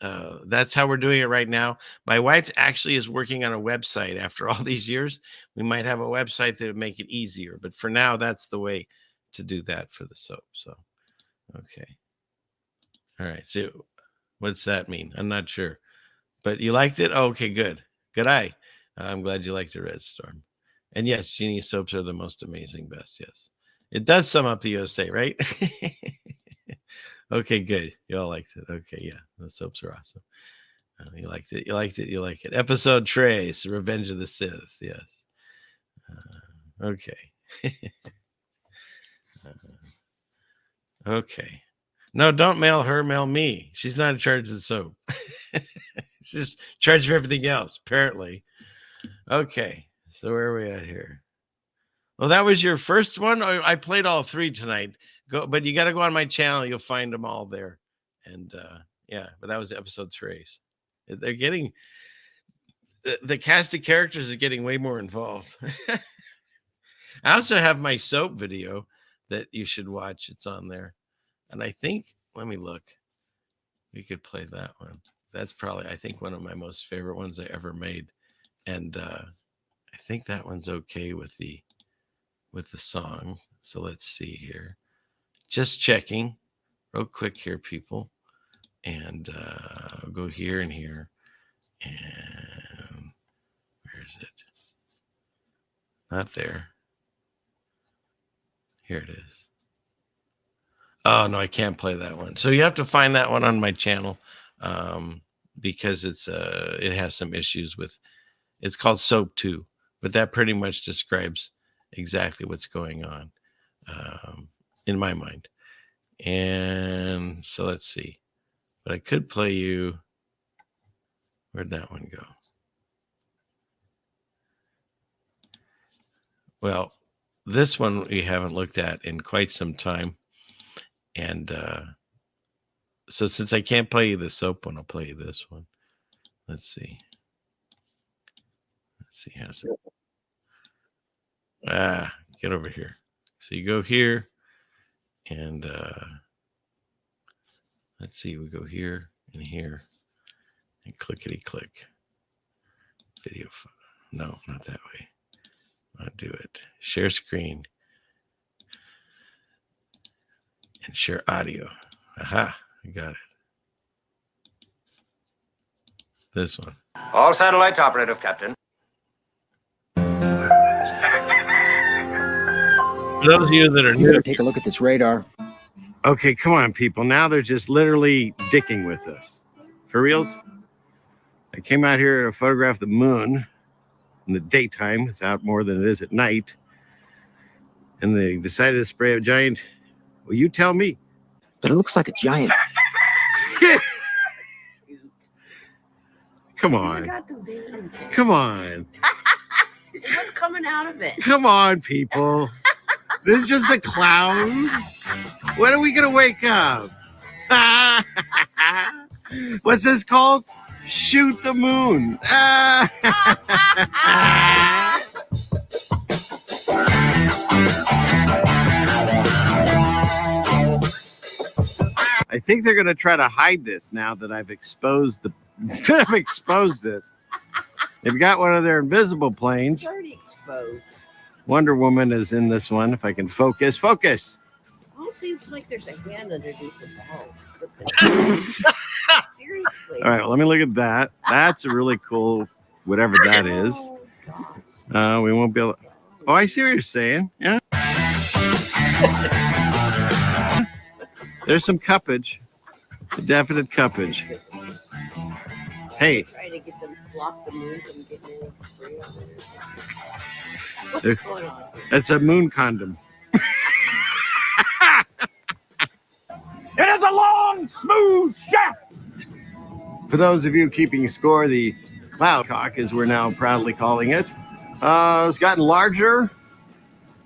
That's how we're doing it right now. My wife actually is working on a website after all these years. We might have a website that would make it easier. But for now, that's the way to do that for the soap. So, okay. All right. So what's that mean? I'm not sure. But you liked it? Oh, okay, good. Good eye. I'm glad you liked it, Red Storm. And yes, Genie soaps are the most amazing, best. Yes, it does sum up the USA, right? Okay, good. You all liked it. Okay, yeah, the soaps are awesome. You liked it. You liked it. You like it. Episode Trace, Revenge of the Sith. Yes. Okay. Okay. No, don't mail her. Mail me. She's not in charge of the soap. She's in charge of everything else, apparently. Okay. So where are we at here? Well, that was your first one. I played all 3 tonight. But you got to go on my channel. You'll find them all there. And yeah, but that was episode Trace. They're getting the cast of characters is getting way more involved. I also have my soap video that you should watch. It's on there. And I think, let me look. We could play that one. That's probably, I think, one of my most favorite ones I ever made. And I think that one's okay with the song. So let's see here. Just checking real quick here, people. And I'll go here and here. And where is it? Not there. Here it is. Oh, no, I can't play that one. So you have to find that one on my channel because it has some issues with, it's called Soap 2, but that pretty much describes exactly what's going on in my mind. And so let's see. But I could play you. Where'd that one go? Well, this one we haven't looked at in quite some time. And so since I can't play you the soap one, I'll play you this one. Let's see. Let's see. How's it? Get over here. So you go here and let's see. We go here and here and clickety click. Video. No, not that way. I'll do it. Share screen. And share audio. Aha, I got it. This one. All satellites operative, Captain. For those of you that are new, take a look at this radar. Okay, come on, people. Now they're just literally dicking with us. For reals? I came out here to photograph the moon in the daytime. It's out more than it is at night. And they decided to spray a giant. Well, you tell me. But it looks like a giant. Come on. Come on. What's coming out of it? Come on, people. This is just a cloud. When are we going to wake up? What's this called? Shoot the moon. I think they're going to try to hide this now that I've exposed I've exposed it. They've got one of their invisible planes. It's already exposed. Wonder Woman is in this one. If I can focus. Focus. All seems like there's a hand underneath the balls. Seriously. All right, well, let me look at that. That's a really cool, whatever that is. We won't be able to... Oh, I see what you're saying. Yeah. There's some cuppage. Definite cuppage. Hey. Trying to get them block the moon from getting any spray on it. What's going on? That's a moon condom. It is a long, smooth shaft. For those of you keeping score, the cloud cock, as we're now proudly calling it, has gotten larger,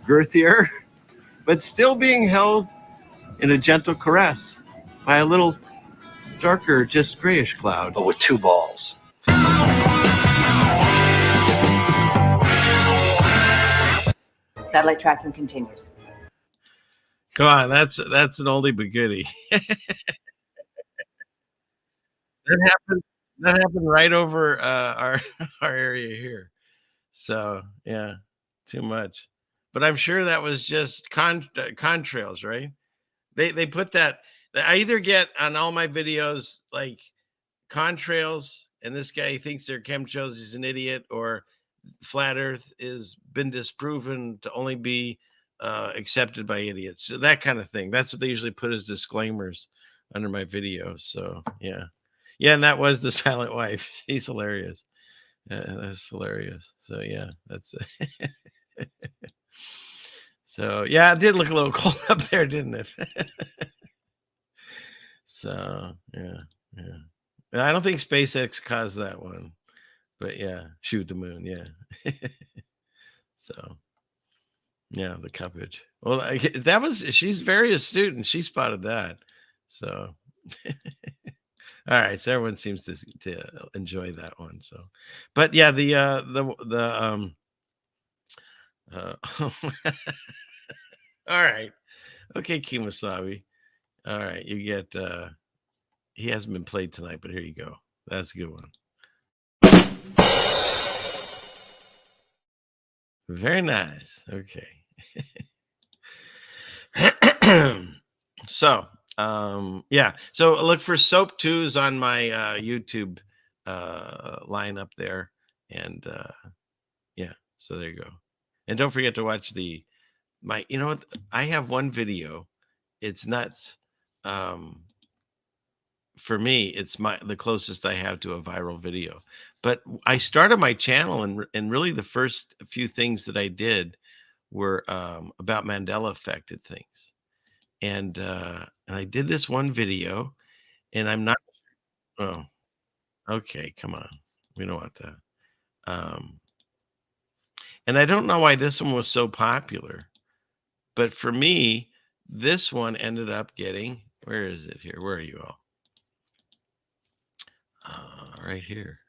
girthier, but still being held in a gentle caress by a little darker, just grayish cloud. But with 2 balls. Satellite tracking continues. Come on, that's an oldie but goodie. That happened right over our area here. So yeah, too much. But I'm sure that was just contrails, right? They put that. I either get on all my videos like contrails, and this guy thinks they're chemtrails, he's an idiot, or flat Earth is been disproven to only be accepted by idiots. So that kind of thing. That's what they usually put as disclaimers under my videos. So yeah. Yeah, and that was the silent wife. She's hilarious. That's hilarious. So yeah, that's so yeah, it did look a little cold up there, didn't it? So yeah. I don't think SpaceX caused that one, but yeah, shoot the moon, yeah. So yeah, the cuppage. Well, that was she's very astute, and she spotted that. So all right, so everyone seems to enjoy that one. So, but yeah, all right, okay, Kimasabi. All right, you get he hasn't been played tonight, but here you go. That's a good one. Very nice. Okay. So yeah, so look for Soap 2s on my YouTube line up there, and yeah, so there you go. And don't forget to watch my you know what, I have one video, it's nuts. For me, it's the closest I have to a viral video. But I started my channel, and really the first few things that I did were about Mandela affected things. And I did this one video, and I'm not. Oh, okay, come on, we don't want that. And I don't know why this one was so popular, but for me, this one ended up getting. Where is it here? Where are you all? Right here.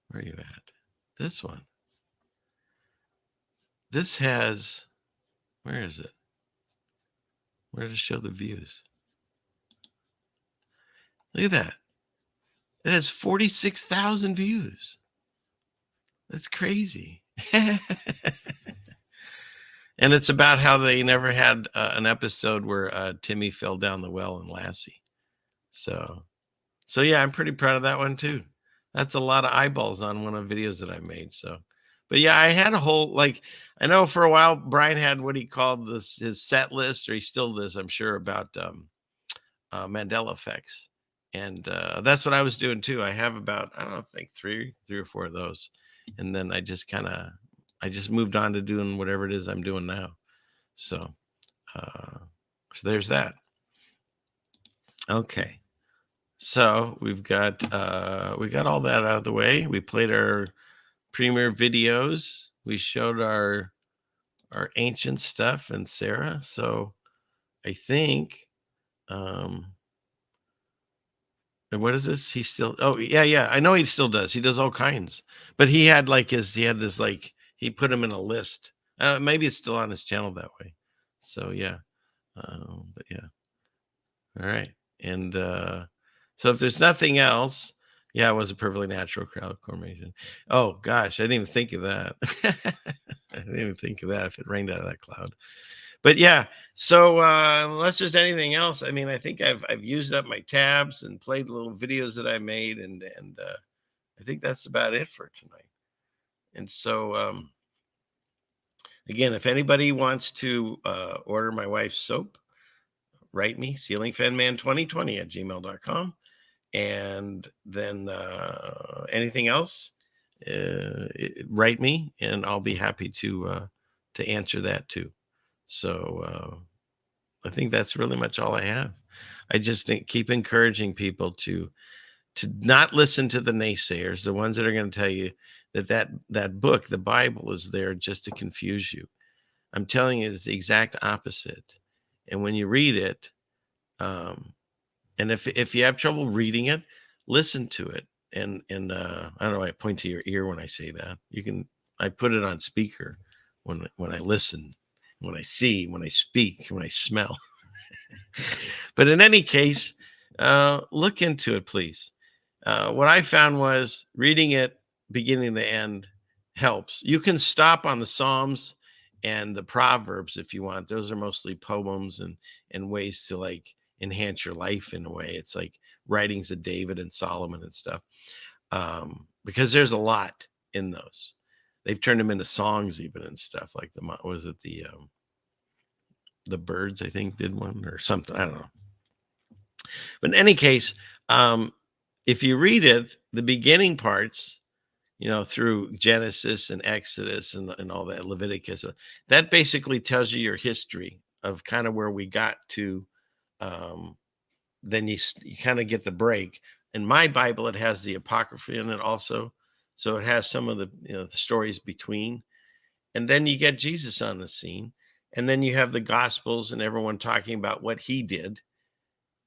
Where are you at? This one. This has. Where is it? Where does it show the views? Look at that. It has 46,000 views. That's crazy. And it's about how they never had an episode where Timmy fell down the well in Lassie. So yeah, I'm pretty proud of that one too. That's a lot of eyeballs on one of the videos that I made. So, but yeah, I had a whole, like, I know for a while Brian had what he called his set list, or he still does, I'm sure, about Mandela effects. And that's what I was doing too. I have about, I don't think three or four of those. And then I just moved on to doing whatever it is I'm doing now. So there's that. Okay. So we got all that out of the way. We played our premiere videos. We showed our ancient stuff and Sarah. So I think and what is this? He still, oh yeah, I know he still does. He does all kinds. But he had this, like, he put them in a list. Maybe it's still on his channel that way. So yeah. But yeah. All right. And so if there's nothing else, yeah, it was a perfectly natural crowd formation. Oh gosh, I didn't even think of that. I didn't even think of that if it rained out of that cloud. But yeah, so unless there's anything else, I mean, I think I've used up my tabs and played the little videos that I made, and I think that's about it for tonight. And so again, if anybody wants to order my wife's soap, write me, ceilingfanman2020@gmail.com. And then anything else, write me, and I'll be happy to answer that too. So I think that's really much all I have. I just keep encouraging people to not listen to the naysayers, the ones that are going to tell you that book, the Bible, is there just to confuse you. I'm telling you, it's the exact opposite. And when you read it, and if you have trouble reading it, listen to it. And I don't know, I point to your ear when I say that. I put it on speaker when I listen, when I see, when I speak, when I smell. But in any case, look into it, please. What I found was reading it beginning to end helps. You can stop on the Psalms and the Proverbs if you want. Those are mostly poems and ways to, like, enhance your life in a way. It's like writings of David and Solomon and stuff. But because there's a lot in those. They've turned them into songs even and stuff like the Birds, I think, did one or something. I don't know. But in any case, if you read it, the beginning parts, through Genesis and Exodus and all that, Leviticus, that basically tells you your history of kind of where we got to. Then you kind of get the break. In my Bible, it has the Apocrypha in it also. So it has some of the, the stories between. And then you get Jesus on the scene. And then you have the Gospels and everyone talking about what he did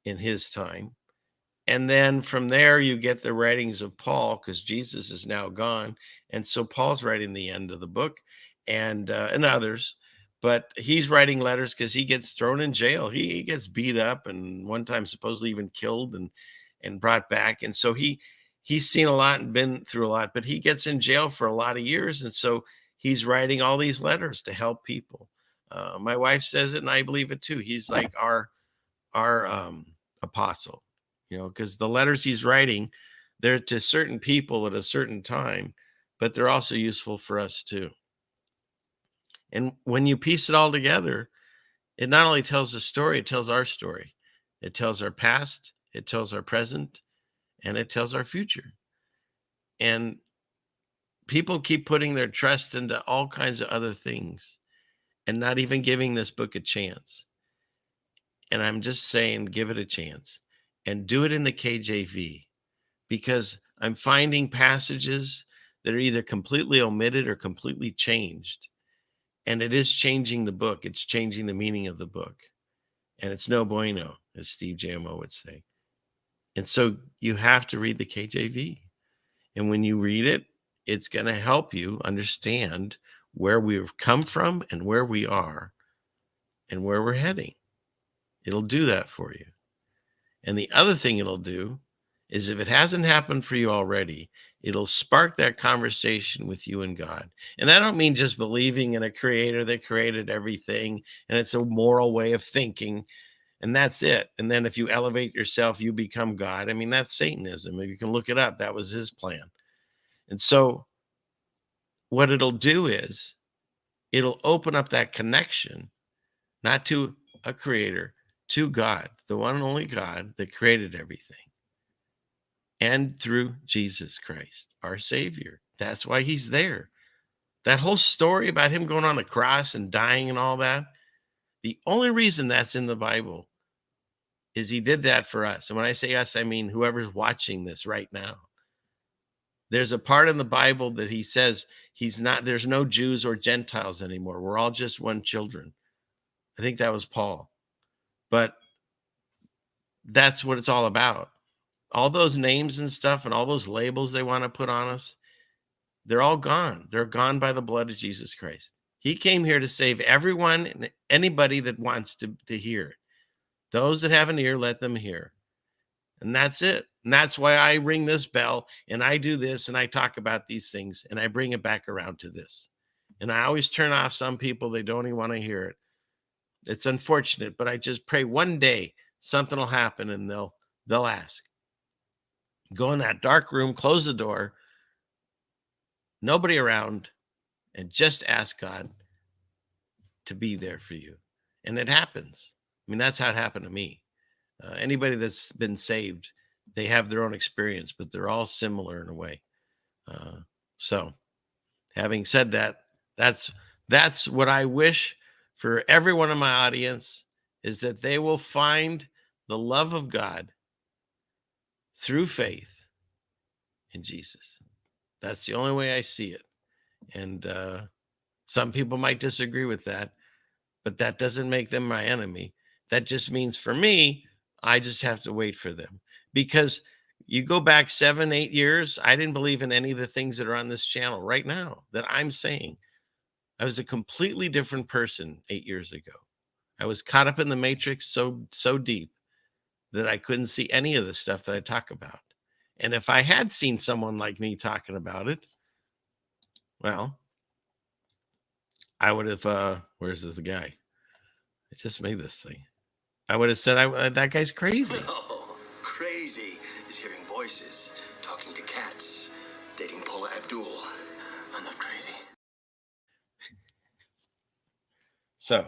in his time. And then from there, you get the writings of Paul, because Jesus is now gone. And so Paul's writing the end of the book and others. But he's writing letters because he gets thrown in jail. He gets beat up and one time supposedly even killed and brought back. And so he's seen a lot and been through a lot, but he gets in jail for a lot of years. And so he's writing all these letters to help people. My wife says it, and I believe it too. He's like our apostle, because the letters he's writing, they're to certain people at a certain time, but they're also useful for us too. And when you piece it all together, it not only tells the story, it tells our story. It tells our past, it tells our present, and it tells our future. And people keep putting their trust into all kinds of other things and not even giving this book a chance. And I'm just saying, give it a chance and do it in the KJV, because I'm finding passages that are either completely omitted or completely changed. And it is changing the book. It's changing the meaning of the book. And it's no bueno, as Steve Jamo would say. And so you have to read the KJV. And when you read it, it's going to help you understand where we've come from and where we are and where we're heading. It'll do that for you. And the other thing it'll do is, if it hasn't happened for you already, it'll spark that conversation with you and God. And I don't mean just believing in a creator that created everything and it's a moral way of thinking and that's it. And then if you elevate yourself, you become God. I mean, that's Satanism. If you can look it up, that was his plan. And so what it'll do is it'll open up that connection, not to a creator, to God, the one and only God that created everything. And through Jesus Christ, our Savior. That's why he's there. That whole story about him going on the cross and dying and all that, the only reason that's in the Bible is he did that for us. And when I say us, I mean whoever's watching this right now. There's a part in the Bible that he says there's no Jews or Gentiles anymore. We're all just one children. I think that was Paul. But that's what it's all about. All those names and stuff and all those labels they want to put on us, they're all gone. They're gone by the blood of Jesus Christ. He came here to save everyone and anybody that wants to hear. Those that have an ear, let them hear. And that's it. And that's why I ring this bell and I do this and I talk about these things and I bring it back around to this. And I always turn off some people. They don't even want to hear it. It's unfortunate, but I just pray one day something will happen and they'll ask. Go in that dark room, close the door, nobody around, and just ask God to be there for you. And it happens. I mean, that's how it happened to me. Anybody that's been saved, they have their own experience, but they're all similar in a way. So having said that, that's what I wish for everyone in my audience, is that they will find the love of God through faith in Jesus. That's the only way I see it. And some people might disagree with that, but that doesn't make them my enemy. That just means for me, I just have to wait for them. Because you go back 7-8 years, I didn't believe in any of the things that are on this channel right now that I'm saying. I was a completely different person 8 years ago. I was caught up in the matrix so deep that I couldn't see any of the stuff that I talk about. And if I had seen someone like me talking about it, well, I would have, where's this guy? I just made this thing. I would have said, that guy's crazy. Oh, crazy is hearing voices, talking to cats, dating Paula Abdul. I'm not crazy. So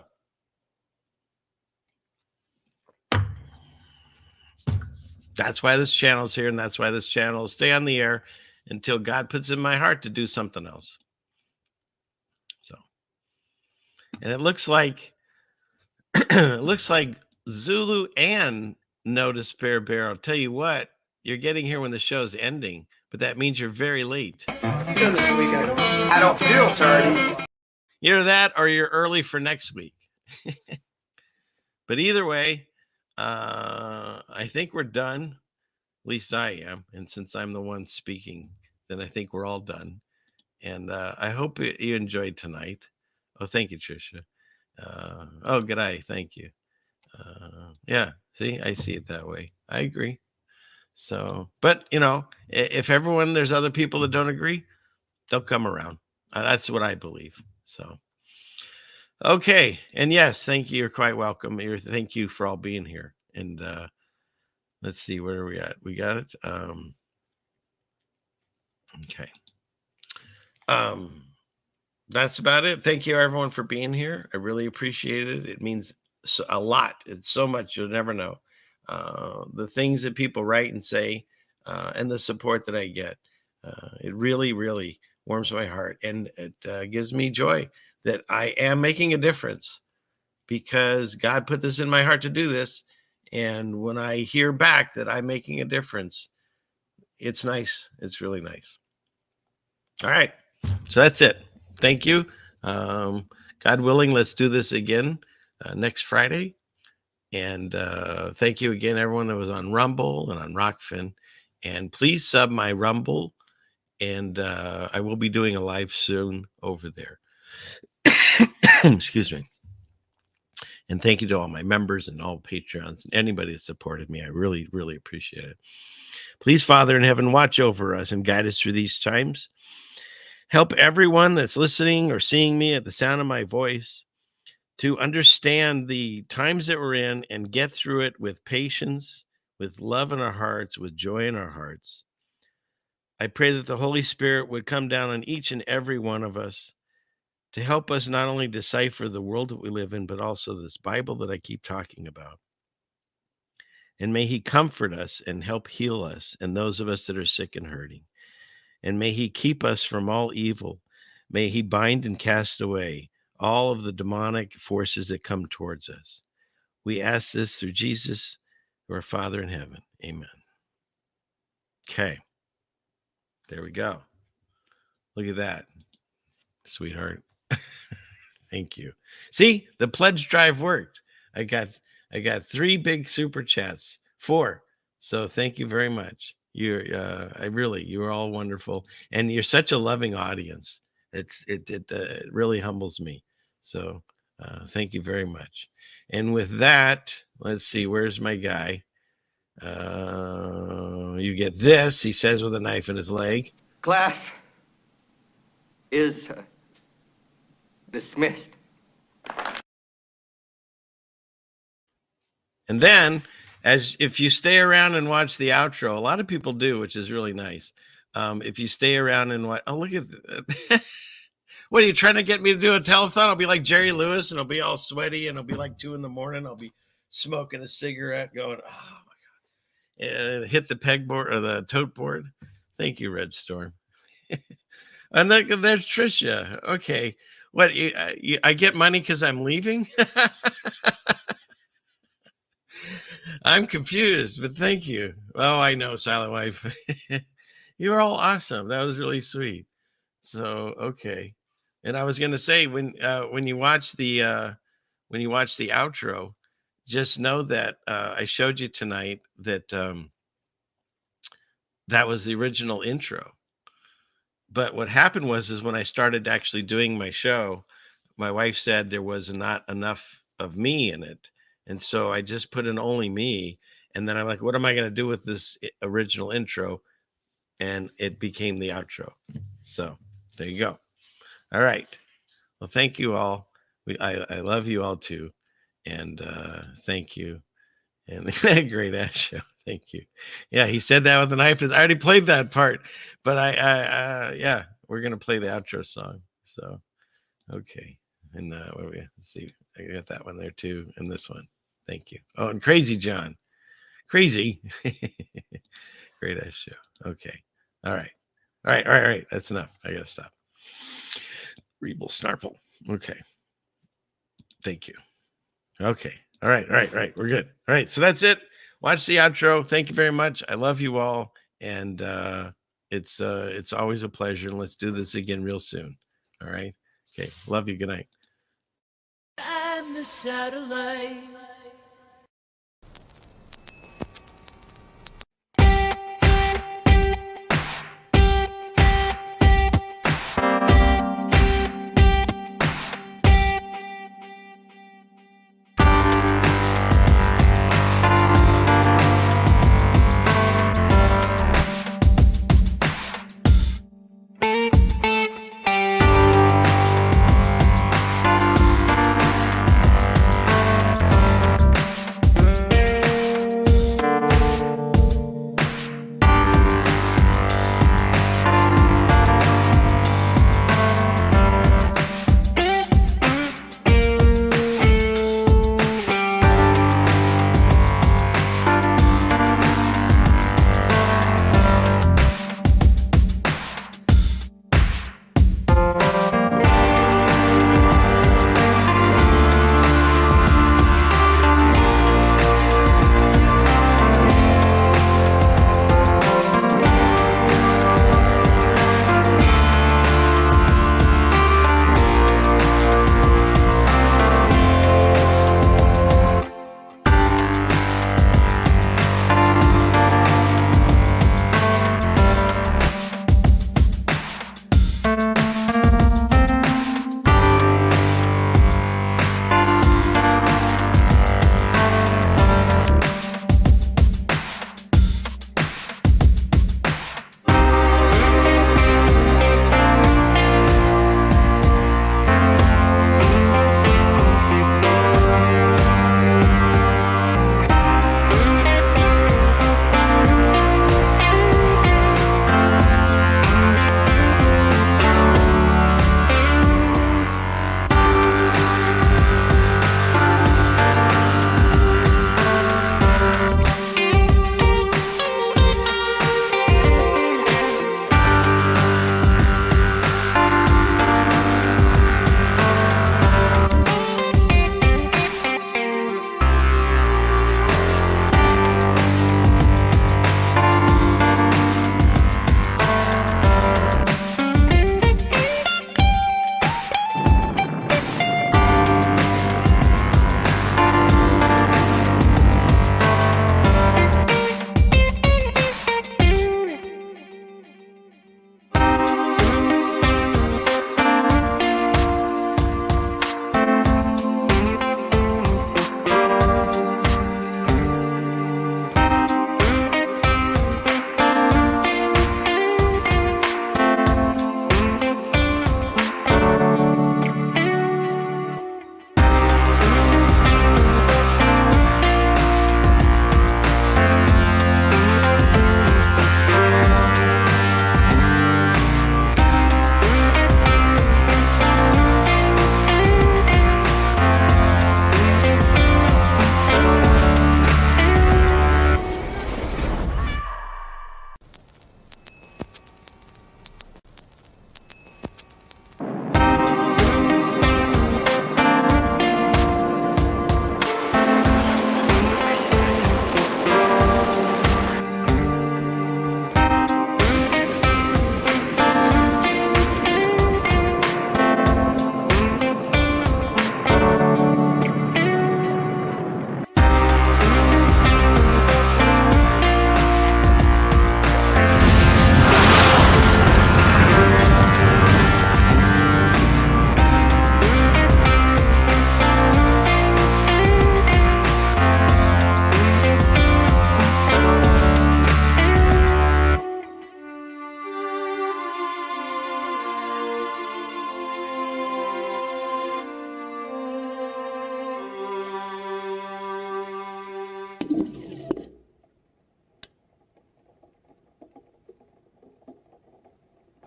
that's why this channel's here, and that's why this channel will stay on the air until God puts in my heart to do something else. So, and it looks like Zulu and No Despair Bear. I'll tell you what, you're getting here when the show's ending, but that means you're very late. I don't feel dirty. Either that or you're early for next week. But either way, I think we're done. At least I am. And since I'm the one speaking, then I think we're all done. And I hope you enjoyed tonight. Oh, thank you, Tricia. Oh, good eye. Thank you. Yeah, see, I see it that way. I agree. So, but you know, if there's other people that don't agree, they'll come around. That's what I believe. So, okay. And yes, thank you. You're quite welcome. Thank you for all being here. And let's see, where are we at? We got it. Okay. That's about it. Thank you, everyone, for being here. I really appreciate it. It means a lot. It's so much. You'll never know. The things that people write and say, and the support that I get. It really, really warms my heart. And it gives me joy that I am making a difference because God put this in my heart to do this. And when I hear back that I'm making a difference, it's nice. It's really nice. All right. So that's it. Thank you. God willing, let's do this again next Friday. And thank you again, everyone that was on Rumble and on Rockfin. And please sub my Rumble. And I will be doing a live soon over there. Excuse me. And thank you to all my members and all Patreons and anybody that supported me. I really, really appreciate it. Please, Father in heaven, watch over us and guide us through these times. Help everyone that's listening or seeing me at the sound of my voice to understand the times that we're in and get through it with patience, with love in our hearts, with joy in our hearts. I pray that the Holy Spirit would come down on each and every one of us to help us not only decipher the world that we live in, but also this Bible that I keep talking about. And may he comfort us and help heal us and those of us that are sick and hurting. And may he keep us from all evil. May he bind and cast away all of the demonic forces that come towards us. We ask this through Jesus, our Father in heaven. Amen. Okay. There we go. Look at that, sweetheart. Thank you. See, the pledge drive worked. I got 3 big super chats, 4. So thank you very much. You are all wonderful, and you're such a loving audience. It really humbles me. So thank you very much. And with that, let's see, where's my guy? You get this, he says with a knife in his leg. Class is dismissed. And then, as if you stay around and watch the outro, a lot of people do, which is really nice. If you stay around and watch, oh, look at that. What are you trying to get me to do a telethon? I'll be like Jerry Lewis and I'll be all sweaty and it'll be like 2 a.m. I'll be smoking a cigarette going, oh my God. Hit the pegboard or the tote board. Thank you, Red Storm. And there's Tricia. Okay. What, I get money because I'm leaving? I'm confused, but thank you. Oh, I know, Silent Wife. You're all awesome. That was really sweet. So, okay. And I was going to say, when you watch the outro, just know that I showed you tonight that that was the original intro. But what happened is when I started actually doing my show, my wife said there was not enough of me in it. And so I just put in only me. And then I'm like, what am I going to do with this original intro? And it became the outro. So there you go. All right. Well, thank you all. I love you all too. And thank you. And great ass show. Thank you. Yeah, he said that with a knife. I already played that part, but yeah, we're gonna play the outro song. So, okay, and what are we? Let's see. I got that one there too, and this one. Thank you. Oh, and Crazy John, crazy, great ass show. Okay, all right. That's enough. I gotta stop. Reeble Snarple. Okay. Thank you. Okay. All right. We're good. All right. So that's it. Watch the outro. Thank you very much. I love you all. And it's always a pleasure. And let's do this again real soon. All right. Okay. Love you. Good night. I'm the satellite.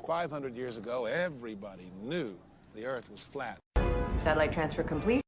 500 years ago, everybody knew the Earth was flat. Satellite transfer complete.